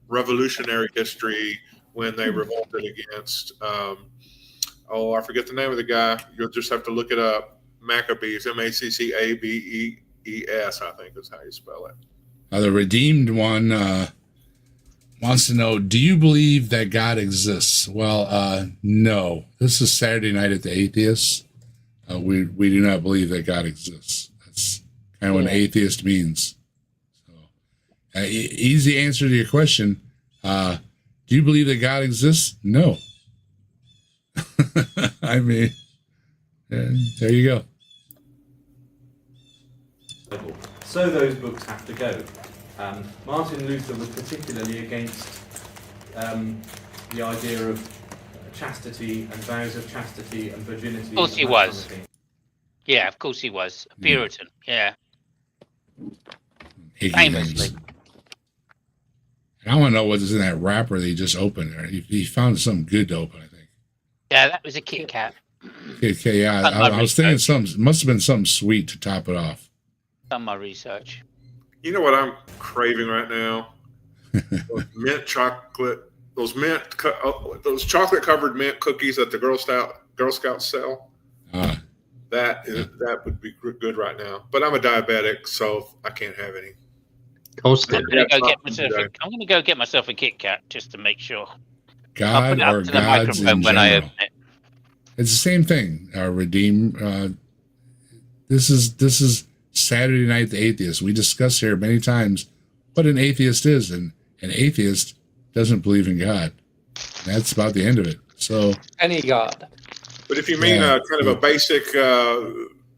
revolutionary history when they revolted against. I forget the name of the guy. You'll just have to look it up. Maccabees, Maccabees, I think is how you spell it. The redeemed one wants to know, do you believe that God exists? Well, no. This is Saturday Night at the Atheists. We do not believe that God exists. That's kind of what an atheist means. So, easy answer to your question. Do you believe that God exists? No. I mean, there you go. So those books have to go. Martin Luther was particularly against the idea of chastity and vows of chastity and virginity. Of course he was. Yeah, of course he was. A Puritan, yeah. Famously. I want to know what's in that wrapper that he just opened there. He found something good to open, I think. Yeah, that was a Kit Kat. Okay, yeah. I was thinking must have been something sweet to top it off. Done my research. You know what I'm craving right now? Those mint chocolate, those chocolate covered mint cookies that the Girl Scouts sell. That would be good right now. But I'm a diabetic, so I can't have any. Toasted. I'm gonna go get myself a Kit Kat just to make sure. God or gods in when I general. open it. It's the same thing. Redeem. This is Saturday Night at the Atheist. We discuss here many times what an atheist is, and an atheist doesn't believe in God. And that's about the end of it. So Any God. But if you mean kind of a basic,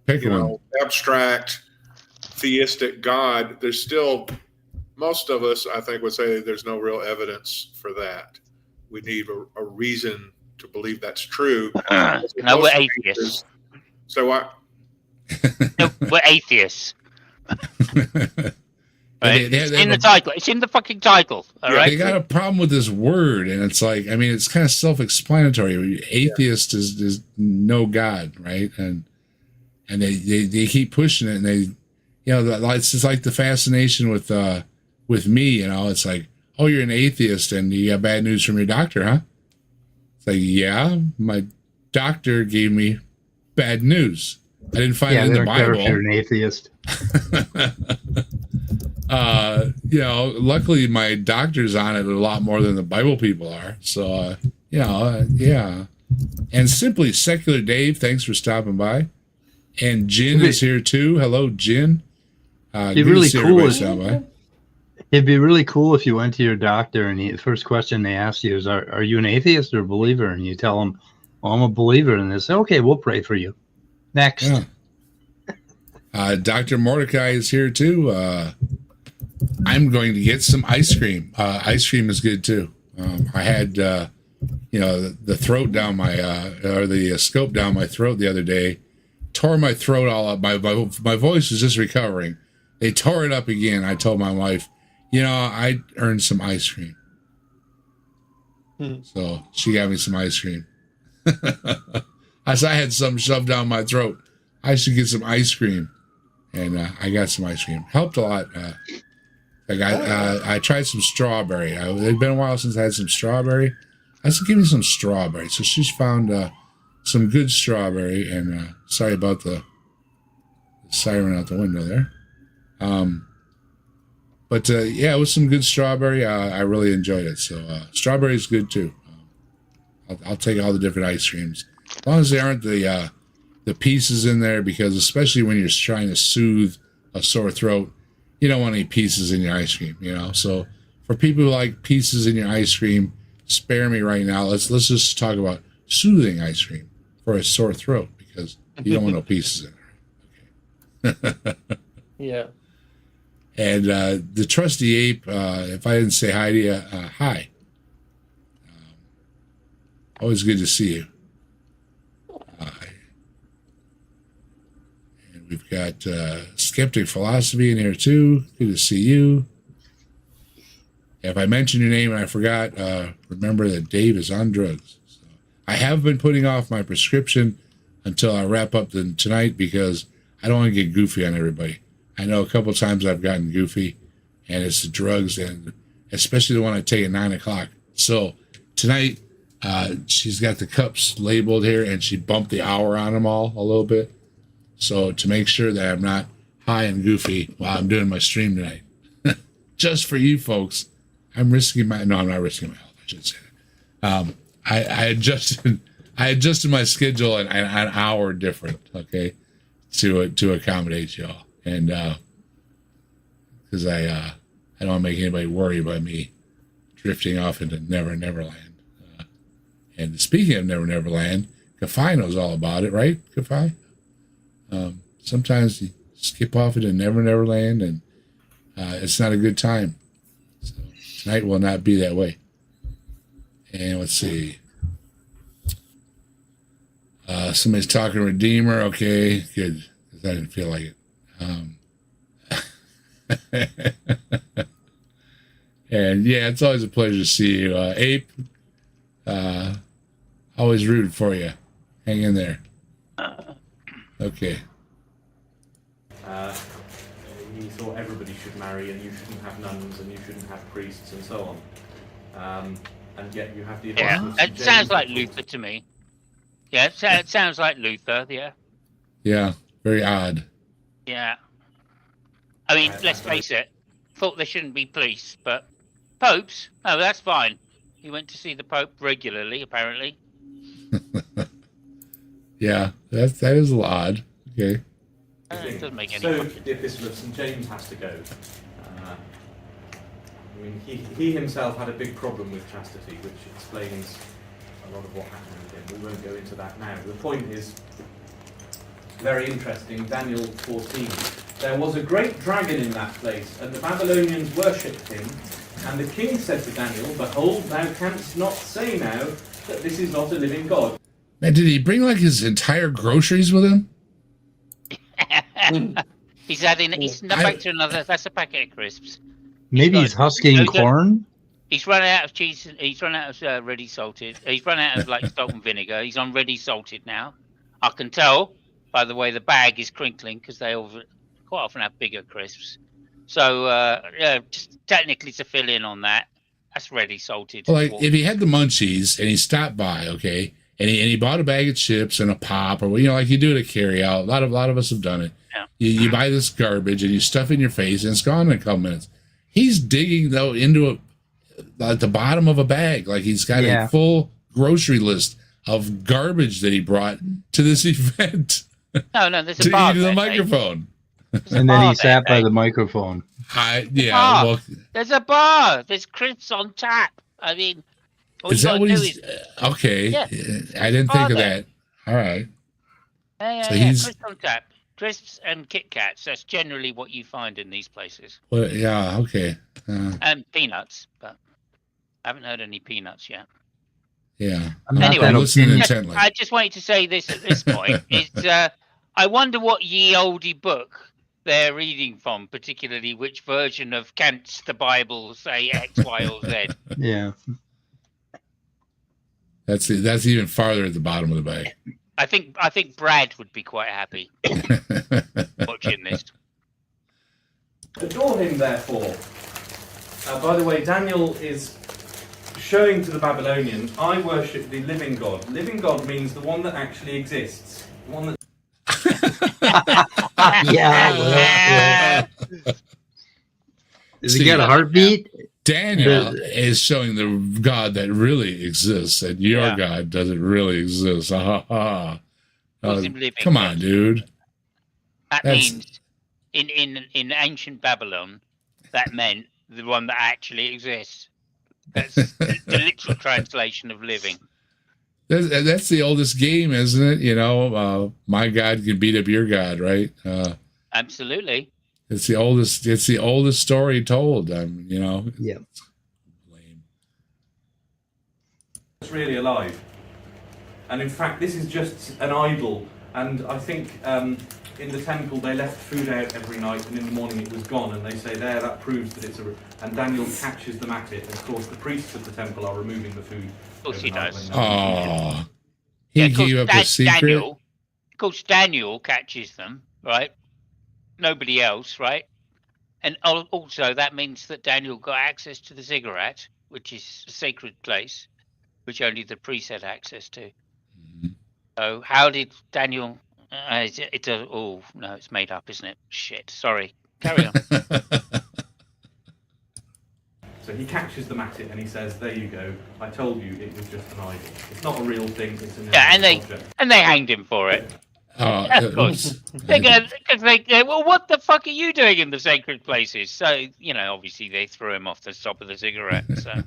pick one. Abstract theistic God, there's still, most of us, I think, would say there's no real evidence for that. We need a reason to believe that's true. No, we're atheists. So what? No, we're atheists. Right? It's in the title. It's in the fucking title. All right. They got a problem with this word, and it's like, I mean, it's kind of self-explanatory. Atheist is no God, right? And they keep pushing it, and they, it's just like the fascination with me. It's like, oh, you're an atheist, and you got bad news from your doctor, huh? It's like, yeah, my doctor gave me bad news. I didn't find it in the Bible. If you're an atheist. Luckily my doctor's on it a lot more than the Bible people are. So, yeah. And Simply Secular Dave, thanks for stopping by. And Jin is here too. Hello, Jin. It'd be really cool. It'd be really cool if you went to your doctor and the first question they ask you is, are you an atheist or a believer? And you tell them, well, I'm a believer. And they say, okay, we'll pray for you. Next. Yeah. Dr. Mordecai is here too. I'm going to get some ice cream. Ice cream is good too. I had, the throat down or the scope down my throat the other day, tore my throat all up. My voice was just recovering. They tore it up again. I told my wife, I earned some ice cream. So she got me some ice cream. I had something shoved down my throat. I should get some ice cream. And I got some ice cream. Helped a lot. I tried some strawberry. It'd been a while since I had some strawberry. I said, give me some strawberry. So she's found some good strawberry. And sorry about the siren out the window there. But it was some good strawberry. I really enjoyed it. So strawberry is good too. I'll take all the different ice creams. As long as they aren't the pieces in there, because especially when you're trying to soothe a sore throat, you don't want any pieces in your ice cream, So for people who like pieces in your ice cream, spare me right now. Let's just talk about soothing ice cream for a sore throat, because you don't want no pieces in there. Okay. Yeah. And the trusty ape, if I didn't say hi to you, hi. Always good to see you. We've got Skeptic Philosophy in here too. Good to see you. If I mentioned your name and I forgot, remember that Dave is on drugs. So I have been putting off my prescription until I wrap up tonight because I don't want to get goofy on everybody. I know a couple times I've gotten goofy, and it's the drugs, and especially the one I take at 9 o'clock. So tonight, she's got the cups labeled here, and she bumped the hour on them all a little bit. So to make sure that I'm not high and goofy while I'm doing my stream tonight. Just for you folks, I'm risking my... No, I'm not risking my health. I should say that. I adjusted my schedule an hour different, okay, to accommodate y'all. And because I don't want to make anybody worry about me drifting off into Never Neverland. And speaking of Never Neverland, Kafai knows all about it, right, Kafai? Sometimes you skip off into Never Neverland, and it's not a good time. So tonight will not be that way. And let's see. Somebody's talking Redeemer. Okay, good. Because I didn't feel like it. And yeah, it's always a pleasure to see you. Ape, always rooting for you. Hang in there. Okay. He thought everybody should marry, and you shouldn't have nuns, and you shouldn't have priests, and so on. And yet you have the advice of It sounds like Luther to me. Yeah, it sounds like Luther, yeah. Yeah, very odd. Yeah. I mean, let's face it, thought there shouldn't be priests, but popes? Oh, that's fine. He went to see the Pope regularly, apparently. Yeah, that is a little odd. Okay. It doesn't make any So sense. the Epistle of St. James has to go. I mean, he himself had a big problem with chastity, which explains a lot of what happened with him. We won't go into that now. The point is very interesting. Daniel 14. There was a great dragon in that place, and the Babylonians worshipped him. And the king said to Daniel, Behold, thou canst not say now that this is not a living God. Man, did he bring like his entire groceries with him? He's back to another. That's a packet of crisps. Maybe he's husking corn. He's run out of cheese. He's run out of ready salted. He's run out of like salt and vinegar. He's on ready salted now. I can tell by the way the bag is crinkling because they quite often have bigger crisps. So yeah, just technically to fill in on that, that's ready salted. Well, like if he had the munchies and he stopped by, okay, and he bought a bag of chips and a pop, or like you do at a carry out. A lot of us have done it. Yeah. You buy this garbage and you stuff it in your face and it's gone in a couple minutes. He's digging though into at the bottom of a bag, like he's got a full grocery list of garbage that he brought to this event. No, there's a to bar eat in the there, microphone. And then he sat by the microphone. Well, there's a bar. There's crisps on tap. I mean, is that what he's? Okay, Yeah. I didn't think of that. All right. So he's crisps on tap. Crisps and Kit Kats. That's generally what you find in these places. Well, yeah, okay. And peanuts, but I haven't heard any peanuts yet. Yeah. Anyway, I'm listening intently. I just wanted to say this at this point. I wonder what ye oldie book they're reading from, particularly which version of Kant's the Bible say X, Y, or Z. Yeah. That's even farther at the bottom of the bag. I think Brad would be quite happy watching this. Adore him, therefore. By the way, Daniel is showing to the Babylonians, I worship the living God. Living God means the one that actually exists. The one that... Yeah. Does he got a heartbeat? Daniel is showing the God that really exists, and your God doesn't really exist. Come on, dude. That means in ancient Babylon, that meant the one that actually exists. That's the literal translation of living. That's the oldest game, isn't it? My God can beat up your God, right? Absolutely. It's the oldest story told. Yeah. Lame. It's really alive. And in fact, this is just an idol And I think in the temple they left food out every night, and in the morning it was gone. And they say that proves that it's a. And Daniel catches them at it. And of course, the priests of the temple are removing the food. Of course he does. Oh, he gave up a secret. Of course, Daniel catches them, right? Nobody else, right? And also that means that Daniel got access to the ziggurat, which is a sacred place, which only the priest had access to. Mm-hmm. So how did Daniel? Oh no, it's made up, isn't it? Shit. Sorry. Carry on. So he catches them at it and he says, "There you go. I told you it was just an idol. It's not a real thing. It's an object." and they hanged him for it. Of course. Because well, what the fuck are you doing in the sacred places? So obviously they threw him off the top of the ziggurat. So.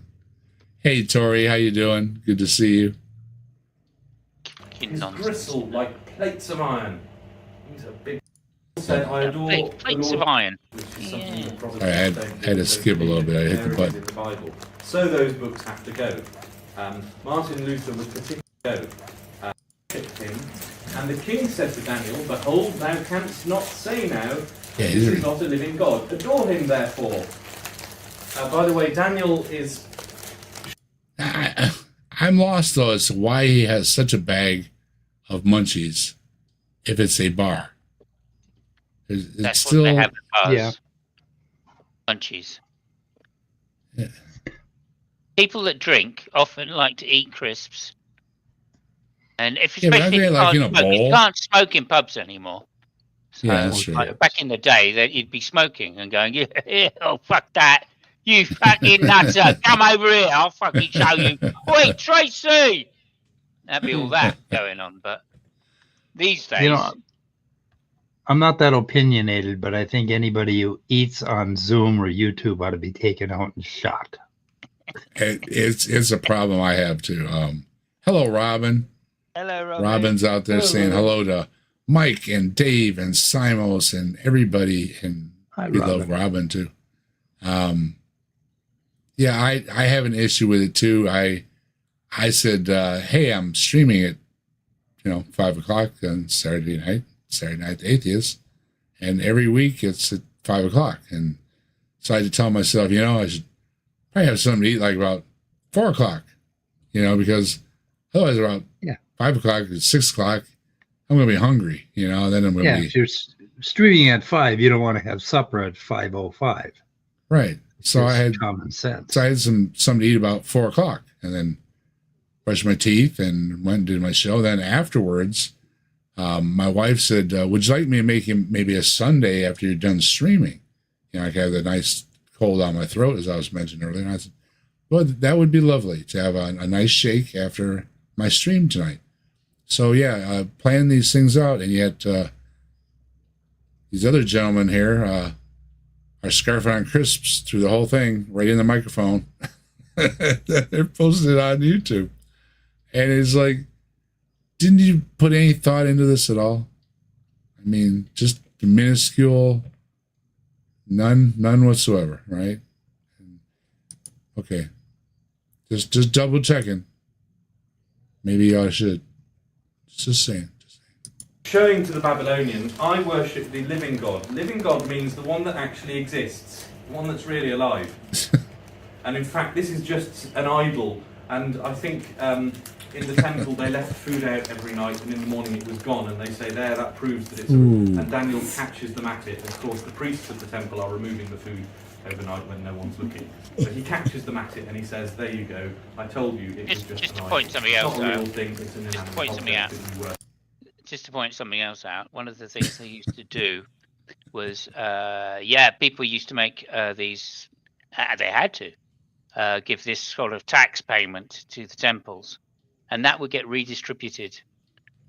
Hey Tori, how you doing? Good to see you. His gristle like plates of iron. He's a big. Said, I adore plates of iron. Which is something that probably I had to skip a little bit. I hit the button. In the Bible. So those books have to go. Martin Luther was particularly go. Him, and the king said to Daniel, "Behold, thou canst not say now, this is not a living God. Adore him, therefore." By the way, Daniel is. I'm lost though as to why he has such a bag of munchies if it's a bar. It's still, what they have at bars. Yeah. Munchies. Yeah. People that drink often like to eat crisps. And if Yeah, but especially aren't they, like, in a bowl? you can't smoke in pubs anymore. So, Yeah, that's true. back in the day, that you'd be smoking and going, yeah, oh fuck that, you fucking nutter, come over here, I'll fucking show you. Wait, Tracy, that'd be all that going on. But these days, I'm not that opinionated, but I think anybody who eats on Zoom or YouTube ought to be taken out and shot. It's a problem I have too. Hello, Robin. hello, Robin. Robin's out there saying hello to Mike and Dave and Simos and everybody, and Hi, we Robin. love Robin too. Yeah, I have an issue with it too. I said, hey, I'm streaming it, 5 o'clock on Saturday Night Atheist, and every week it's at 5 o'clock, and so I had to tell myself, I should probably have something to eat like about 4 o'clock, because otherwise about 5 o'clock or 6 o'clock, I'm going to be hungry, then I'm going to be... if you're streaming at 5, you don't want to have supper at 5:05. Right. So I had common sense. So I had something to eat about 4 o'clock, and then brushed my teeth and went and did my show. Then afterwards, my wife said, would you like me to make him maybe a sundae after you're done streaming? I could have the nice cold on my throat, as I was mentioning earlier. And I said, well, that would be lovely to have a nice shake after my stream tonight. So plan these things out, and yet these other gentlemen here are scarfing on crisps through the whole thing, right in the microphone. They're posting it on YouTube, and it's like, didn't you put any thought into this at all? I mean, just minuscule, none whatsoever, right? Okay, just double checking. Maybe I should. Just saying. Showing to the Babylonians, I worship the living God. Living God means the one that actually exists, the one that's really alive. And in fact, this is just an idol. And I think in the temple they left food out every night, and in the morning it was gone. And they say that proves that it's. And Daniel catches them at it. And of course, the priests of the temple are removing the food overnight when no one's looking. So he catches them at it and he says, "There you go. I told you it was just to an idol. point something else It's not a real out. thing. It's an inanimate point something object out. that you worship." Just to point something else out, one of the things they used to do was, people used to make these. They had to give this sort of tax payment to the temples, and that would get redistributed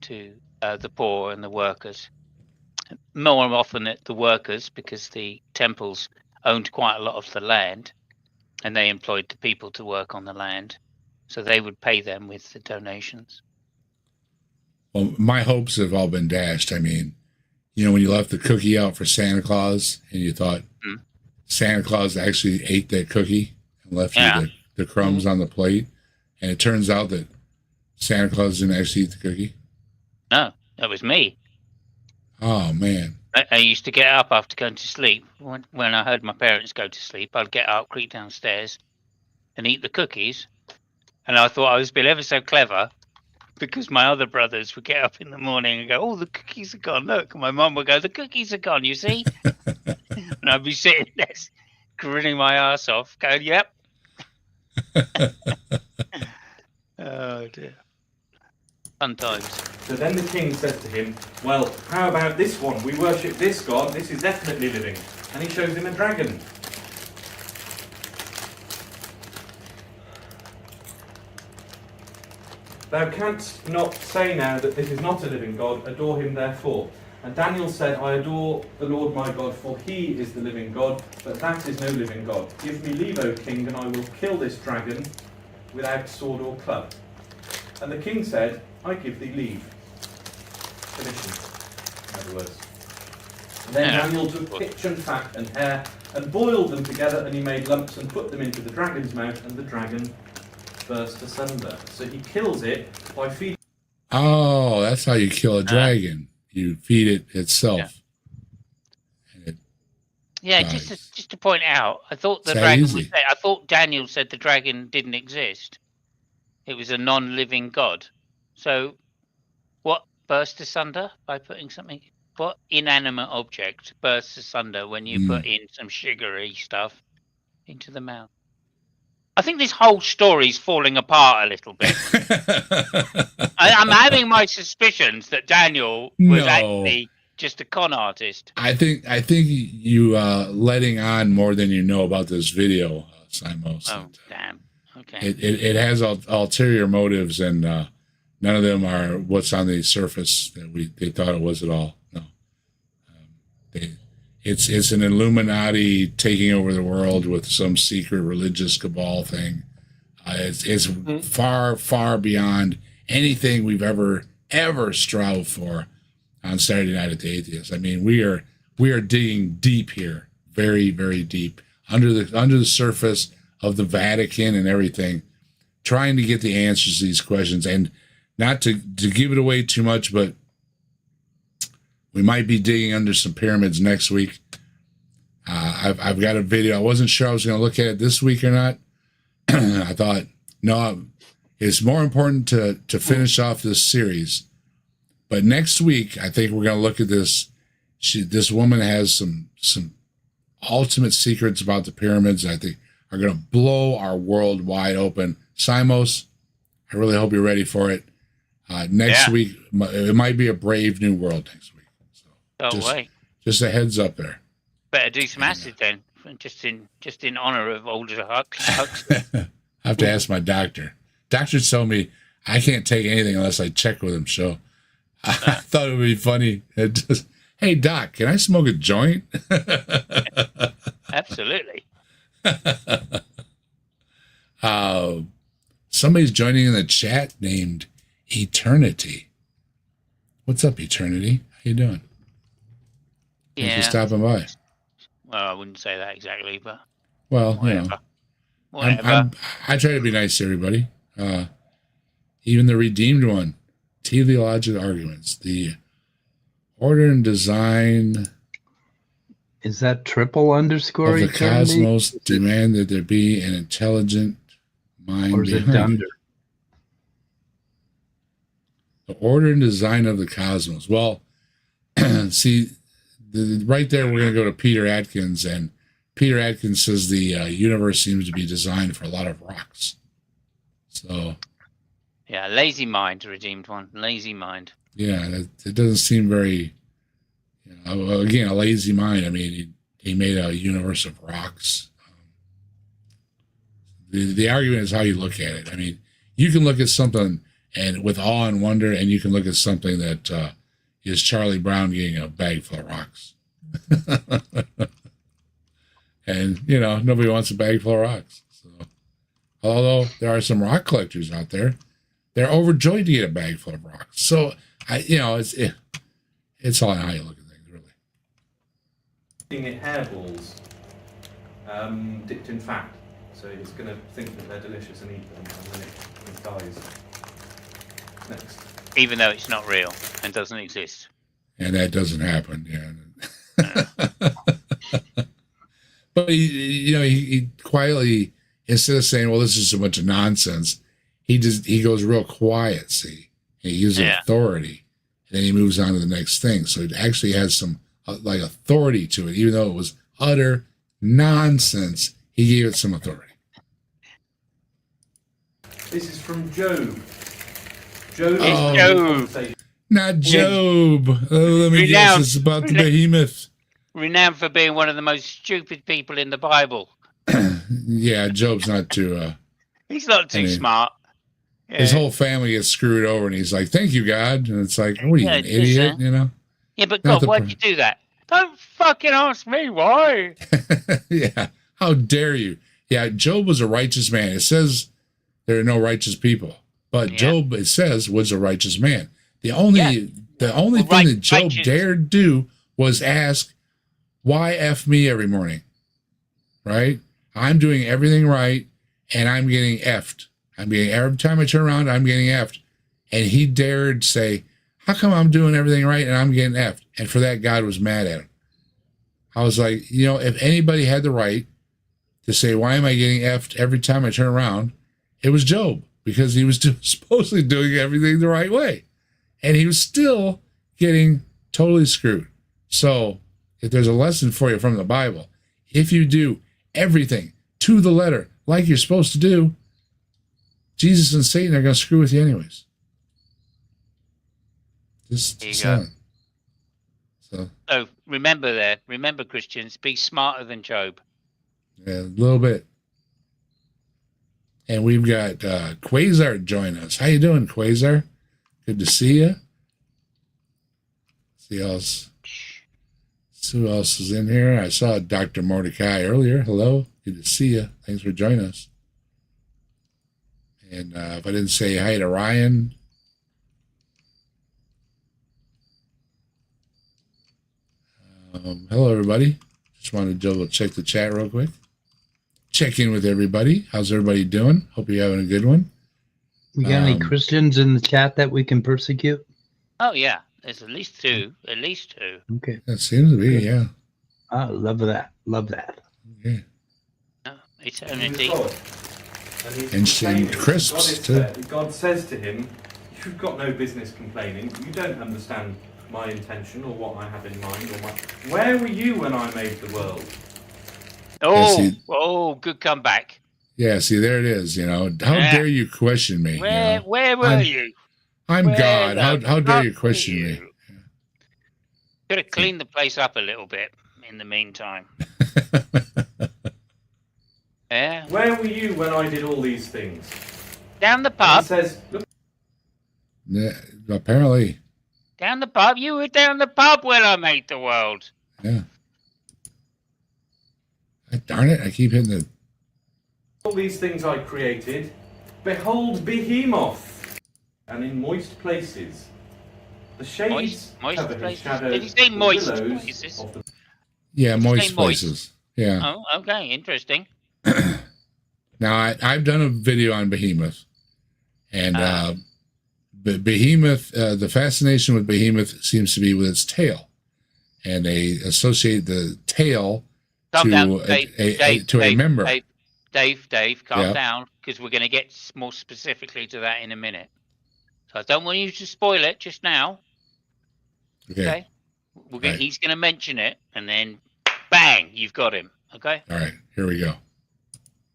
to the poor and the workers. More often at the workers, because the temples owned quite a lot of the land, and they employed the people to work on the land, so they would pay them with the donations. Well, my hopes have all been dashed. I mean, when you left the cookie out for Santa Claus and you thought Santa Claus actually ate that cookie and left you the crumbs on the plate, and it turns out that Santa Claus didn't actually eat the cookie. No, That was me. Oh man. I used to get up after going to sleep. When I heard my parents go to sleep, I'd get up, creep downstairs, and eat the cookies. And I thought I was being ever so clever because my other brothers would get up in the morning and go, "Oh, the cookies are gone. Look." And my mum would go, "The cookies are gone, you see?" And I'd be sitting there grinning my ass off, going, "Yep." Oh, dear. Fun times. So then the king said to him, "Well, how about this one? We worship this god. This is definitely living." And he shows him a dragon. "Thou canst not say now that this is not a living God. Adore him therefore." And Daniel said, "I adore the Lord my God, for he is the living God, but that is no living God. Give me leave, O king, and I will kill this dragon without sword or club." And the king said, "I give thee leave." Permission, in other words. And then Daniel took pitch and fat and hair and boiled them together, and he made lumps and put them into the dragon's mouth, and the dragon burst asunder. So he kills it by feeding. Oh, that's how you kill a dragon. You feed it itself. Yeah, Nice. just to point out, I thought the It's that dragon easy. was there. I thought Daniel said the dragon didn't exist. It was a non-living god. So, what burst asunder by putting something? What inanimate object bursts asunder when you put in some sugary stuff into the mouth? I think this whole story's falling apart a little bit. I'm having my suspicions that Daniel was No. actually just a con artist. I think you letting on more than you know about this video, Simos. Oh, damn. Okay. It has ulterior motives, and none of them are what's on the surface that they thought it was at all. No, it's an Illuminati taking over the world with some secret religious cabal thing. It's far beyond anything we've ever strived for on Saturday Night at the Atheist. I mean, we are digging deep here, very, very deep under the surface of the Vatican and everything, trying to get the answers to these questions. And not to give it away too much, but we might be digging under some pyramids next week. I've got a video. I wasn't sure I was going to look at it this week or not. I thought, no, it's more important to finish off this series. But next week, I think we're going to look at this. This woman has some ultimate secrets about the pyramids. I think are going to blow our world wide open. Simos, I really hope you're ready for it. Next week, it might be a brave new world next week. So just a heads up there. Better do some acid then, just in honor of Aldous Huxley. I have to ask my doctor. Doctors tell me I can't take anything unless I check with him. So I thought it would be funny. Hey, Doc, can I smoke a joint? Absolutely. Somebody's joining in the chat named Eternity. What's up, Eternity? How you doing? Thanks for stopping by. Well, I wouldn't say that exactly, but well, whatever. I try to be nice to everybody. Even the redeemed one. Teleological arguments. The order and design is that triple underscore of the eternity? cosmos demand that there be an intelligent mind or is it behind dunder? it. The order and design of the cosmos. Well, see, right there we're going to go to Peter Atkins, and Peter Atkins says the universe seems to be designed for a lot of rocks. So, yeah, lazy mind, redeemed one, lazy mind. Yeah, it doesn't seem very. Again, a lazy mind. I mean, he made a universe of rocks. The argument is how you look at it. I mean, you can look at something and with awe and wonder, and you can look at something that is Charlie Brown getting a bag full of rocks. And, nobody wants a bag full of rocks. So, although there are some rock collectors out there, they're overjoyed to get a bag full of rocks. So, it's all how you look at things, really. It hairballs dipped in fat, so it's going to think that they're delicious and eat them, and then it dies. Next. even though it's not real and doesn't exist. And that doesn't happen. Yeah. But he quietly, instead of saying, "Well, this is a bunch of nonsense," he goes real quiet. See, he uses authority, and then he moves on to the next thing. So it actually has some like authority to it, even though it was utter nonsense. He gave it some authority. This is from Job. Job. Job. Not Job. Oh, let me guess. It's about the behemoth. Renowned for being one of the most stupid people in the Bible. Yeah, Job's not too. He's not too smart. Yeah. His whole family gets screwed over, and he's like, "Thank you, God." And it's like, "What are you, an idiot?" You know? Yeah, but God, why'd you do that? Don't fucking ask me why. Yeah, how dare you? Yeah, Job was a righteous man. It says there are no righteous people, but Job, it says, was a righteous man. The only thing that Job dared do was ask, "Why F me every morning?" Right? I'm doing everything right, and I'm getting effed. Every time I turn around, I'm getting effed. And he dared say, "How come I'm doing everything right and I'm getting effed?" And for that, God was mad at him. I was like, if anybody had the right to say, "Why am I getting effed every time I turn around?" it was Job, because he was supposedly doing everything the right way. And he was still getting totally screwed. So if there's a lesson for you from the Bible, if you do everything to the letter like you're supposed to do, Jesus and Satan are going to screw with you anyways. Just saying. So remember, Christians, be smarter than Job. Yeah, a little bit. And we've got Quasar join us. How you doing, Quasar? Good to see you. See who else is in here. I saw Dr. Mordecai earlier. Hello. Good to see you. Thanks for joining us. And if I didn't say hi to Ryan. Hello, everybody. Just wanted to double check the chat real quick. Check in with everybody. How's everybody doing? Hope you're having a good one. We got any Christians in the chat that we can persecute? Oh, yeah. There's at least two. At least two. Okay. That seems to be, yeah. I love that. Love that. Okay. Eternity. And crisps, too. God says to him, "You've got no business complaining. You don't understand my intention or what I have in mind. Where were you when I made the world?" Oh, good comeback. Yeah, see, there it is. How dare you question me? Where were you? I'm God. How dare you question me? Could have cleaned the place up a little bit in the meantime. Yeah. Where were you when I did all these things? Down the pub. He says, "Look." Yeah, apparently. Down the pub? You were down the pub when I made the world. Yeah. Darn it, I keep hitting the... "All these things I created, behold behemoth, and in moist places. The shades moist cover his places? shadow. Did he say the moist willows places? of the-" Yeah, moist moist? places. Yeah. Oh, okay, interesting. Now, I've done a video on Behemoth. And Behemoth, the fascination with Behemoth seems to be with its tail. And they associate the tail to a member. Dave, calm down, because we're going to get more specifically to that in a minute. So I don't want you to spoil it just now. Okay? Right. He's going to mention it, and then bang, you've got him. Okay? All right, here we go.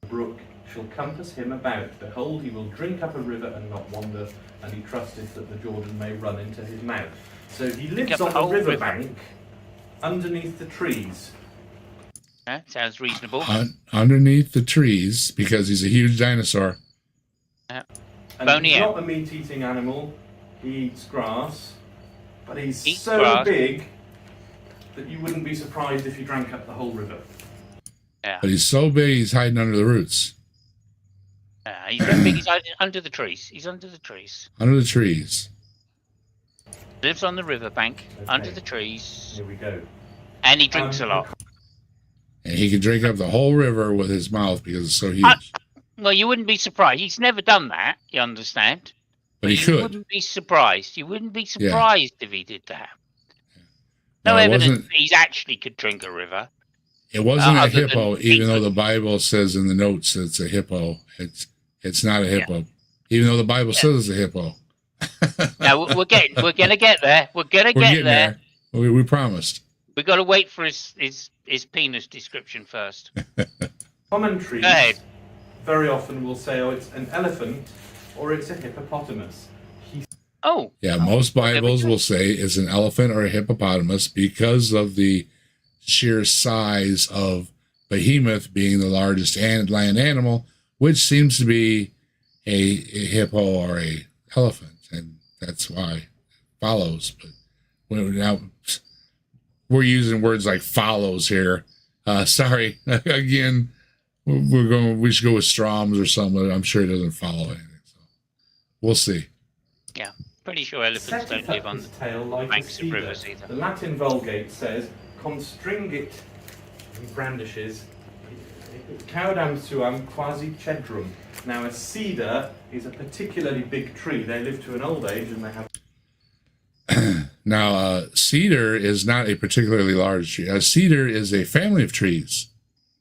"Brook shall compass him about. Behold, he will drink up a river and not wander, and he trusteth that the Jordan may run into his mouth." So he lives on the riverbank, underneath the trees. Sounds reasonable. Underneath the trees, because he's a huge dinosaur. And Bony he's out. not a meat-eating animal. He eats grass, but he's Eats so grass. big that you wouldn't be surprised if he drank up the whole river. Yeah. But he's so big, he's hiding under the roots. He's so big, he's under the trees. He's under the trees. Under the trees. Lives on the riverbank, Okay. under the trees, Here we go. and he drinks a lot. And he can drink up the whole river with his mouth because it's so huge. Well, you wouldn't be surprised. He's never done that, you understand? But he you could. wouldn't be surprised. You wouldn't be surprised if he did that. No, No, it evidence wasn't. he's actually could drink a river. It wasn't a other than hippo, even though England. the Bible says in the notes it's a hippo. It's not a hippo, even though the Bible says it's a hippo. Now we're gonna get there. We're gonna We're get getting there. there. We promised. We got to wait for his penis description first. Commentaries Go ahead. very often will say, "Oh, it's an elephant," or "It's a hippopotamus." Oh, Yeah, most there we Bibles go. will say it's an elephant or a hippopotamus because of the sheer size of behemoth being the largest land animal, which seems to be a hippo or a elephant, and that's why it follows. But now we're using words like follows here. Sorry, again, we should go with Strom's or something. I'm sure it doesn't follow anything. So we'll see. Yeah, pretty sure elephants Set don't it live up on his tail like a banks of cedar. rivers either. The Latin Vulgate says, "Constringit," he brandishes, "caudam suam quasi cedrum." Now, a cedar is a particularly big tree. They live to an old age and they have. Now, cedar is not a particularly large tree. A cedar is a family of trees.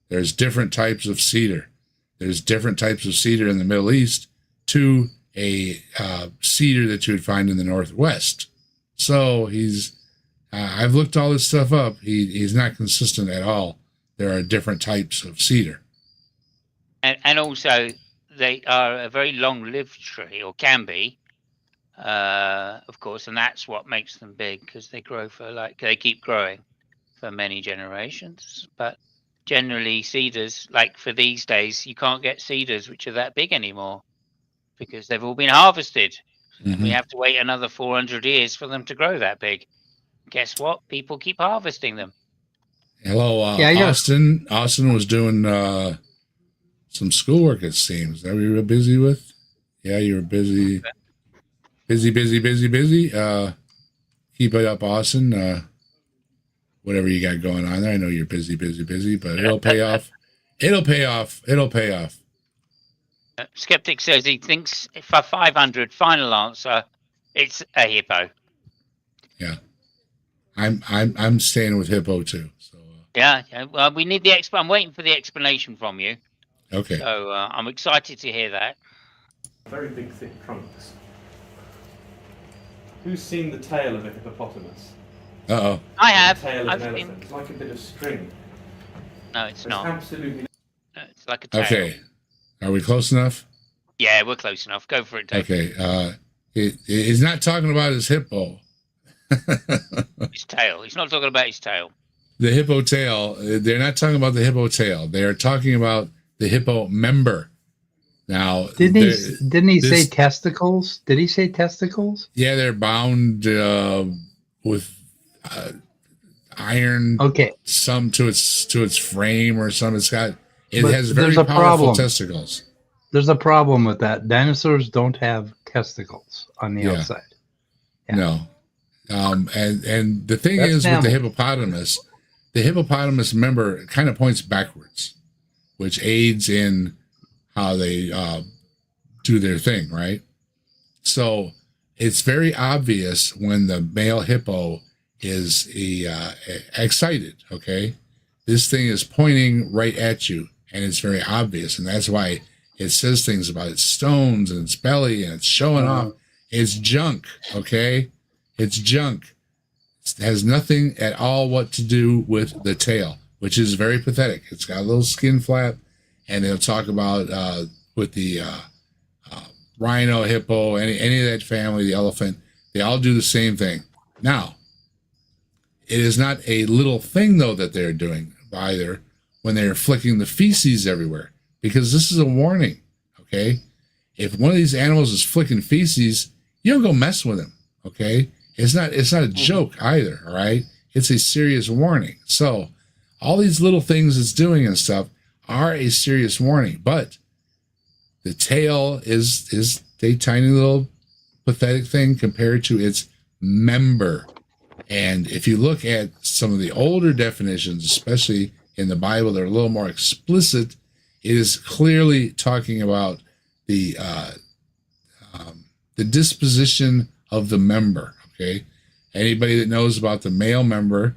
There's different types of cedar. There's different types of cedar in the Middle East to a cedar that you would find in the Northwest. So I've looked all this stuff up. He's not consistent at all. There are different types of cedar. And also, they are a very long-lived tree, or can be, of course, and that's what makes them big, because they keep growing for many generations. But generally, cedars, like for these days, you can't get cedars which are that big anymore because they've all been harvested. Mm-hmm. And we have to wait another 400 years for them to grow that big. Guess what? People keep harvesting them. Hello, Austin. Austin was doing some schoolwork, it seems. That you were busy with? Yeah, you were busy. Busy. Keep it up, Austin. Whatever you got going on there. I know you're busy, but it'll pay off. It'll pay off. Skeptic says he thinks for 500, final answer, it's a hippo. Yeah. I'm staying with hippo too. So Yeah. Well, we need the I'm waiting for the explanation from you. okay. So I'm excited to hear that. Very big, thick trunks. Who's seen the tail of a hippopotamus? Uh-oh. I have. The tail of I've an been. elephant. It's like a bit of string. No, it's There's not. absolutely No, it's like a tail. Okay. Are we close enough? Yeah, we're close enough. Go for it, Dave. Okay. He's not talking about his hippo. His tail. He's not talking about his tail. The hippo tail. They're not talking about the hippo tail. They are talking about the hippo member. Now, Didn't he say testicles? Did he say testicles? Yeah, they're bound with iron. Okay. Some to its frame or some. It But has very there's a powerful problem. testicles. There's a problem with that. Dinosaurs don't have testicles on the outside. Yeah. No. And the thing That's is an with the animal. hippopotamus member kind of points backwards, which aids in how they do their thing, right? So it's very obvious when the male hippo is excited, okay? This thing is pointing right at you, and it's very obvious, and that's why it says things about its stones and its belly, and it's showing off. It's junk, okay? It's junk. It has nothing at all what to do with the tail, which is very pathetic. It's got a little skin flap, and they'll talk about with the rhino, hippo, any of that family, the elephant, they all do the same thing. Now, it is not a little thing, though, that they're doing either when they're flicking the feces everywhere, because this is a warning, okay? If one of these animals is flicking feces, you don't go mess with him, okay? It's not a joke either, all right? It's a serious warning. So all these little things it's doing and stuff are a serious warning, but the tail is a tiny little pathetic thing compared to its member. And if you look at some of the older definitions, especially in the Bible, they're a little more explicit. It is clearly talking about the the disposition of the member. Okay, anybody that knows about the male member,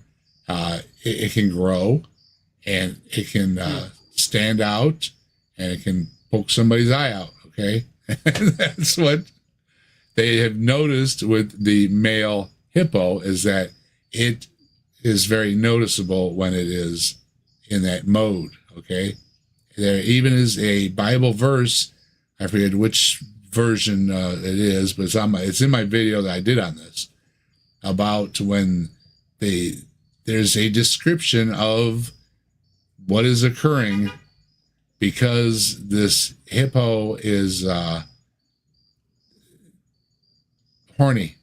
it can grow, and it can stand out, and it can poke somebody's eye out. Okay, and that's what they have noticed with the male hippo, is that it is very noticeable when it is in that mode. Okay, there even is a Bible verse, I forget which version it is, but it's in my video that I did on this, about when there's a description of what is occurring because this hippo is horny.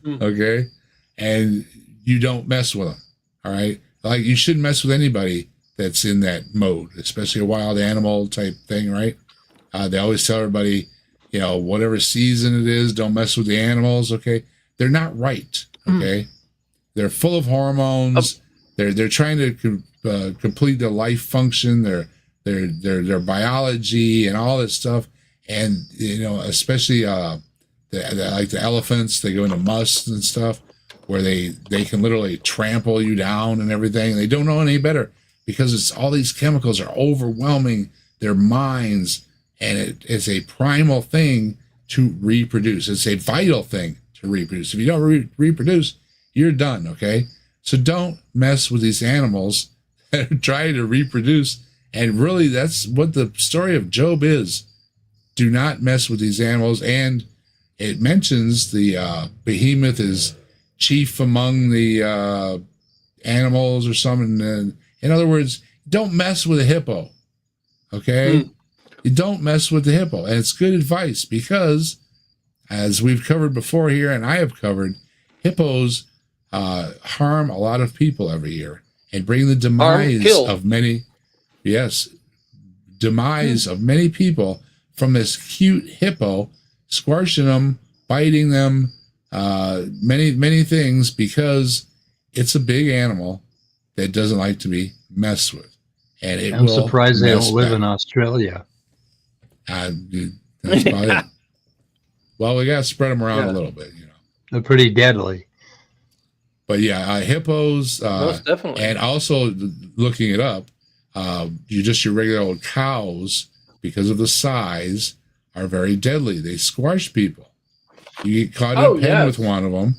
Okay, and you don't mess with them. All right, like you shouldn't mess with anybody that's in that mode, especially a wild animal type thing, right? They always tell everybody, whatever season it is, don't mess with the animals. Okay, they're not right. Okay, they're full of hormones. They're trying to complete their life function, their biology and all this stuff. And especially like the elephants, they go into musts and stuff where they can literally trample you down and everything. They don't know any better because it's all these chemicals are overwhelming their minds. And it's a primal thing to reproduce. It's a vital thing to reproduce. If you don't reproduce, you're done, okay? So don't mess with these animals that are trying to reproduce. And really, that's what the story of Job is. Do not mess with these animals. And it mentions the behemoth is chief among the animals or something. And in other words, don't mess with a hippo, okay? You don't mess with the hippo. And it's good advice because, as we've covered before here, and I have covered, hippos harm a lot of people every year and bring the demise of many, of many people from this cute hippo, squashing them, biting them, many things, because it's a big animal that doesn't like to be messed with. And I'm surprised they don't live in Australia. That's about it. Well, we got to spread them around a little bit, They're pretty deadly. But yeah, hippos, Most definitely. and also looking it up, your regular old cows, because of the size, are very deadly. They squash people. You get caught in a pen with one of them,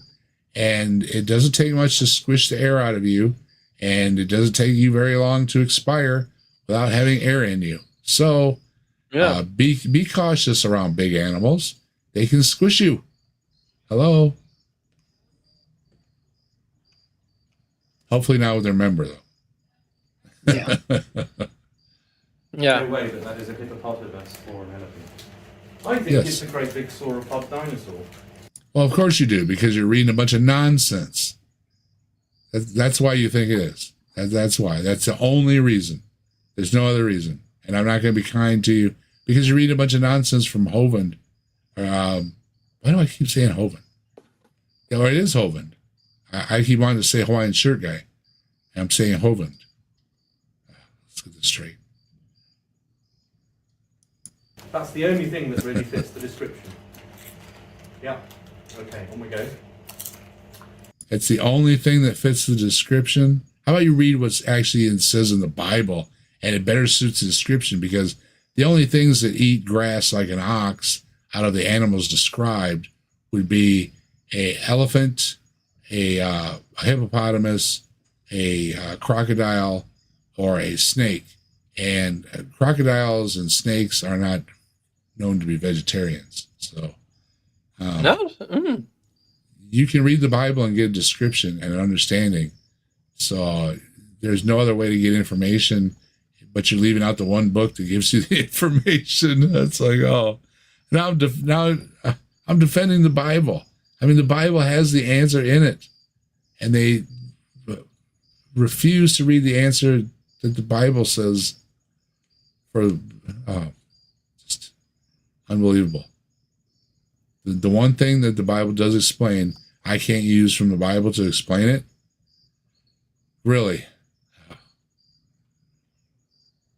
and it doesn't take much to squish the air out of you, and it doesn't take you very long to expire without having air in you. So be cautious around big animals. They can squish you. Hello? Hopefully not with their member, though. Yeah. Yeah. No way that is a hippopotamus or an elephant. I think it's a great big sauropod dinosaur. Well, of course you do, because you're reading a bunch of nonsense. That's why you think it is. That's why. That's the only reason. There's no other reason. And I'm not going to be kind to you because you're reading a bunch of nonsense from Hovind. Why do I keep saying Hovind? Yeah, it is Hovind. I keep wanting to say Hawaiian shirt guy. And I'm saying Hovind. Let's get this straight. That's the only thing that really fits the description. Yeah. Okay, on we go. It's the only thing that fits the description. How about you read what's actually it says in the Bible, and it better suits the description, because the only things that eat grass like an ox out of the animals described would be a elephant, a hippopotamus, a crocodile, or a snake. And crocodiles and snakes are not known to be vegetarians. So you can read the Bible and get a description and an understanding. So there's no other way to get information, but you're leaving out the one book that gives you the information. It's like, oh, now I'm defending the Bible. I mean, the Bible has the answer in it, and they refuse to read the answer that the Bible says. Just unbelievable. The one thing that the Bible does explain, I can't use from the Bible to explain it. Really?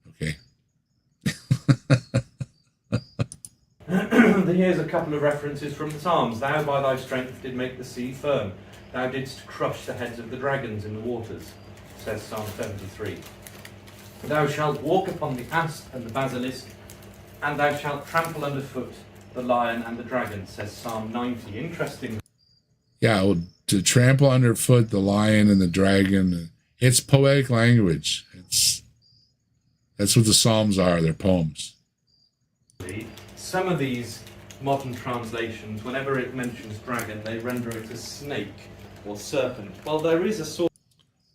Okay. Here's a couple of references from the Psalms. Thou by thy strength did make the sea firm. Thou didst crush the heads of the dragons in the waters, says Psalm 73. Thou shalt walk upon the asp and the basilisk, and thou shalt trample underfoot the lion and the dragon, says Psalm 90. Interesting. Yeah, well, to trample underfoot the lion and the dragon, it's poetic language. That's what the Psalms are. They're poems. Some of these modern translations, whenever it mentions dragon, they render it as snake or serpent. Well, there is a sort.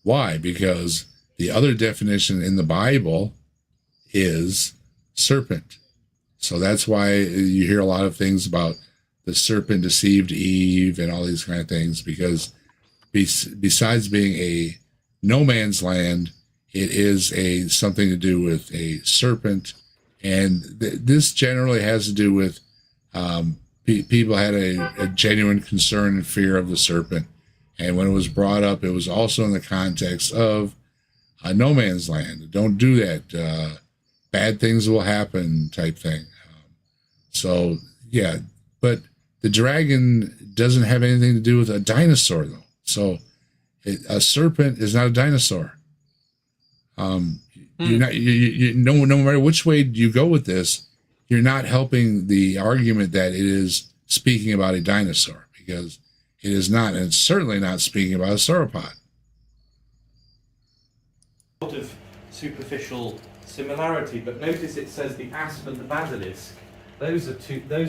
Why? Because the other definition in the Bible is serpent. So that's why you hear a lot of things about the serpent deceived Eve and all these kind of things, because besides being a no man's land, it is something to do with a serpent. And this generally has to do with people had a genuine concern and fear of the serpent. And when it was brought up, it was also in the context of a no man's land. Don't do that. Bad things will happen type thing. So, yeah. But the dragon doesn't have anything to do with a dinosaur, though. So a serpent is not a dinosaur. You're not, no matter which way you go with this, you're not helping the argument that it is speaking about a dinosaur, because it is not, and it's certainly not speaking about a sauropod. Sort of superficial similarity, but notice it says the asp and the basilisk. Those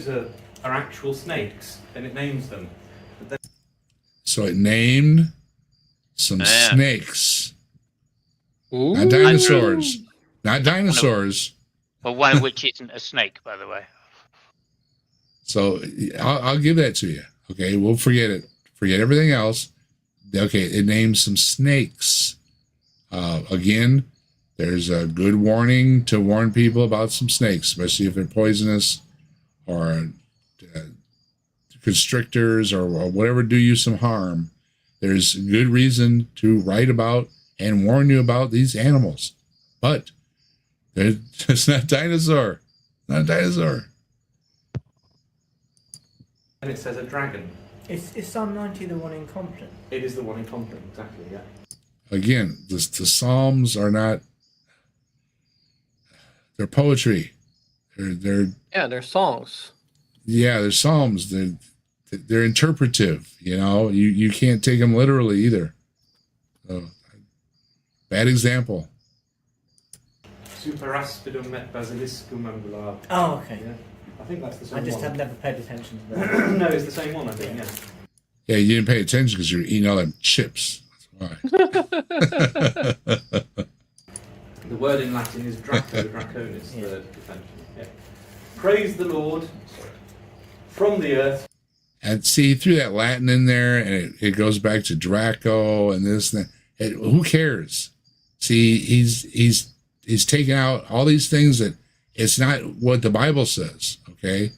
are actual snakes, and it names them. So it named some snakes. Ooh. Not dinosaurs. Not dinosaurs. But one of which isn't a snake, by the way. So I'll give that to you. Okay, we'll forget it. Forget everything else. Okay, it names some snakes. Again, there's a good warning to warn people about some snakes, especially if they're poisonous or constrictors or whatever do you some harm. There's good reason to write about and warn you about these animals. But it's not dinosaur. Not a dinosaur. And it says a dragon. Is Psalm 90 the one in Compton? It is the one in Compton, exactly, yeah. Again, the Psalms are not, they're poetry. They're songs. Yeah, they're Psalms. They're interpretive, you know. You can't take them literally either. So, bad example. Super aspidum et basiliscum ambulab. Oh, okay. Yeah. I think that's the same I one. just had never paid attention to that. No, it's the same one, I think, yeah. Yeah, you didn't pay attention because you were eating all them chips. That's why. The word in Latin is draconis, the defension. Yeah. Praise the Lord from the earth. And see, he threw that Latin in there, and it goes back to Draco and this and that. Who cares? See, he's taking out all these things that it's not what the Bible says. Okay,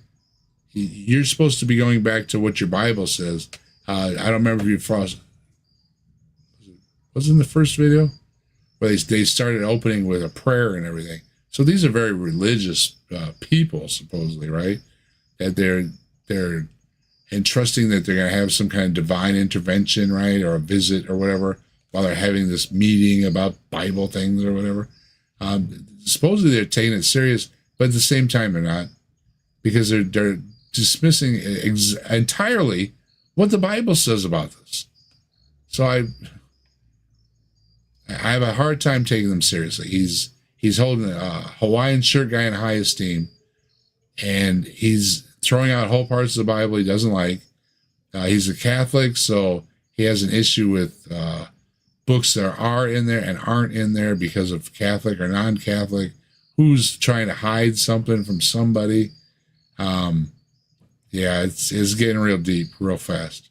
you're supposed to be going back to what your Bible says. I don't remember if you was in the first video where they started opening with a prayer and everything. So these are very religious people, supposedly, right? That they're entrusting that they're going to have some kind of divine intervention, right, or a visit or whatever, while they're having this meeting about Bible things or whatever. Supposedly they're taking it serious, but at the same time they're not, because they're dismissing entirely what the Bible says about this. So I have a hard time taking them seriously. He's holding a Hawaiian shirt guy in high esteem, and he's throwing out whole parts of the Bible he doesn't like. He's a Catholic, so he has an issue with books that are in there and aren't in there because of Catholic or non-Catholic. Who's trying to hide something from somebody? Yeah, it's getting real deep, real fast.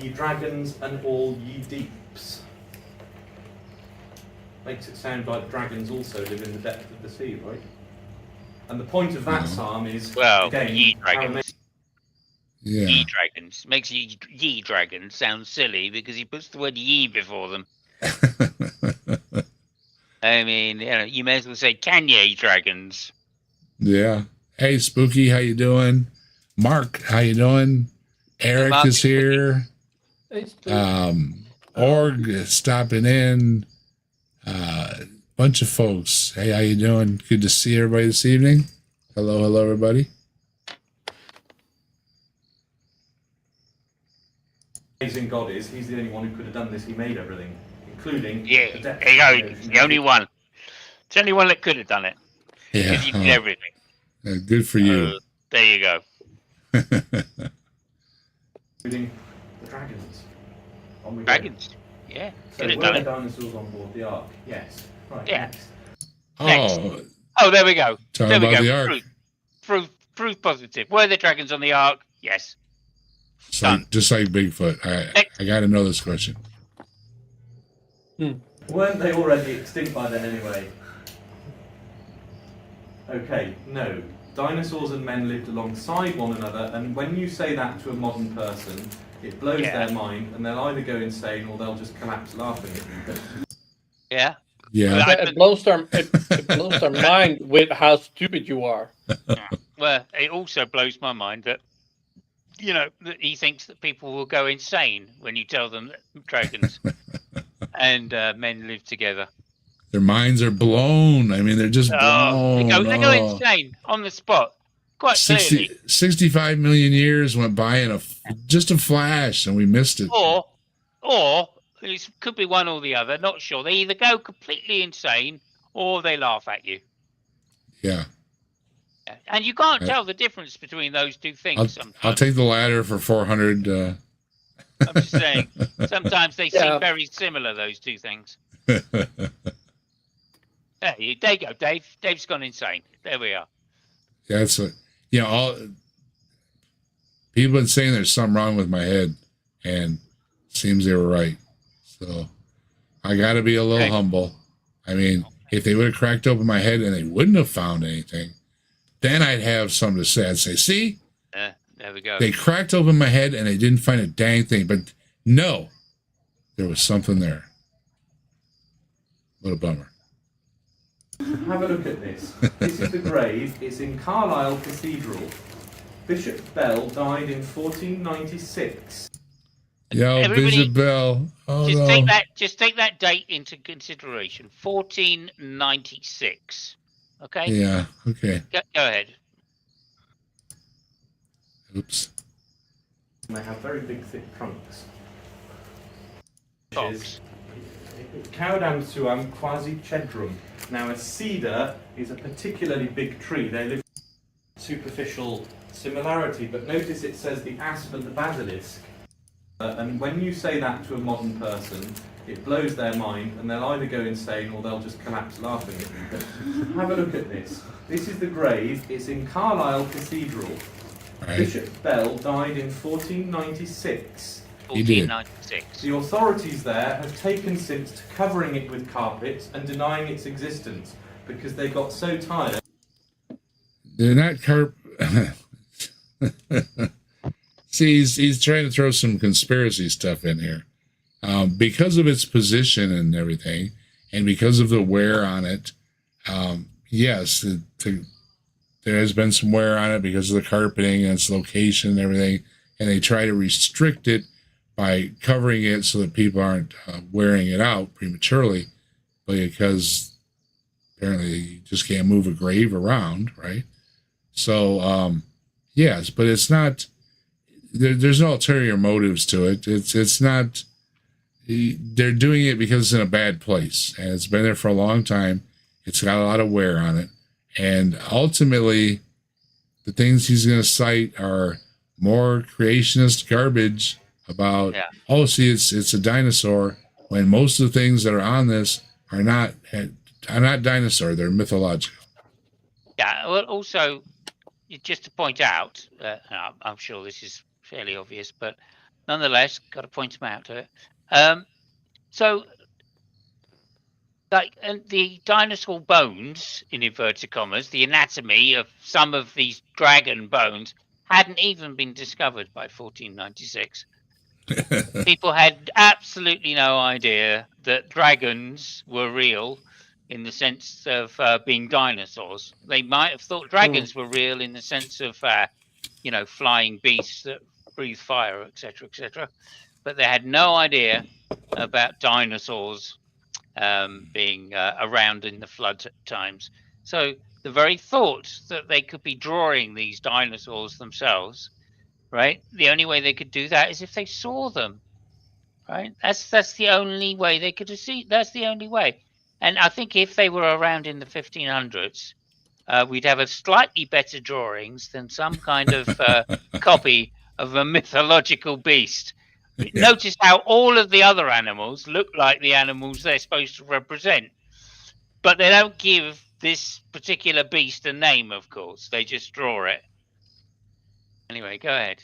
Ye dragons and all ye deeps. Makes it sound like dragons also live in the depth of the sea, right? And the point of that psalm is, Well, again, ye dragons. Yeah. Ye dragons. Makes ye dragons sound silly because he puts the word ye before them. I mean, you may as well say Kanye dragons. Yeah. Hey, Spooky, how you doing? Mark, how you doing? Eric Mark is here. Org is stopping in. Bunch of folks. Hey, how you doing? Good to see everybody this evening. Hello, everybody. Amazing God is, he's the only one who could have done this. He made everything, including Yeah, there you go. It's the only one. It's the only one that could have done it. Yeah. Because he did everything. Good for you. There you go. including the dragons. On we go. Dragons. Yeah. So Could have were done the it. dinosaurs on board the Ark? Yes. Right. Yeah. Next. Oh, there we go. Talking There we about go. the Ark. Proof positive. Were the dragons on the Ark? Yes. Just like Bigfoot. I got to know this question. Weren't they already extinct by then anyway? Okay, no. Dinosaurs and men lived alongside one another, and when you say that to a modern person, it blows their mind, and they'll either go insane or they'll just collapse laughing at you. Yeah. Yeah. It blows their mind with how stupid you are. Well, it also blows my mind that, that he thinks that people will go insane when you tell them that dragons and men live together. Their minds are blown. I mean, they're just blown. They go insane on the spot. Quite clearly. 65 million years went by in just a flash, and we missed it. Or it could be one or the other. Not sure. They either go completely insane or they laugh at you. Yeah. And you can't tell the difference between those two things sometimes. I'll take the latter for 400. I'm just saying. Sometimes they seem very similar, those two things. There you go, Dave. Dave's gone insane. There we are. Yeah, it's all people have been saying there's something wrong with my head, and it seems they were right. So I got to be a little humble. I mean, if they would have cracked open my head and they wouldn't have found anything, then I'd have something to say. I'd say, see, there we go. They cracked open my head and they didn't find a dang thing. But no, there was something there. What a bummer. Have a look at this. This is the grave. It's in Carlisle Cathedral. Bishop Bell died in 1496. Yo, Bishop Bell. Oh, just take that date into consideration. 1496. Okay? Yeah, okay. Go ahead. Oops. And they have very big, thick trunks. Caudam suam quasi cedrum. Now, a cedar is a particularly big tree. They live superficial similarity, but notice it says the asp and the basilisk. And when you say that to a modern person, it blows their mind, and they'll either go insane or they'll just collapse laughing at you. Have a look at this. This is the grave. It's in Carlisle Cathedral. Right. Bishop Bell died in 1496. 1496. The authorities there have taken since to covering it with carpets and denying its existence because they got so tired. They're not See, he's trying to throw some conspiracy stuff in here. Because of its position and everything, and because of the wear on it, yes, there has been some wear on it because of the carpeting and its location and everything, and they try to restrict it by covering it so that people aren't wearing it out prematurely, because apparently you just can't move a grave around, right? So, yes, but it's not, there's no ulterior motives to it. It's not, they're doing it because it's in a bad place, and it's been there for a long time. It's got a lot of wear on it, and ultimately, the things he's going to cite are more creationist garbage about, see, it's a dinosaur, when most of the things that are on this are not dinosaur, they're mythological. Yeah, well, also, just to point out, I'm sure this is fairly obvious, but nonetheless, got to point them out to it. So, and the dinosaur bones, in inverted commas, the anatomy of some of these dragon bones hadn't even been discovered by 1496. People had absolutely no idea that dragons were real in the sense of being dinosaurs. They might have thought dragons were real in the sense of, flying beasts that breathe fire, etc., etc. But they had no idea about dinosaurs being around in the flood times. So the very thought that they could be drawing these dinosaurs themselves, right? The only way they could do that is if they saw them, right? That's the only way they could see. That's the only way. And I think if they were around in the 1500s, we'd have a slightly better drawings than some kind of copy of a mythological beast. Yeah. Notice how all of the other animals look like the animals they're supposed to represent, but they don't give this particular beast a name, of course. They just draw it. Anyway, go ahead.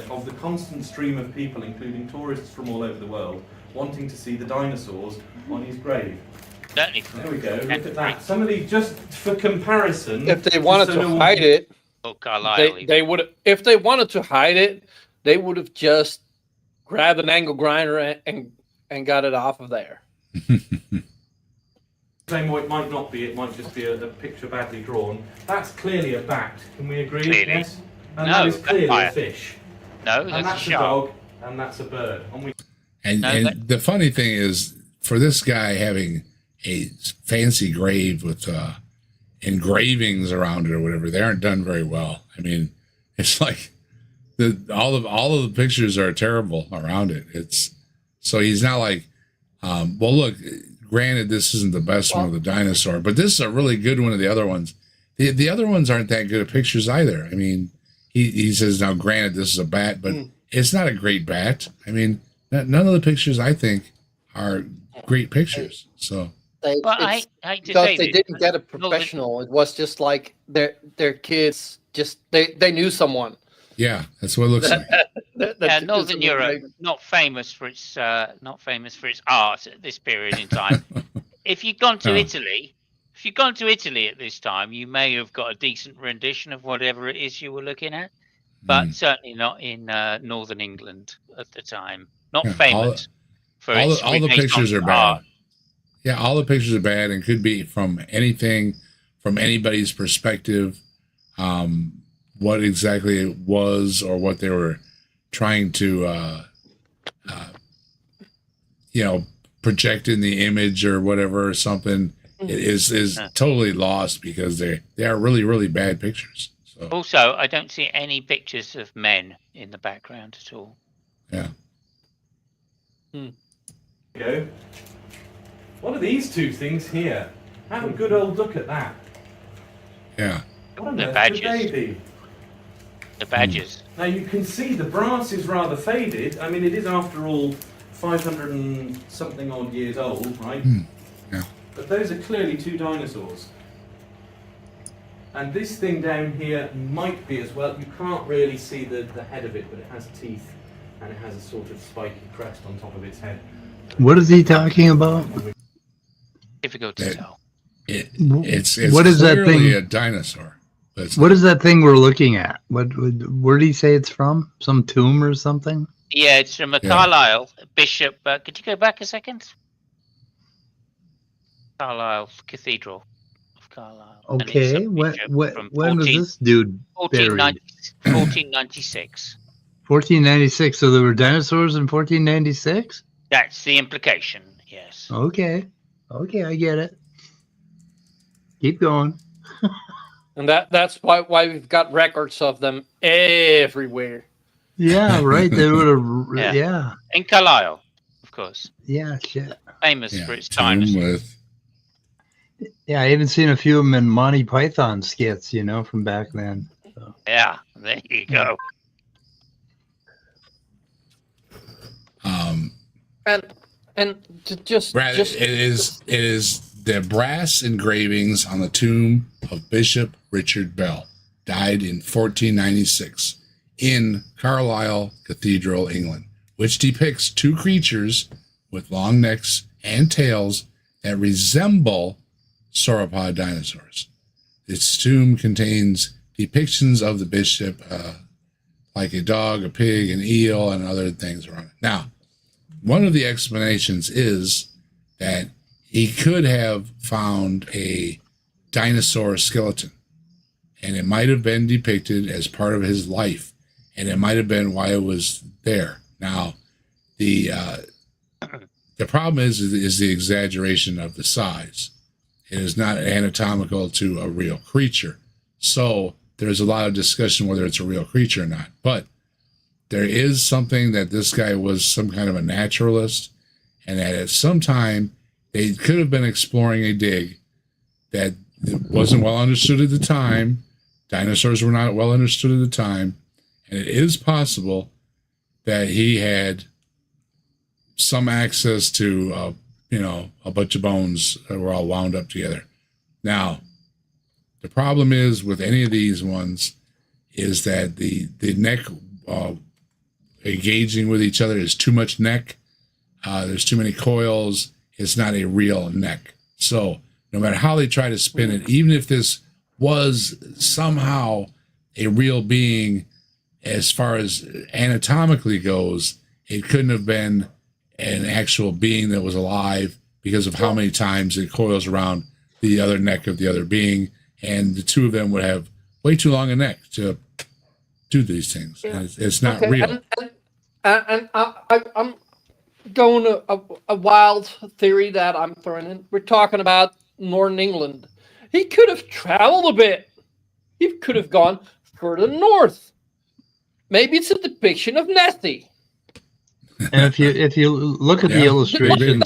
Of the constant stream of people, including tourists from all over the world, wanting to see the dinosaurs on his grave. Certainly. There we go, look at that. Some of these, just for comparison... If they wanted to hide it, they would. If they wanted to hide it, they would have just grabbed an angle grinder and got it off of there. Same way, it might not be. It might just be a picture badly drawn. That's clearly a bat. Can we agree? Clearly. Yes. And No, that is clearly fire. a fish. No, And that's a shark. dog. And that's a bird. And the funny thing is, for this guy having a fancy grave with engravings around it or whatever, they aren't done very well. I mean, it's like all of the pictures are terrible around it. It's so he's not like, well, look, granted, this isn't the best one of the dinosaur, but this is a really good one of the other ones. The other ones aren't that good at pictures either. I mean, he says, now granted, this is a bat, but it's not a great bat. I mean, none of the pictures I think are great pictures. So. I hate to because say they this, didn't get a professional. It was just like their kids. Just they knew someone. Yeah, that's what it looks like. Northern Europe, not famous for its art at this period in time. If you'd gone to Italy, at this time, you may have got a decent rendition of whatever it is you were looking at, but certainly not in Northern England at the time. Not famous for its all the pictures are bad. art. Yeah, all the pictures are bad and could be from anything, from anybody's perspective, what exactly it was or what they were trying to, project in the image or whatever or something. It is totally lost because they are really, really bad pictures. So. Also, I don't see any pictures of men in the background at all. Yeah. Go. What are these two things here? Have a good old look at that. Yeah. What on The earth badges. could they be? The badges. Now you can see the brass is rather faded. I mean, it is after all 500 and something odd years old, right? Yeah. But those are clearly two dinosaurs. And this thing down here might be as well. You can't really see the head of it, but it has teeth and it has a sort of spiky crest on top of its head. What is he talking about? Difficult to tell. It's what is that clearly thing? a dinosaur. What is that thing we're looking at? Where did he say it's from? Some tomb or something? Yeah, it's from a Carlisle bishop. Could you go back a second? Carlisle Cathedral of Carlisle. Okay, when was this dude buried? 1496. 1496. So there were dinosaurs in 1496? That's the implication. Yes. Okay, I get it. Keep going. And that's why we've got records of them everywhere. Yeah, right. They would have. Yeah. In Carlisle, of course. Yeah, shit. Famous for its dinosaurs. Yeah, I even seen a few of them in Monty Python skits, from back then. So. Yeah, there you go. And just it is the brass engravings on the tomb of Bishop Richard Bell, died in 1496 in Carlisle Cathedral, England, which depicts two creatures with long necks and tails that resemble sauropod dinosaurs. Its tomb contains depictions of the bishop, like a dog, a pig, an eel, and other things around it. Now, one of the explanations is that he could have found a dinosaur skeleton, and it might have been depicted as part of his life, and it might have been why it was there. Now, the problem is the exaggeration of the size. It is not anatomical to a real creature. So there's a lot of discussion whether it's a real creature or not. But there is something that this guy was some kind of a naturalist, and that at some time they could have been exploring a dig that wasn't well understood at the time. Dinosaurs were not well understood at the time. And it is possible that he had some access to, a bunch of bones that were all wound up together. Now, the problem is with any of these ones is that the neck engaging with each other is too much neck. There's too many coils. It's not a real neck. So no matter how they try to spin it, even if this was somehow a real being, as far as anatomically goes, it couldn't have been an actual being that was alive because of how many times it coils around the other neck of the other being, and the two of them would have way too long a neck to do these things. Yeah. And it's not real. And I'm going a wild theory that I'm throwing in. We're talking about Northern England. He could have traveled a bit. He could have gone further north. Maybe it's a depiction of Nthi. And if you look at the illustrations,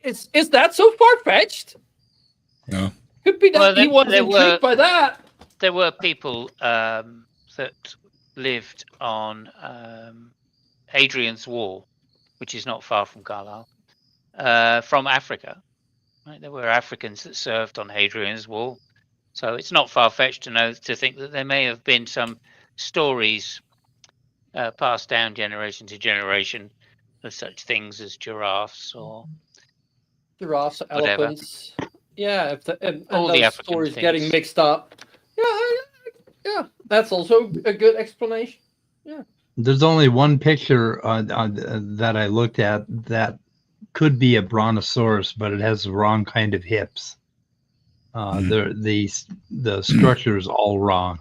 is that so far fetched? No. Could be that he wasn't intrigued by that. There were people that lived on Hadrian's Wall, which is not far from Carlisle, from Africa. Right? There were Africans that served on Hadrian's Wall, so it's not far-fetched to think that there may have been some stories passed down generation to generation of such things as giraffes or elephants. Yeah, and all those the African stories things getting mixed up. Yeah, that's also a good explanation. Yeah. There's only one picture that I looked at that could be a brontosaurus, but it has the wrong kind of hips. The structure is all wrong,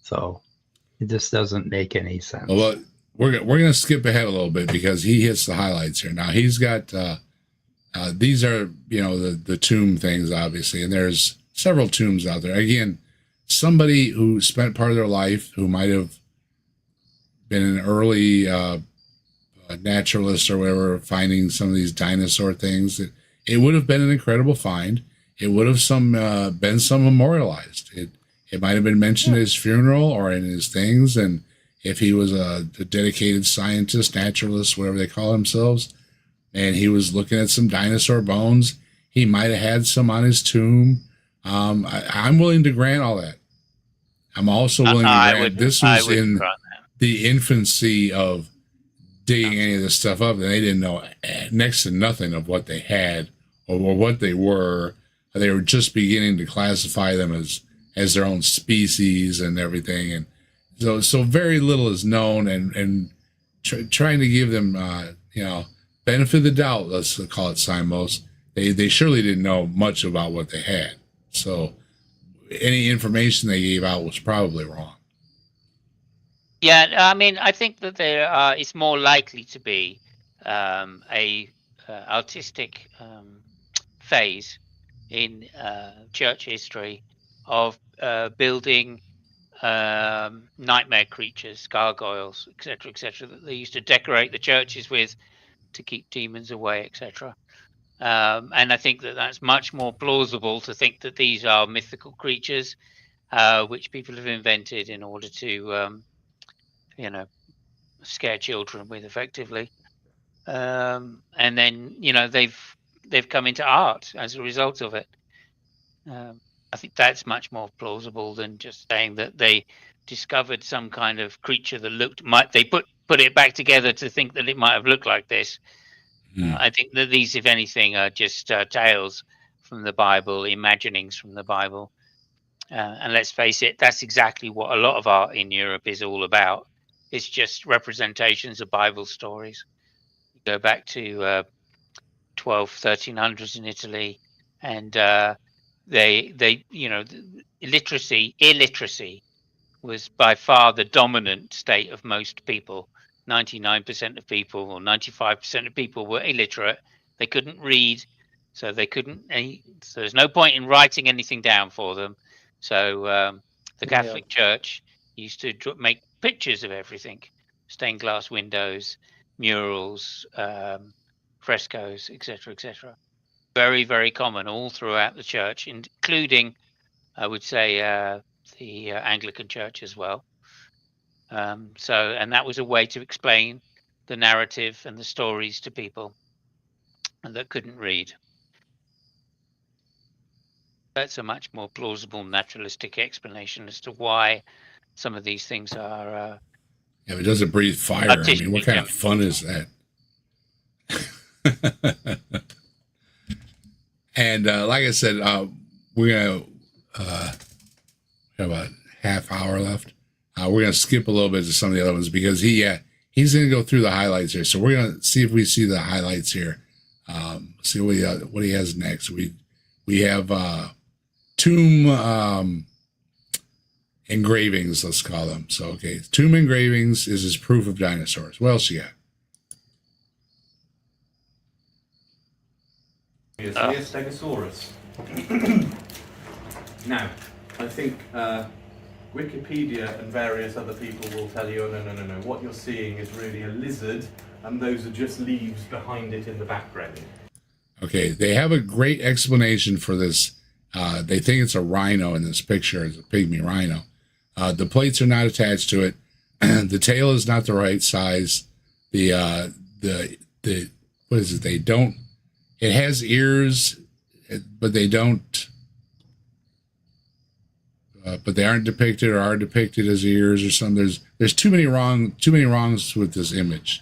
so it just doesn't make any sense. Well, we're gonna skip ahead a little bit because he hits the highlights here. Now he's got these are the tomb things, obviously, and there's several tombs out there. Again, somebody who spent part of their life, who might have been an early naturalist or whatever, finding some of these dinosaur things, it would have been an incredible find. It would have been some memorialized. It might have been mentioned at his funeral or in his things, and if he was a dedicated scientist, naturalist, whatever they call themselves, and he was looking at some dinosaur bones, he might have had some on his tomb. I'm willing to grant all that. I'm also willing to grant this was in the infancy of digging any of this stuff up, and they didn't know next to nothing of what they had or what they were. They were just beginning to classify them as their own species and everything, and so very little is known, and trying to give them benefit of the doubt, let's call it Simos. They surely didn't know much about what they had, so any information they gave out was probably wrong. Yeah, I mean, I think that it's more likely to be a artistic phase in church history of building nightmare creatures, gargoyles, etc., that they used to decorate the churches with to keep demons away, etc. And I think that that's much more plausible to think that these are mythical creatures which people have invented in order to scare children with, effectively, and then they've come into art as a result of it. I think that's much more plausible than just saying that they discovered some kind of creature that they put it back together to think that it might have looked like this. I think that these, if anything, are just tales from the Bible, imaginings from the Bible. And let's face it, that's exactly what a lot of art in Europe is all about. It's just representations of Bible stories. Go back to 1300s in Italy, and they illiteracy was by far the dominant state of most people. 99% of people, or 95% of people, were illiterate. They couldn't read, so they couldn't. So there's no point in writing anything down for them. So the Catholic Church used to make pictures of everything: stained glass windows, murals, frescoes, etc., etc. Very, very common all throughout the church, including, I would say, the Anglican Church as well. And that was a way to explain the narrative and the stories to people that couldn't read. That's a much more plausible, naturalistic explanation as to why some of these things are. Yeah, it doesn't breathe fire. I mean, what kind of fun is that? And like I said, we're gonna have a half hour left. We're gonna skip a little bit to some of the other ones because he's gonna go through the highlights here. So we're gonna see if we see the highlights here. See what he has next. We have tomb engravings, let's call them. So okay, tomb engravings is his proof of dinosaurs. What else you got? Here's the Stegosaurus. Now, I think Wikipedia and various other people will tell you, oh, no. What you're seeing is really a lizard, and those are just leaves behind it in the background. Okay, they have a great explanation for this. They think it's a rhino in this picture. It's a pygmy rhino. The plates are not attached to it. The tail is not the right size. The what is it? They don't. It has ears, but they don't. But they aren't depicted or are depicted as ears or something. There's too many wrongs with this image,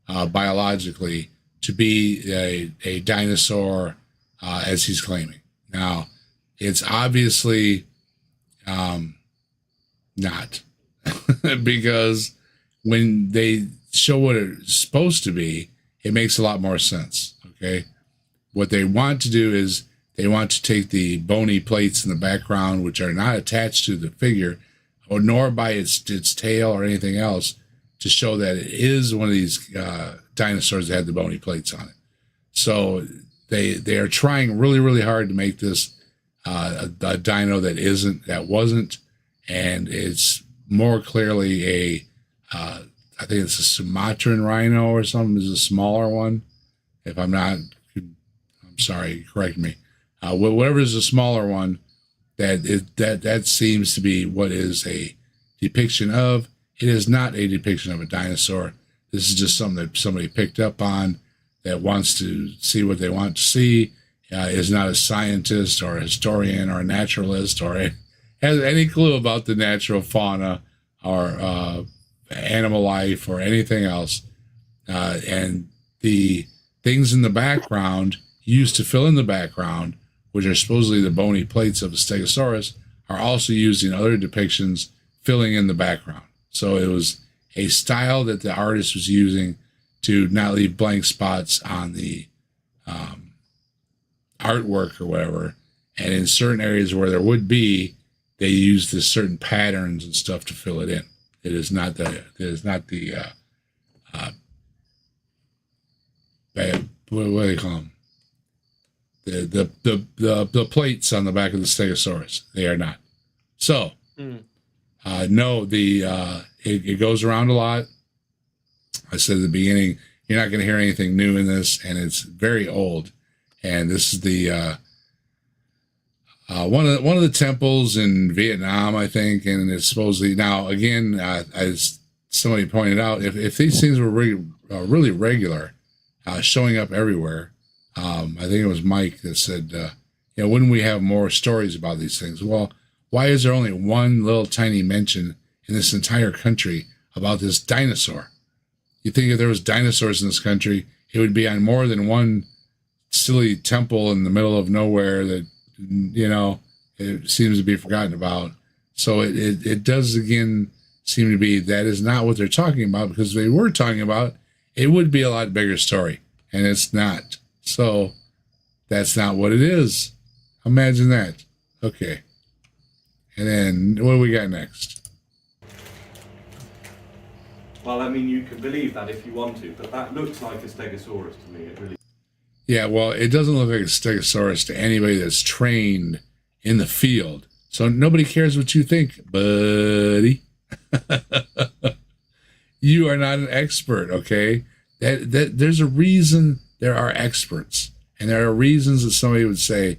biologically, to be a dinosaur as he's claiming. Now, it's obviously not, because when they show what it's supposed to be, it makes a lot more sense. Okay, what they want to do is they want to take the bony plates in the background, which are not attached to the figure, or nor by its tail or anything else, to show that it is one of these dinosaurs that had the bony plates on it. So they are trying really, really hard to make this a dino that wasn't, and it's more clearly I think it's a Sumatran rhino or something. Is a smaller one. If I'm not, I'm sorry, correct me. Whatever is the smaller one, that seems to be what is a depiction of. It is not a depiction of a dinosaur. This is just something that somebody picked up on that wants to see what they want to see. Is not a scientist or a historian or a naturalist or has any clue about the natural fauna or animal life or anything else. And the things in the background used to fill in the background, which are supposedly the bony plates of a Stegosaurus, are also used in other depictions, filling in the background. So it was a style that the artist was using to not leave blank spots on the artwork or whatever. And in certain areas where there would be, they used the certain patterns and stuff to fill it in. It is not the what do they call them? The plates on the back of the Stegosaurus. They are not. So no, it goes around a lot. I said at the beginning, you're not going to hear anything new in this, and it's very old. And this is the one of the temples in Vietnam, I think, and it's supposedly now again, as somebody pointed out, if these things were really regular, showing up everywhere. I think it was Mike that said, wouldn't we have more stories about these things? Well, why is there only one little tiny mention in this entire country about this dinosaur? You think if there was dinosaurs in this country, it would be on more than one silly temple in the middle of nowhere that, it seems to be forgotten about. So it does, again, seem to be that is not what they're talking about, because they were talking about it would be a lot bigger story, and it's not. So that's not what it is. Imagine that. Okay. And then what do we got next? Well, I mean, you can believe that if you want to, but that looks like a Stegosaurus to me. It really. Yeah, well, it doesn't look like a Stegosaurus to anybody that's trained in the field. So nobody cares what you think, buddy. You are not an expert, okay? That there's a reason there are experts, and there are reasons that somebody would say,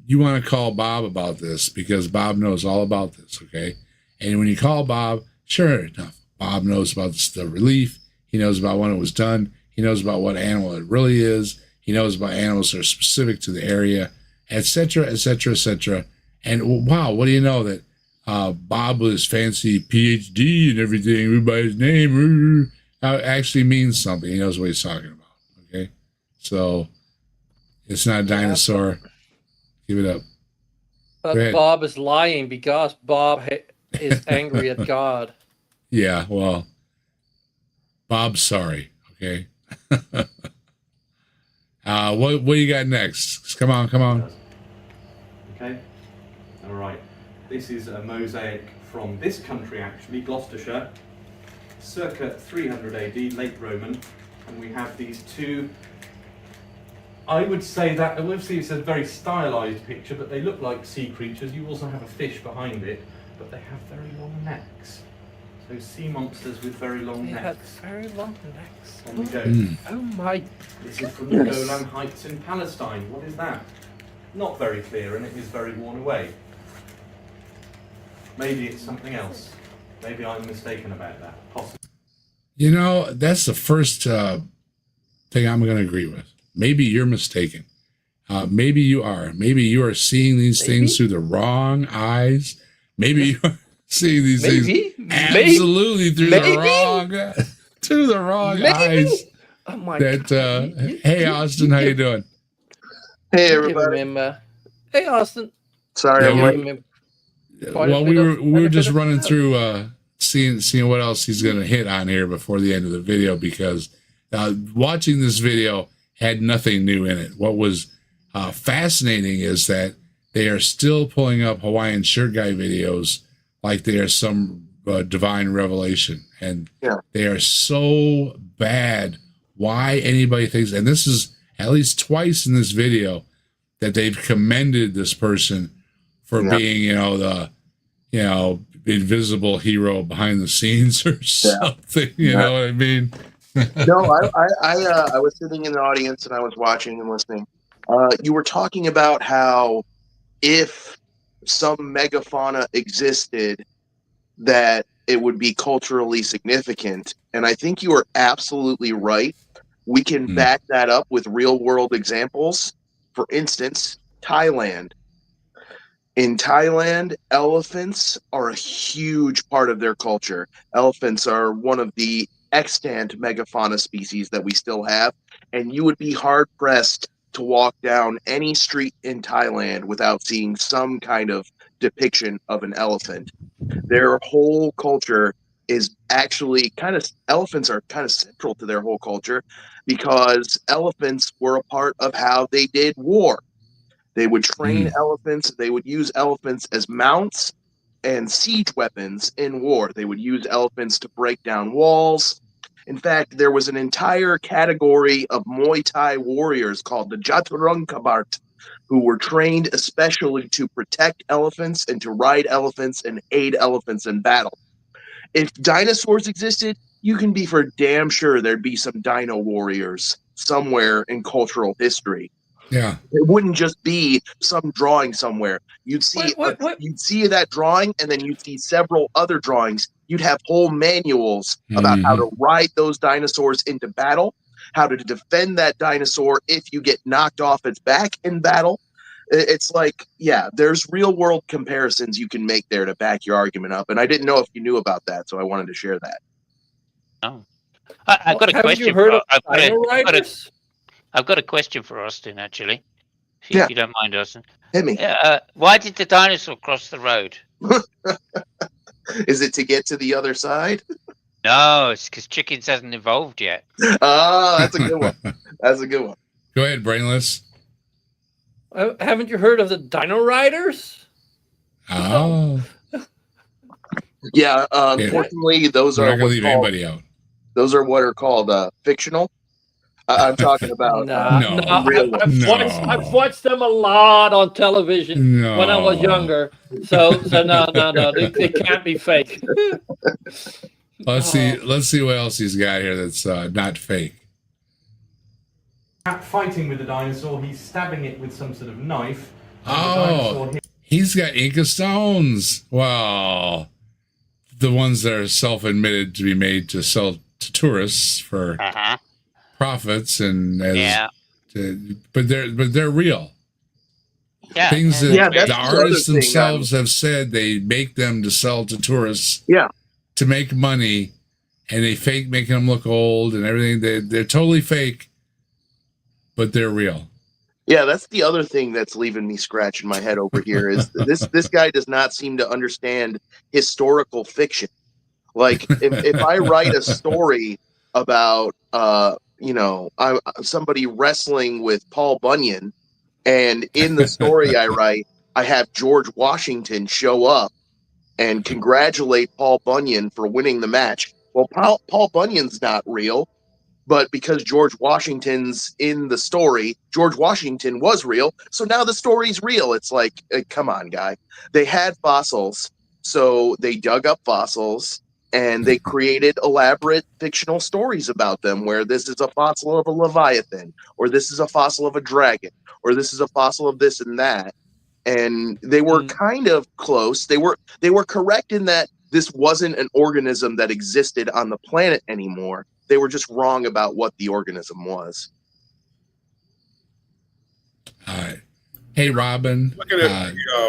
you want to call Bob about this because Bob knows all about this, okay? And when you call Bob, sure enough, Bob knows about the relief. He knows about when it was done. He knows about what animal it really is. He knows about animals that are specific to the area, etc., etc., etc. And wow, what do you know that Bob with his fancy PhD and everything by his name actually means something. He knows what he's talking about, okay? So it's not a dinosaur. Give it up. But Bob is lying because Bob is angry at God. Yeah, well, Bob's sorry, okay? What do you got next? Come on. Okay. All right. This is a mosaic from this country, actually, Gloucestershire, circa 300 AD, late Roman, and we have these two. I would say that obviously it's a very stylized picture, but they look like sea creatures. You also have a fish behind it, but they have very long necks. So sea monsters with very long necks. They have very long necks. On we go. Oh my! This is from the Golan Heights in Palestine. What is that? Not very clear, and it is very worn away. Maybe it's something else. Maybe I'm mistaken about that. Possibly. You know, that's the first thing I'm going to agree with. Maybe you're mistaken. Maybe you are. Maybe you are seeing these things through the wrong eyes. Maybe you are seeing these things absolutely through the wrong eyes. Oh my God. Hey, Austin, how you doing? Hey, everybody. Hey, Austin. Sorry, I'm late. Well, we were just running through seeing what else he's going to hit on here before the end of the video, because watching this video had nothing new in it. What was fascinating is that they are still pulling up Hawaiian shirt guy videos like they are some divine revelation, and they are so bad. Why anybody thinks, and this is at least twice in this video that they've commended this person for being, the invisible hero behind the scenes or something. You know what I mean? No, I was sitting in the audience and I was watching and listening. You were talking about how if some megafauna existed, that it would be culturally significant. And I think you are absolutely right. We can back that up with real world examples. For instance, Thailand. In Thailand, elephants are a huge part of their culture. Elephants are one of the extant megafauna species that we still have, and you would be hard-pressed to walk down any street in Thailand without seeing some kind of depiction of an elephant. Their whole culture is actually elephants are kind of central to their whole culture, because elephants were a part of how they did war. They would train elephants. They would use elephants as mounts and siege weapons in war. They would use elephants to break down walls. In fact, there was an entire category of Muay Thai warriors called the Jaturangkabart, who were trained especially to protect elephants and to ride elephants and aid elephants in battle. If dinosaurs existed, you can be for damn sure there'd be some dino warriors somewhere in cultural history. Yeah, it wouldn't just be some drawing somewhere. You'd see you'd see that drawing, and then you'd see several other drawings. You'd have whole manuals about how to ride those dinosaurs into battle, how to defend that dinosaur if you get knocked off its back in battle. It's like, there's real world comparisons you can make there to back your argument up. And I didn't know if you knew about that, so I wanted to share that. Oh, I've got a question. I've got a question for Austin, actually. If you don't mind, Austin. Hit me. Why did the dinosaur cross the road? Is it to get to the other side? No, it's because chickens hasn't evolved yet. Ah, that's a good one. That's a good one. Go ahead, Brainless. Haven't you heard of the Dino Riders? Oh. Yeah, unfortunately, those We're are not going to leave called, anybody out. those are what are called fictional. I'm talking about No. real ones. I've watched them a lot on television when I was No. younger. So no, they can't be fake. Let's see what else he's got here that's not fake. At fighting with the dinosaur, he's stabbing it with some sort of knife. Oh, he's got Inca stones. Wow. The ones that are self-admitted to be made to sell to tourists for profits and but they're real. Yeah. Things that that's the the artists other thing, themselves have said they make them to sell to tourists. Yeah. To make money, and they fake making them look old and everything. They're totally fake, but they're real. Yeah, that's the other thing that's leaving me scratching my head over here is this guy does not seem to understand historical fiction. Like if I write a story about somebody wrestling with Paul Bunyan, and in the story I write, I have George Washington show up and congratulate Paul Bunyan for winning the match. Well, Paul Bunyan's not real. But because George Washington's in the story, George Washington was real. So now the story's real. It's like, come on, guy. They had fossils. So they dug up fossils and they created elaborate fictional stories about them where this is a fossil of a Leviathan, or this is a fossil of a dragon, or this is a fossil of this and that. And they were kind of close. They were correct in that this wasn't an organism that existed on the planet anymore. They were just wrong about what the organism was. All right. Hey, Robin.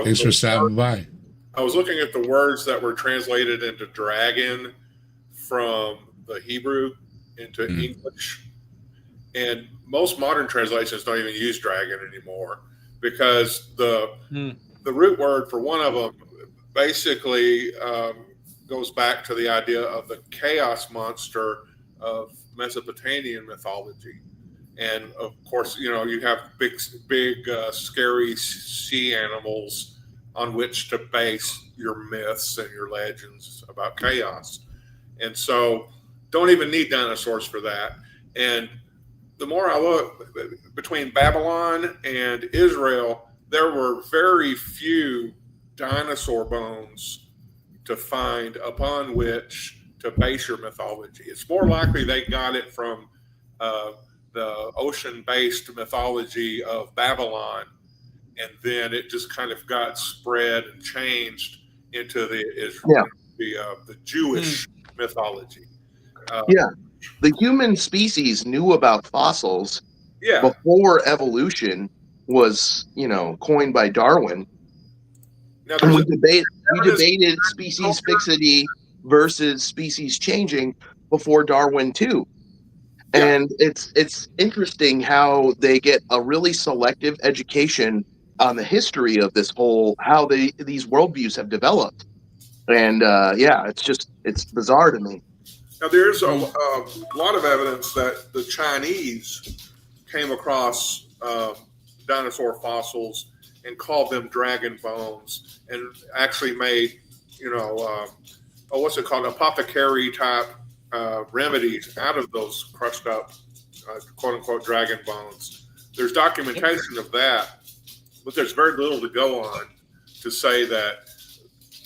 Thanks for stopping by. I was looking at the words that were translated into dragon from the Hebrew into English. And most modern translations don't even use dragon anymore because the root word for one of them basically goes back to the idea of the chaos monster of Mesopotamian mythology. And of course, you have big, scary sea animals on which to base your myths and your legends about chaos. And so don't even need dinosaurs for that. And the more I look between Babylon and Israel, there were very few dinosaur bones to find upon which to base your mythology. It's more likely they got it from the ocean-based mythology of Babylon, and then it just kind of got spread and changed into the Jewish mythology. The human species knew about fossils before evolution was, coined by Darwin. Now, and we debated species fixity versus species changing before Darwin too. And it's interesting how they get a really selective education on the history of this how these worldviews have developed. And it's bizarre to me. Now, there's a lot of evidence that the Chinese came across dinosaur fossils and called them dragon bones, and actually made, what's it called, apothecary type remedies out of those crushed up, quote unquote, dragon bones. There's documentation of that, but there's very little to go on to say that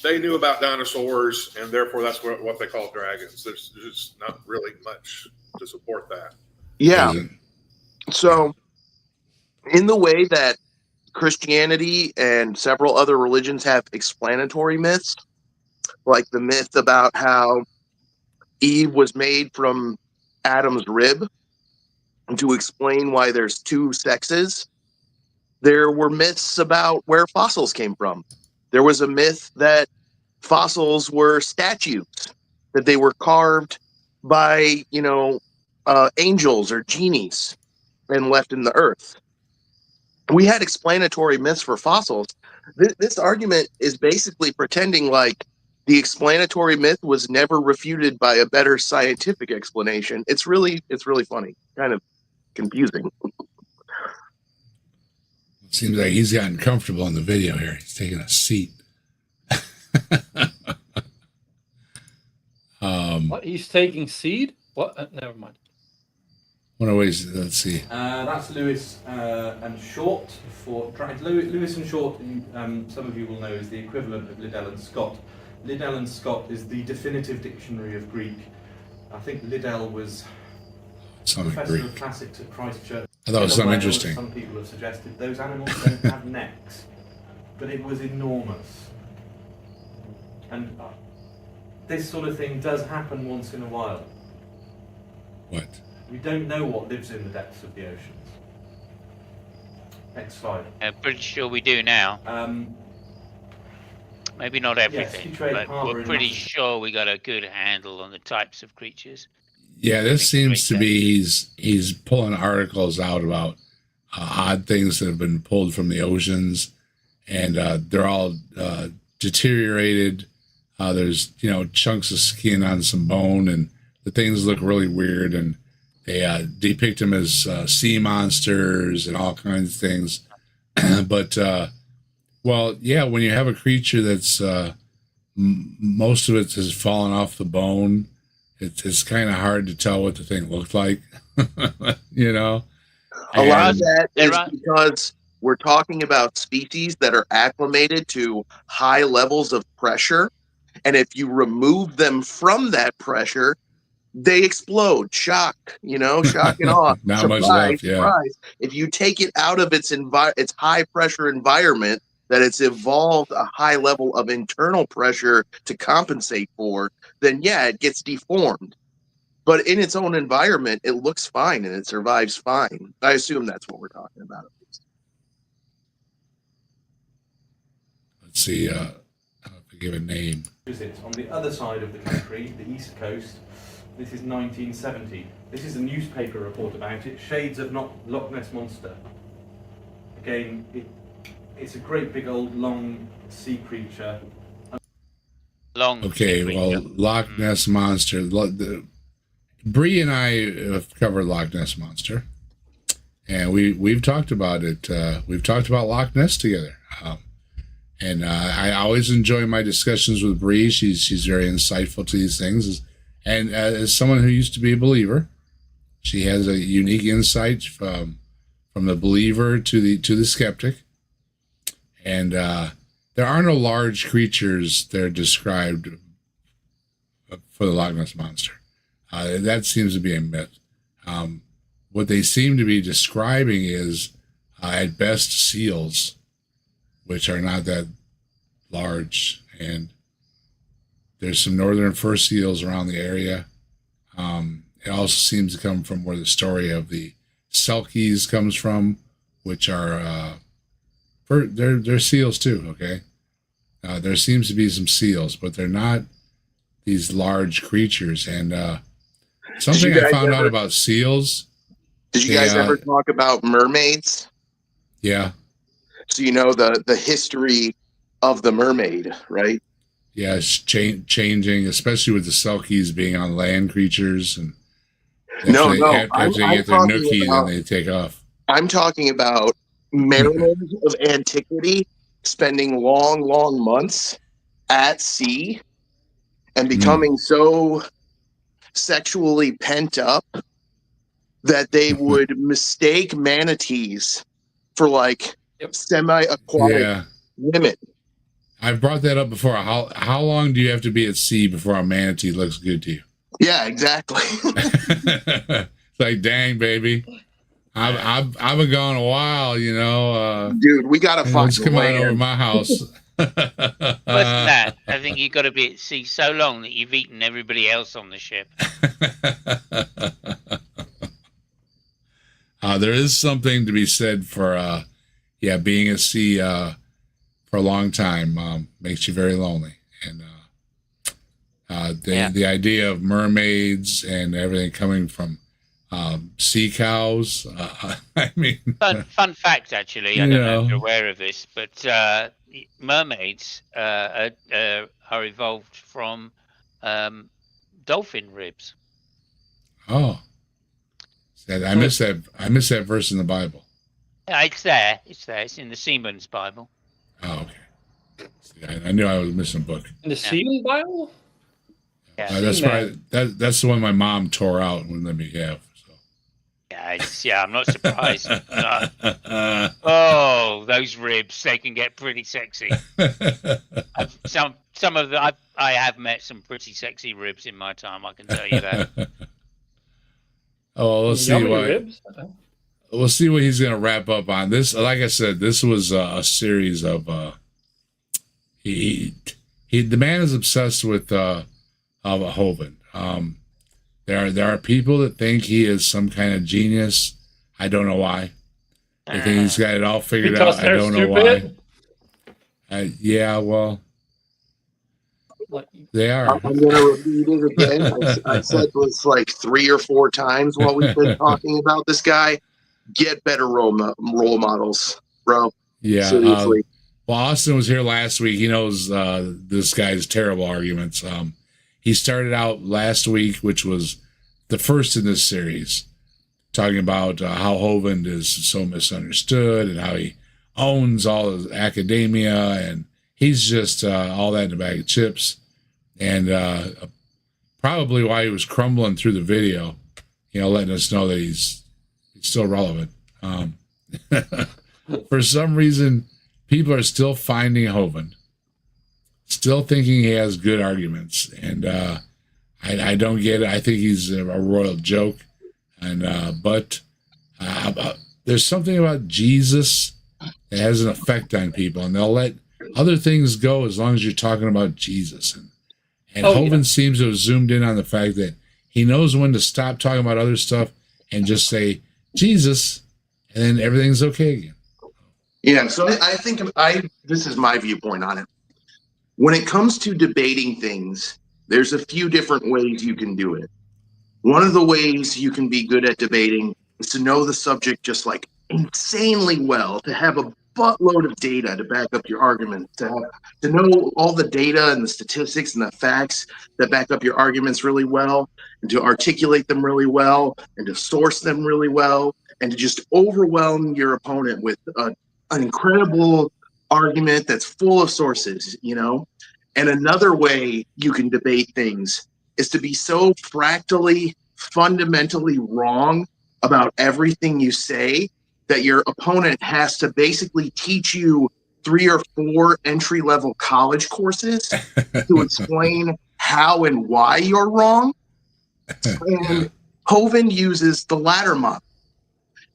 they knew about dinosaurs and therefore that's what they call dragons. There's just not really much to support that. Yeah. So in the way that Christianity and several other religions have explanatory myths, like the myth about how Eve was made from Adam's rib, and to explain why there's two sexes, there were myths about where fossils came from. There was a myth that fossils were statues, that they were carved by, angels or genies and left in the earth. We had explanatory myths for fossils. This argument is basically pretending like the explanatory myth was never refuted by a better scientific explanation. It's really funny, kind of confusing. It seems like he's gotten comfortable in the video here. He's taking a seat. What? He's taking seed? What? Never mind. One of the ways, let's see. That's Lewis and Short. Lewis and Short, some of you will know, is the equivalent of Liddell and Scott. Liddell and Scott is the definitive dictionary of Greek. I think Liddell was professor of classics at Christ Church. I thought it was something interesting. Some people have suggested those animals don't have necks, but it was enormous. And this sort of thing does happen once in a while. What? We don't know what lives in the depths of the oceans. Next slide. I'm pretty sure we do now. Maybe not everything, but we're pretty sure we got a good handle on the types of creatures. Yeah, this seems to be he's pulling articles out about odd things that have been pulled from the oceans, and they're all deteriorated. There's chunks of skin on some bone, and the things look really weird, and they depict them as sea monsters and all kinds of things. But well, yeah, when you have a creature that's most of it has fallen off the bone, it's kind of hard to tell what the thing looked like. A lot of that is because we're talking about species that are acclimated to high levels of pressure, and if you remove them from that pressure, they explode. Shock, shock and awe. Not surprise, much left, yeah. surprise. If you take it out of its high pressure environment that it's evolved a high level of internal pressure to compensate for, then yeah, it gets deformed. But in its own environment, it looks fine and it survives fine. I assume that's what we're talking about. Let's see. I don't know if I give a name. On the other side of the country, the east coast, this is 1970. This is a newspaper report about it. Shades of Loch Ness Monster. Again, it's a great big old long sea creature. Okay, well, Loch Ness Monster. Bree and I have covered Loch Ness Monster, and we've talked about it. We've talked about Loch Ness together, and I always enjoy my discussions with Bree. She's very insightful to these things, and as someone who used to be a believer, she has a unique insight from the believer to the skeptic. And there are no large creatures that are described for the Loch Ness Monster. That seems to be a myth. What they seem to be describing is, at best, seals, which are not that large. And there's some northern fur seals around the area. It also seems to come from where the story of the Selkies comes from, which are... They're seals too, okay? There seems to be some seals, but they're not these large creatures. And something I found out about seals. Did you guys ever talk about mermaids? Yeah. So the history of the mermaid, right? Yeah, it's changing, especially with the Selkies being on land creatures. And after they get their nookie, then they take off. I'm talking about mariners of antiquity spending long months at sea and becoming so sexually pent up that they would mistake manatees for semi-aquatic women. I've brought that up before. How long do you have to be at sea before a manatee looks good to you? Yeah, exactly. It's like, dang, baby. I've been gone a while, Dude, we gotta find. Let's come on over my house. But that, I think you've got to be at sea so long that you've eaten everybody else on the ship. There is something to be said for, being at sea for a long time makes you very lonely, and the idea of mermaids and everything coming from sea cows. I mean, Fun fact, actually, I don't know if you're aware of this, but mermaids are evolved from dolphin ribs. Oh, I missed that. I missed that verse in the Bible. Yeah, it's there. It's there. It's in the Seaman's Bible. Oh, okay. See, I knew I was missing a book. In the Seaman Bible? Yeah, That's probably that's the one my mom tore out and wouldn't let me have. So. yeah, I'm not surprised. Oh, those ribs, they can get pretty sexy. Some of the I have met some pretty sexy ribs in my time, I can tell you that. Oh, let's see ribs? We'll see what he's going to wrap up on. This, like I said, this was a series of the man is obsessed with Hovind. There are people that think he is some kind of genius. I don't know why. They think he's got it all figured out. I don't know why. Yeah, well, they are. I'm going to repeat it again. I said this like 3 or 4 times while we've been talking about this guy. Get better role models, bro. Yeah. Seriously. Well, Austin was here last week. He knows this guy's terrible arguments. He started out last week, which was the first in this series, talking about how Hovind is so misunderstood and how he owns all of academia and he's just all that in a bag of chips. And probably why he was crumbling through the video, letting us know that he's still relevant. For some reason, people are still finding Hovind, still thinking he has good arguments, and I don't get it. I think he's a royal joke, and but there's something about Jesus that has an effect on people, and they'll let other things go as long as you're talking about Jesus. And Hovind seems to have zoomed in on the fact that he knows when to stop talking about other stuff and just say Jesus, and then everything's okay again. Yeah, so I think this is my viewpoint on it. When it comes to debating things, there's a few different ways you can do it. One of the ways you can be good at debating is to know the subject just like insanely well, to have a buttload of data to back up your argument, to know all the data and the statistics and the facts that back up your arguments really well, and to articulate them really well, and to source them really well, and to just overwhelm your opponent with an incredible argument that's full of sources, And another way you can debate things is to be so fractally, fundamentally wrong about everything you say that your opponent has to basically teach you 3 or 4 entry-level college courses to explain how and why you're wrong. And Hovind uses the latter model.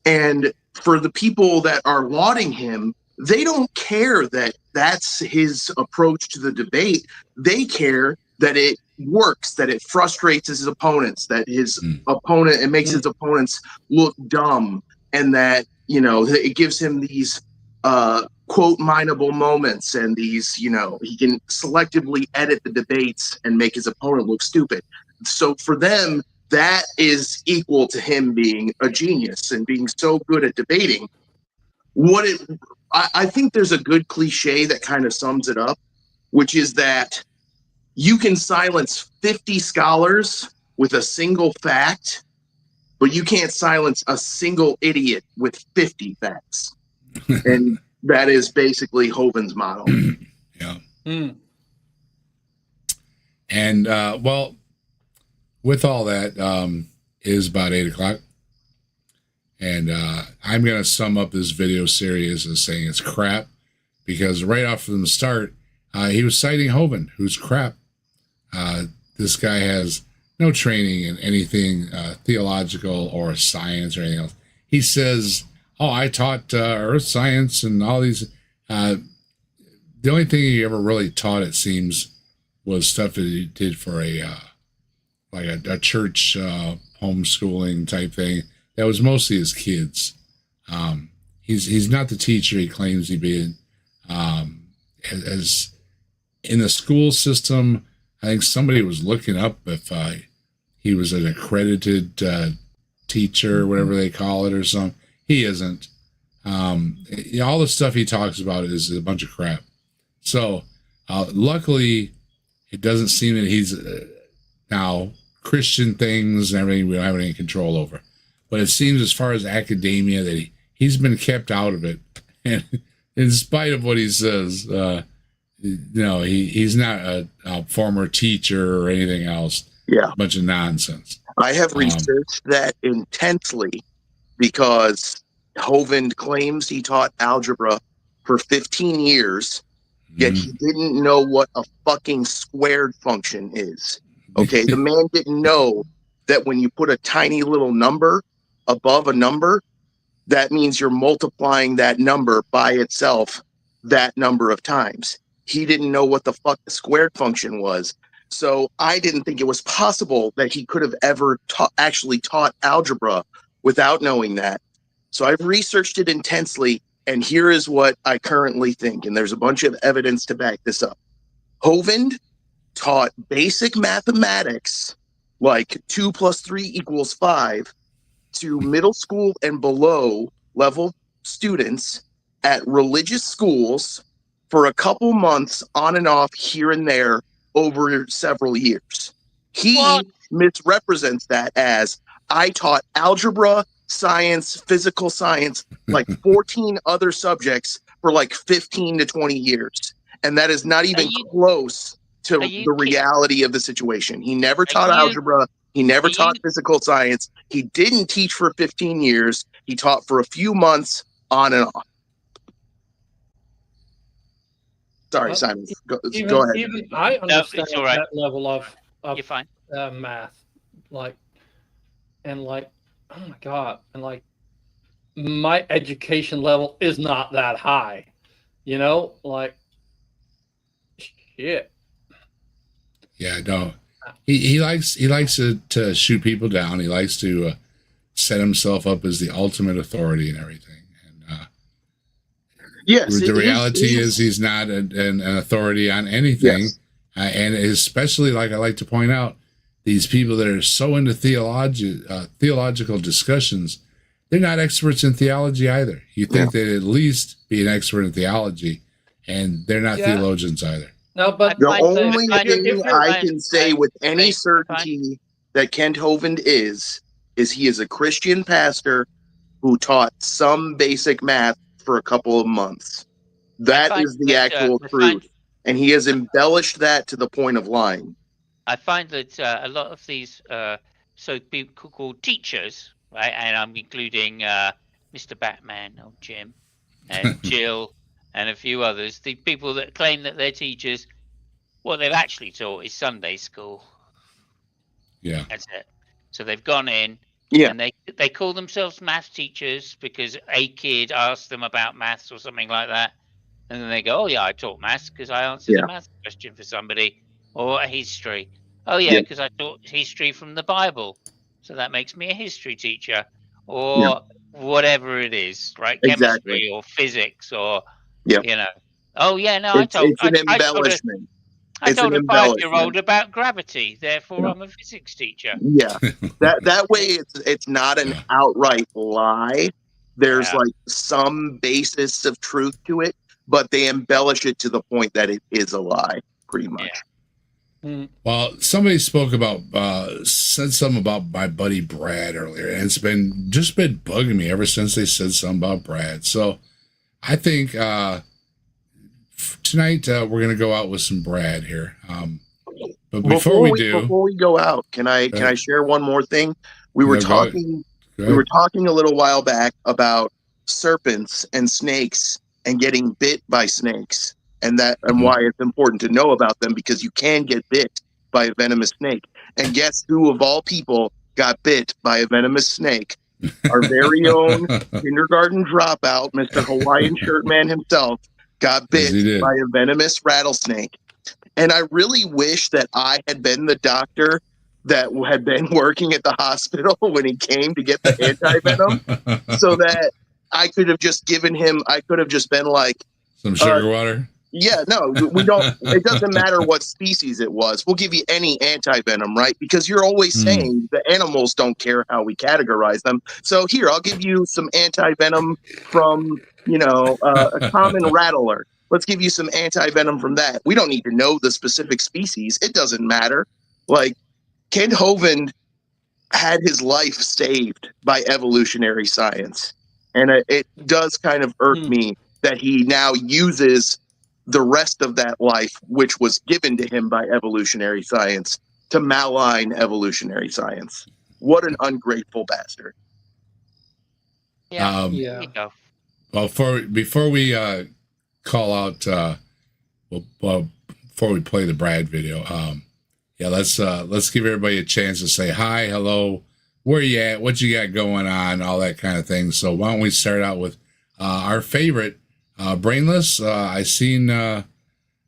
And for the people that are lauding him, they don't care that that's his approach to the debate. They care that it works, that it frustrates his opponents, that it makes his opponents look dumb, and that it gives him these quote mineable moments, and these he can selectively edit the debates and make his opponent look stupid. So for them, that is equal to him being a genius and being so good at debating. I think there's a good cliche that kind of sums it up, which is that you can silence 50 scholars with a single fact, but you can't silence a single idiot with 50 facts. And that is basically Hovind's model. Yeah. And, with all that, it is about 8 o'clock. And I'm going to sum up this video series as saying it's crap, because right off from the start, he was citing Hovind, who's crap. This guy has no training in anything theological or science or anything else. He says, I taught earth science and all these. The only thing he ever really taught, it seems, was stuff that he did for a church homeschooling type thing. That was mostly his kids. He's not the teacher he claims he be. As in the school system, I think somebody was looking up if he was an accredited teacher, whatever they call it, or something. He isn't. All the stuff he talks about is a bunch of crap. So, luckily, it doesn't seem that he's now Christian things and everything we don't have any control over. But it seems, as far as academia, that he's been kept out of it. And in spite of what he says, he's not a former teacher or anything else. Yeah. A bunch of nonsense. I have researched that intensely because Hovind claims he taught algebra for 15 years, yet he didn't know what a fucking squared function is. Okay, the man didn't know that when you put a tiny little number above a number, that means you're multiplying that number by itself that number of times. He didn't know what the fuck the squared function was. So I didn't think it was possible that he could have ever actually taught algebra without knowing that. So I've researched it intensely, and here is what I currently think. And there's a bunch of evidence to back this up. Hovind taught basic mathematics, like 2 + 3 = 5, to middle school and below level students at religious schools for a couple months on and off here and there over several years. He misrepresents that as, I taught algebra, science, physical science, like 14 other subjects for like 15 to 20 years. And that is not even close to the reality of the situation. He never taught algebra. He never taught physical science. He didn't teach for 15 years. He taught for a few months on and off. Sorry, Simon. Go ahead. Even I understand that level of You're fine. Math. Oh my God. And like, my education level is not that high. Like, shit. Yeah, no. He likes to shoot people down. He likes to set himself up as the ultimate authority and everything. And yes, the reality is he's not an authority on anything. Yes. And especially, like I like to point out, these people that are so into theological discussions, they're not experts in theology either. You think they'd at least be an expert in theology, and they're not theologians either. No, but the only thing I can say with any certainty that Kent Hovind is he is a Christian pastor who taught some basic math for a couple of months. That is the actual truth. And he has embellished that to the point of lying. I find that a lot of these so-called teachers, right, and I'm including Mr. Batman or Jim and Jill and a few others, the people that claim that they're teachers, what they've actually taught is Sunday school. Yeah. That's it. So they've gone in and they call themselves math teachers because a kid asked them about maths or something like that. And then they go, oh, yeah, I taught maths because I answered a maths question for somebody, or a history. Oh, yeah, because I taught history from the Bible. So that makes me a history teacher, or whatever it is, right? Exactly. Chemistry or physics or, Oh, yeah, no, I told an embellishment. I told a 5-year-old about gravity, therefore I'm a physics teacher. Yeah, that way it's not an outright lie. There's like some basis of truth to it, but they embellish it to the point that it is a lie, pretty much. Yeah. Well, somebody spoke about, said something about my buddy Brad earlier, and it's been bugging me ever since they said something about Brad. So I think tonight we're going to go out with some Brad here. But before we go out, can I share one more thing? We were talking a little while back about serpents and snakes and getting bit by snakes, and why it's important to know about them, because you can get bit by a venomous snake. And guess who of all people got bit by a venomous snake? Our very own kindergarten dropout, Mr. Hawaiian Shirt Man himself, got bit by a venomous rattlesnake. And I really wish that I had been the doctor that had been working at the hospital when he came to get the anti-venom, so that I could have just been like, some sugar water. Yeah, no, we don't. It doesn't matter what species it was. We'll give you any anti-venom, right? Because you're always saying the animals don't care how we categorize them. So here, I'll give you some anti-venom from, a common rattler. Let's give you some anti-venom from that. We don't need to know the specific species. It doesn't matter. Like, Kent Hovind had his life saved by evolutionary science. And it does kind of irk me that he now uses the rest of that life, which was given to him by evolutionary science, to malign evolutionary science. What an ungrateful bastard. Yeah. Yeah. There you go. Well, before we call out, before we play the Brad video, let's give everybody a chance to say hi, hello, where you at, what you got going on, all that kind of thing. So why don't we start out with our favorite, Brainless. I seen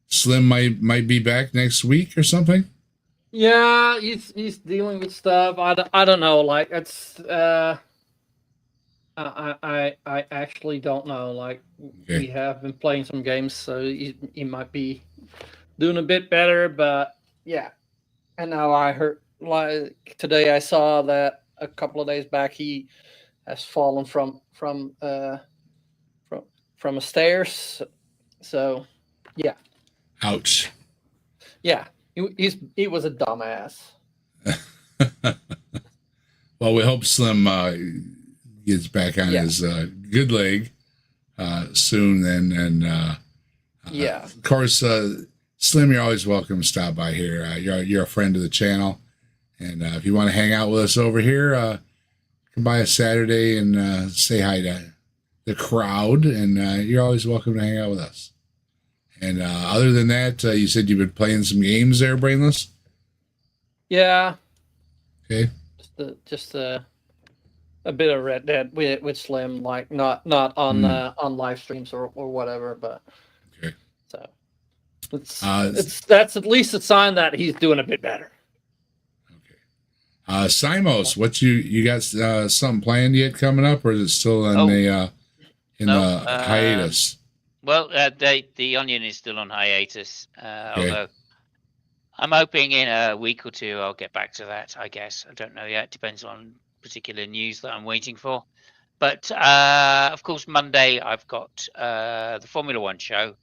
Slim might be back next week or something. Yeah, he's dealing with stuff. I don't know. Like it's I actually don't know. Like we have been playing some games, so he might be doing a bit better. But yeah, and now I heard like today I saw that a couple of days back he has fallen from a stairs. So yeah. Ouch. Yeah, he was a dumbass. Well, we hope Slim gets back on his good leg soon. Then, and of course, Slim, you're always welcome to stop by here. You're a friend of the channel, and if you want to hang out with us over here, come by a Saturday and say hi to the crowd, and you're always welcome to hang out with us. And other than that, you said you've been playing some games there, Brainless? Yeah. Okay. Just a bit of Red Dead with Slim, like not on live streams or whatever, but okay. So that's at least a sign that he's doing a bit better. Okay. Simos, what you got something planned yet coming up, or is it still in the hiatus? Well, the Onion is still on hiatus, although I'm hoping in a week or two I'll get back to that, I guess. I don't know yet. Depends on particular news that I'm waiting for. But, of course, Monday I've got the Formula One show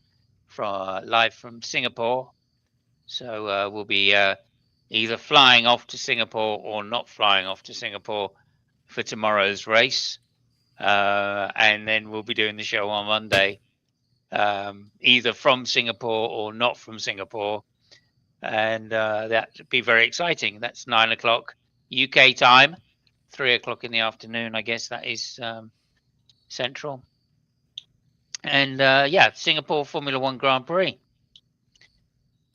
live from Singapore. So we'll be either flying off to Singapore or not flying off to Singapore for tomorrow's race. And then we'll be doing the show on Monday. Either from Singapore or not from Singapore, and that would be very exciting. That's 9 o'clock UK time, 3 o'clock in the afternoon. I guess that is central. And Singapore Formula One Grand Prix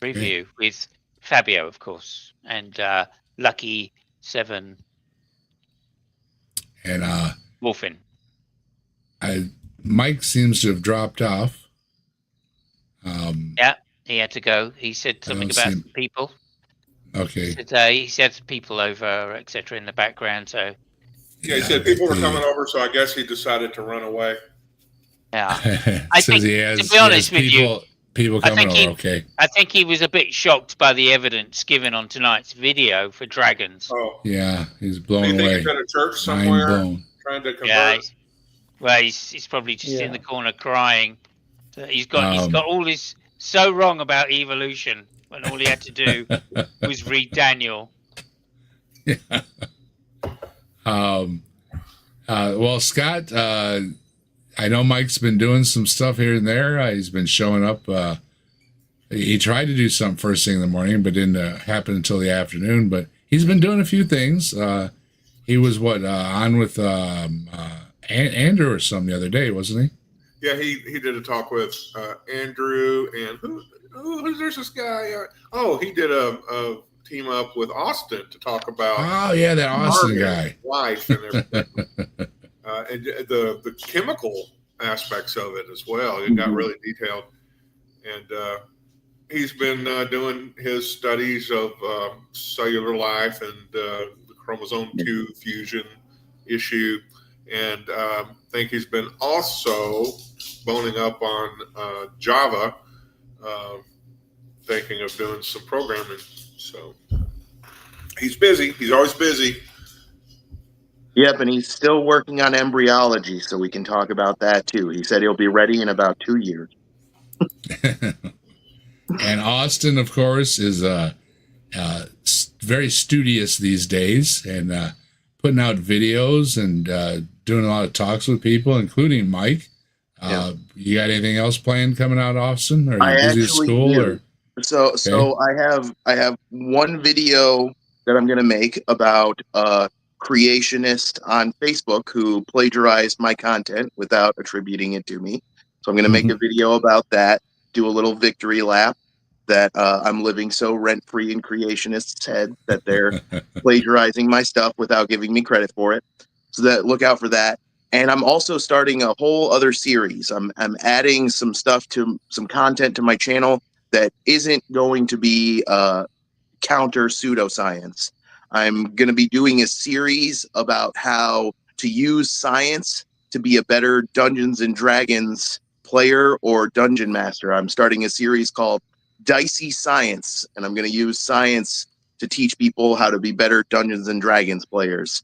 review with Fabio, of course, and Lucky 7 and Wolfin. Mike seems to have dropped off. Yeah, he had to go. He said something about people. Okay. He said people over, etc. in the background. So yeah, he said people were coming over, so I guess he decided to run away. Yeah, I think to be honest with you, people coming over. Okay. I think he was a bit shocked by the evidence given on tonight's video for Dragons. Oh, yeah, he's blown away. Do you think he's at a church somewhere trying to convert? Yeah, well, he's probably just in the corner crying. He's got all this so wrong about evolution when all he had to do was read Daniel. Yeah. Well, Scott, I know Mike's been doing some stuff here and there. He's been showing up. He tried to do something first thing in the morning, but didn't happen until the afternoon. But he's been doing a few things. He was on with Andrew or something the other day, wasn't he? Yeah, he did a talk with Andrew and who's this guy? He did a team up with Austin to talk about. Oh yeah, that Austin guy. Life and everything. And the chemical aspects of it as well. It got really detailed, and he's been doing his studies of cellular life and the chromosome 2 fusion issue. And I think he's been also boning up on Java thinking of doing some programming. So he's busy. He's always busy. Yep, and he's still working on embryology, so we can talk about that too. He said he'll be ready in about 2 years. And Austin, of course, is very studious these days and putting out videos and doing a lot of talks with people, including Mike. You got anything else planned coming out, Austin? Are you busy at school? Do. Or So I have one video that I'm going to make about a creationist on Facebook who plagiarized my content without attributing it to me. So I'm going to make a video about that, do a little victory lap that I'm living so rent-free in creationists' head that they're plagiarizing my stuff without giving me credit for it. So that look out for that. And I'm also starting a whole other series. I'm adding some content to my channel that isn't going to be counter pseudoscience. I'm going to be doing a series about how to use science to be a better Dungeons and Dragons player or dungeon master. I'm starting a series called Dicey Science, and I'm going to use science to teach people how to be better Dungeons and Dragons players.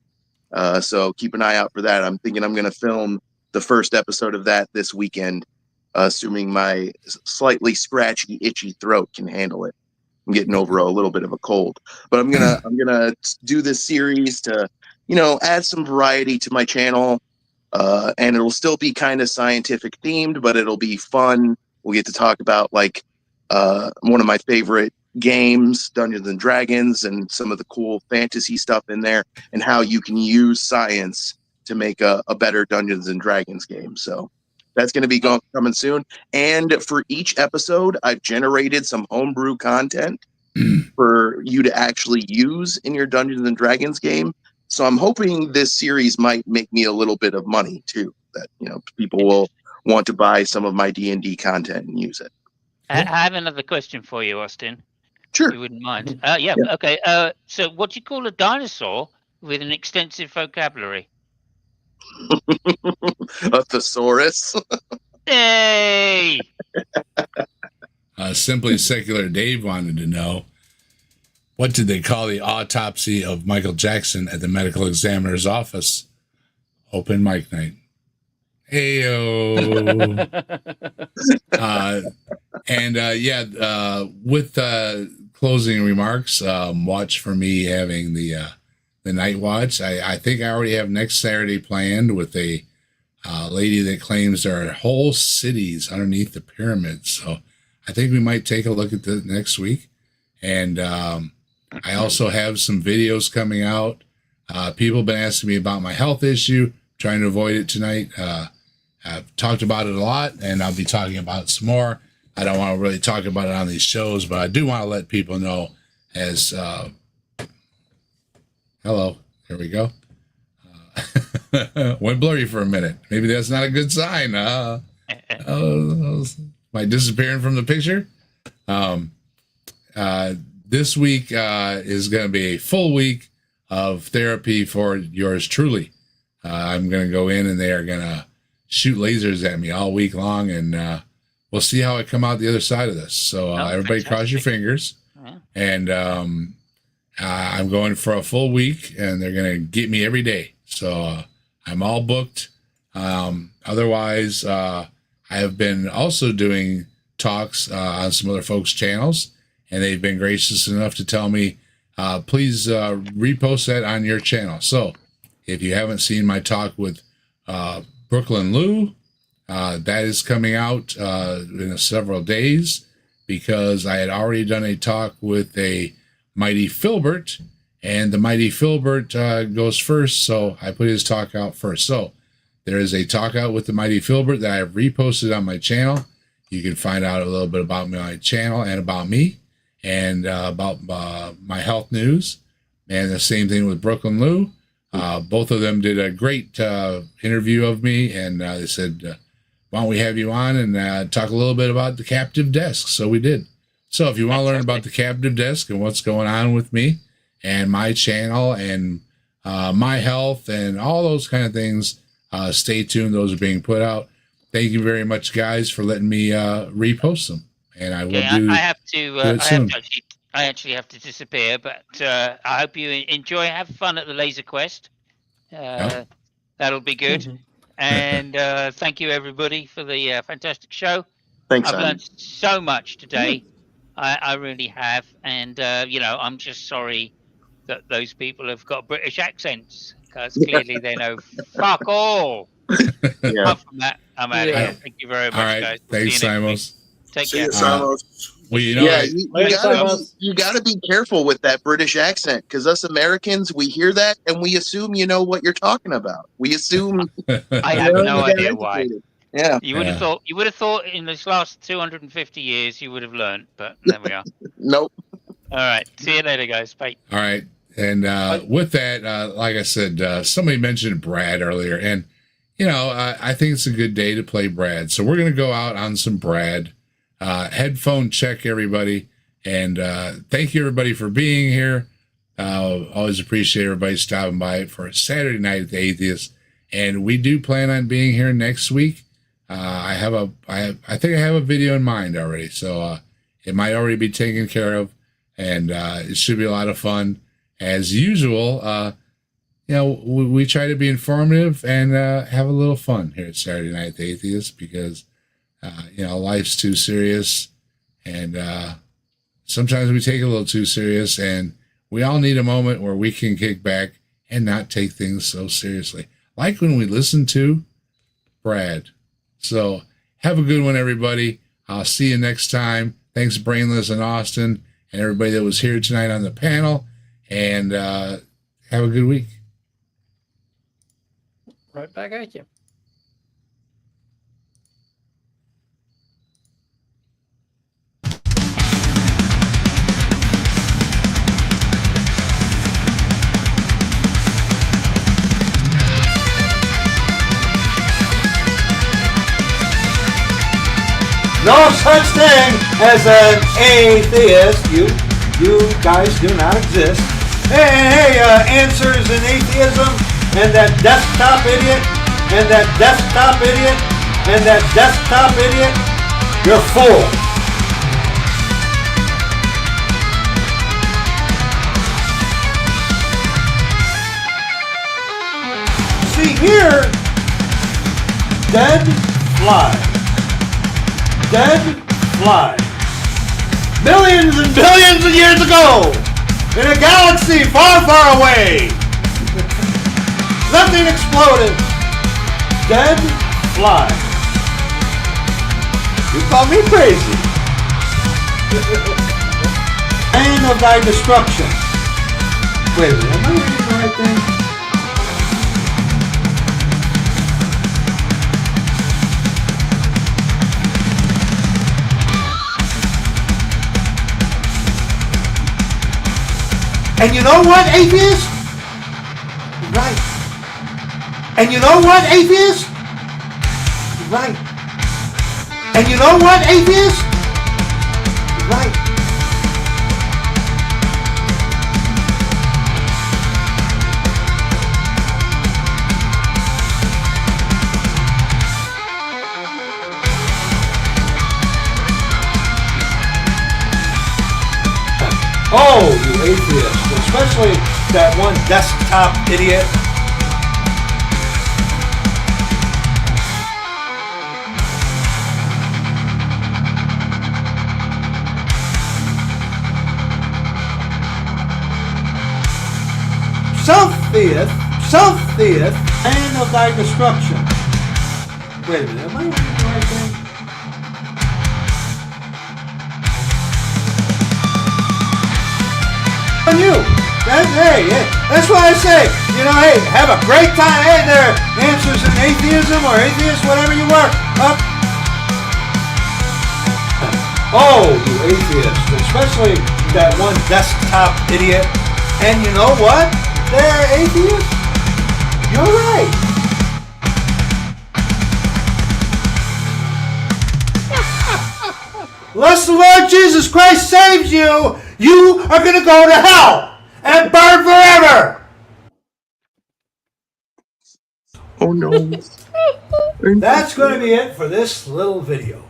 So keep an eye out for that. I'm thinking I'm going to film the first episode of that this weekend, assuming my slightly scratchy, itchy throat can handle it. I'm getting over a little bit of a cold, but I'm gonna do this series to, add some variety to my channel, and it'll still be kind of scientific themed, but it'll be fun. We'll get to talk about one of my favorite games, Dungeons and Dragons, and some of the cool fantasy stuff in there, and how you can use science to make a better Dungeons and Dragons game. So that's going to be coming soon. And for each episode, I've generated some homebrew content for you to actually use in your Dungeons and Dragons game. So I'm hoping this series might make me a little bit of money too, that, people will want to buy some of my D&D content and use it. I have another question for you, Austin. Sure. If you wouldn't mind. Okay. So what do you call a dinosaur with an extensive vocabulary? A thesaurus. Hey! Simply Secular Dave wanted to know, what did they call the autopsy of Michael Jackson at the medical examiner's office? Open mic night. Heyo. With closing remarks, watch for me having the night watch. I think I already have next Saturday planned with a lady that claims there are whole cities underneath the pyramids. So I think we might take a look at that next week. And I also have some videos coming out. People have been asking me about my health issue, trying to avoid it tonight. I've talked about it a lot, and I'll be talking about it some more. I don't want to really talk about it on these shows, but I do want to let people know as hello, here we go. Went blurry for a minute. Maybe that's not a good sign. Am I disappearing from the picture? This week is going to be a full week of therapy for yours truly. I'm going to go in and they are going to shoot lasers at me all week long, and we'll see how I come out the other side of this. So everybody cross your fingers. And I'm going for a full week, and they're going to get me every day. So I'm all booked. Otherwise, I have been also doing talks on some other folks' channels, and they've been gracious enough to tell me, please repost that on your channel. So if you haven't seen my talk with Brooklyn Lou, that is coming out in several days, because I had already done a talk with a Mighty Filbert, and the Mighty Filbert goes first, so I put his talk out first. So there is a talk out with the Mighty Filbert that I have reposted on my channel. You can find out a little bit about my channel and about me, and about my health news. And the same thing with Brooklyn Lou. Both of them did a great interview of me, and they said, why don't we have you on and talk a little bit about the captive desk? So we did. So if you want to learn about the captive desk and what's going on with me and my channel and my health and all those kind of things, stay tuned. Those are being put out. Thank you very much, guys, for letting me repost them. and I will Okay, do. I have to. do it soon. I actually have to disappear, but I hope you enjoy. Have fun at the Laser Quest. Yep. That'll be good. And thank you everybody for the fantastic show. Thanks, I've Simon. learned so much today. I really have, and you know, I'm just sorry that those people have got British accents because clearly they know fuck all. Yeah. Apart from that, I'm out of Yeah. here. Thank you very much, All right. guys. We'll Thanks, see you next week. Simos. Take See care. you, Simos. Well, you know, Yeah, I- you gotta be careful with that British accent because us Americans, we hear that and we assume you know what you're talking about. We assume I have you no got idea why. educated. Yeah, You would have Yeah. thought. You would have thought in this last 250 years you would have learned, but there we are. nope. All right. See you later, guys. Bye. All right. And with that, like I said, somebody mentioned Brad earlier, and you know, I think it's a good day to play Brad. So we're gonna go out on some Brad. Headphone check, everybody, and thank you everybody for being here. Always appreciate everybody stopping by for a Saturday night at the Atheist, and we do plan on being here next week. I think I have a video in mind already, so it might already be taken care of, and it should be a lot of fun as usual. You know, we try to be informative and have a little fun here at Saturday Night at the Atheist because you know, life's too serious, and sometimes we take it a little too serious, and we all need a moment where we can kick back and not take things so seriously, like when we listen to Brad. So have a good one, everybody. I'll see you next time. Thanks, Brainless and Austin, and everybody that was here tonight on the panel, and have a good week. Right back at you. No such thing as an atheist. You guys do not exist. Hey, answers in atheism, and that desktop idiot, and that desktop idiot, and that desktop idiot. You're a fool. See here, dead fly. Dead fly. Millions and billions of years ago, in a galaxy far, far away, nothing exploded. Dead fly. You call me crazy. Plan of thy destruction. Wait a minute, am I reading the right thing? And you know what, atheist? Right. And you know what, atheist? Right. And you know what, atheist? Right. Oh, you atheist, especially that one desktop idiot. Self-theist, plan of thy destruction. Wait a minute, am I reading the right thing? On you. That's why I say, you know, hey, have a great time. Hey, there, answers in atheism or atheist, whatever you were. Oh, you atheist, especially that one desktop idiot. And you know what? They're atheists. You're right. Unless the Lord Jesus Christ saves you, you are going to go to hell and burn forever. Oh no. That's going to be it for this little video.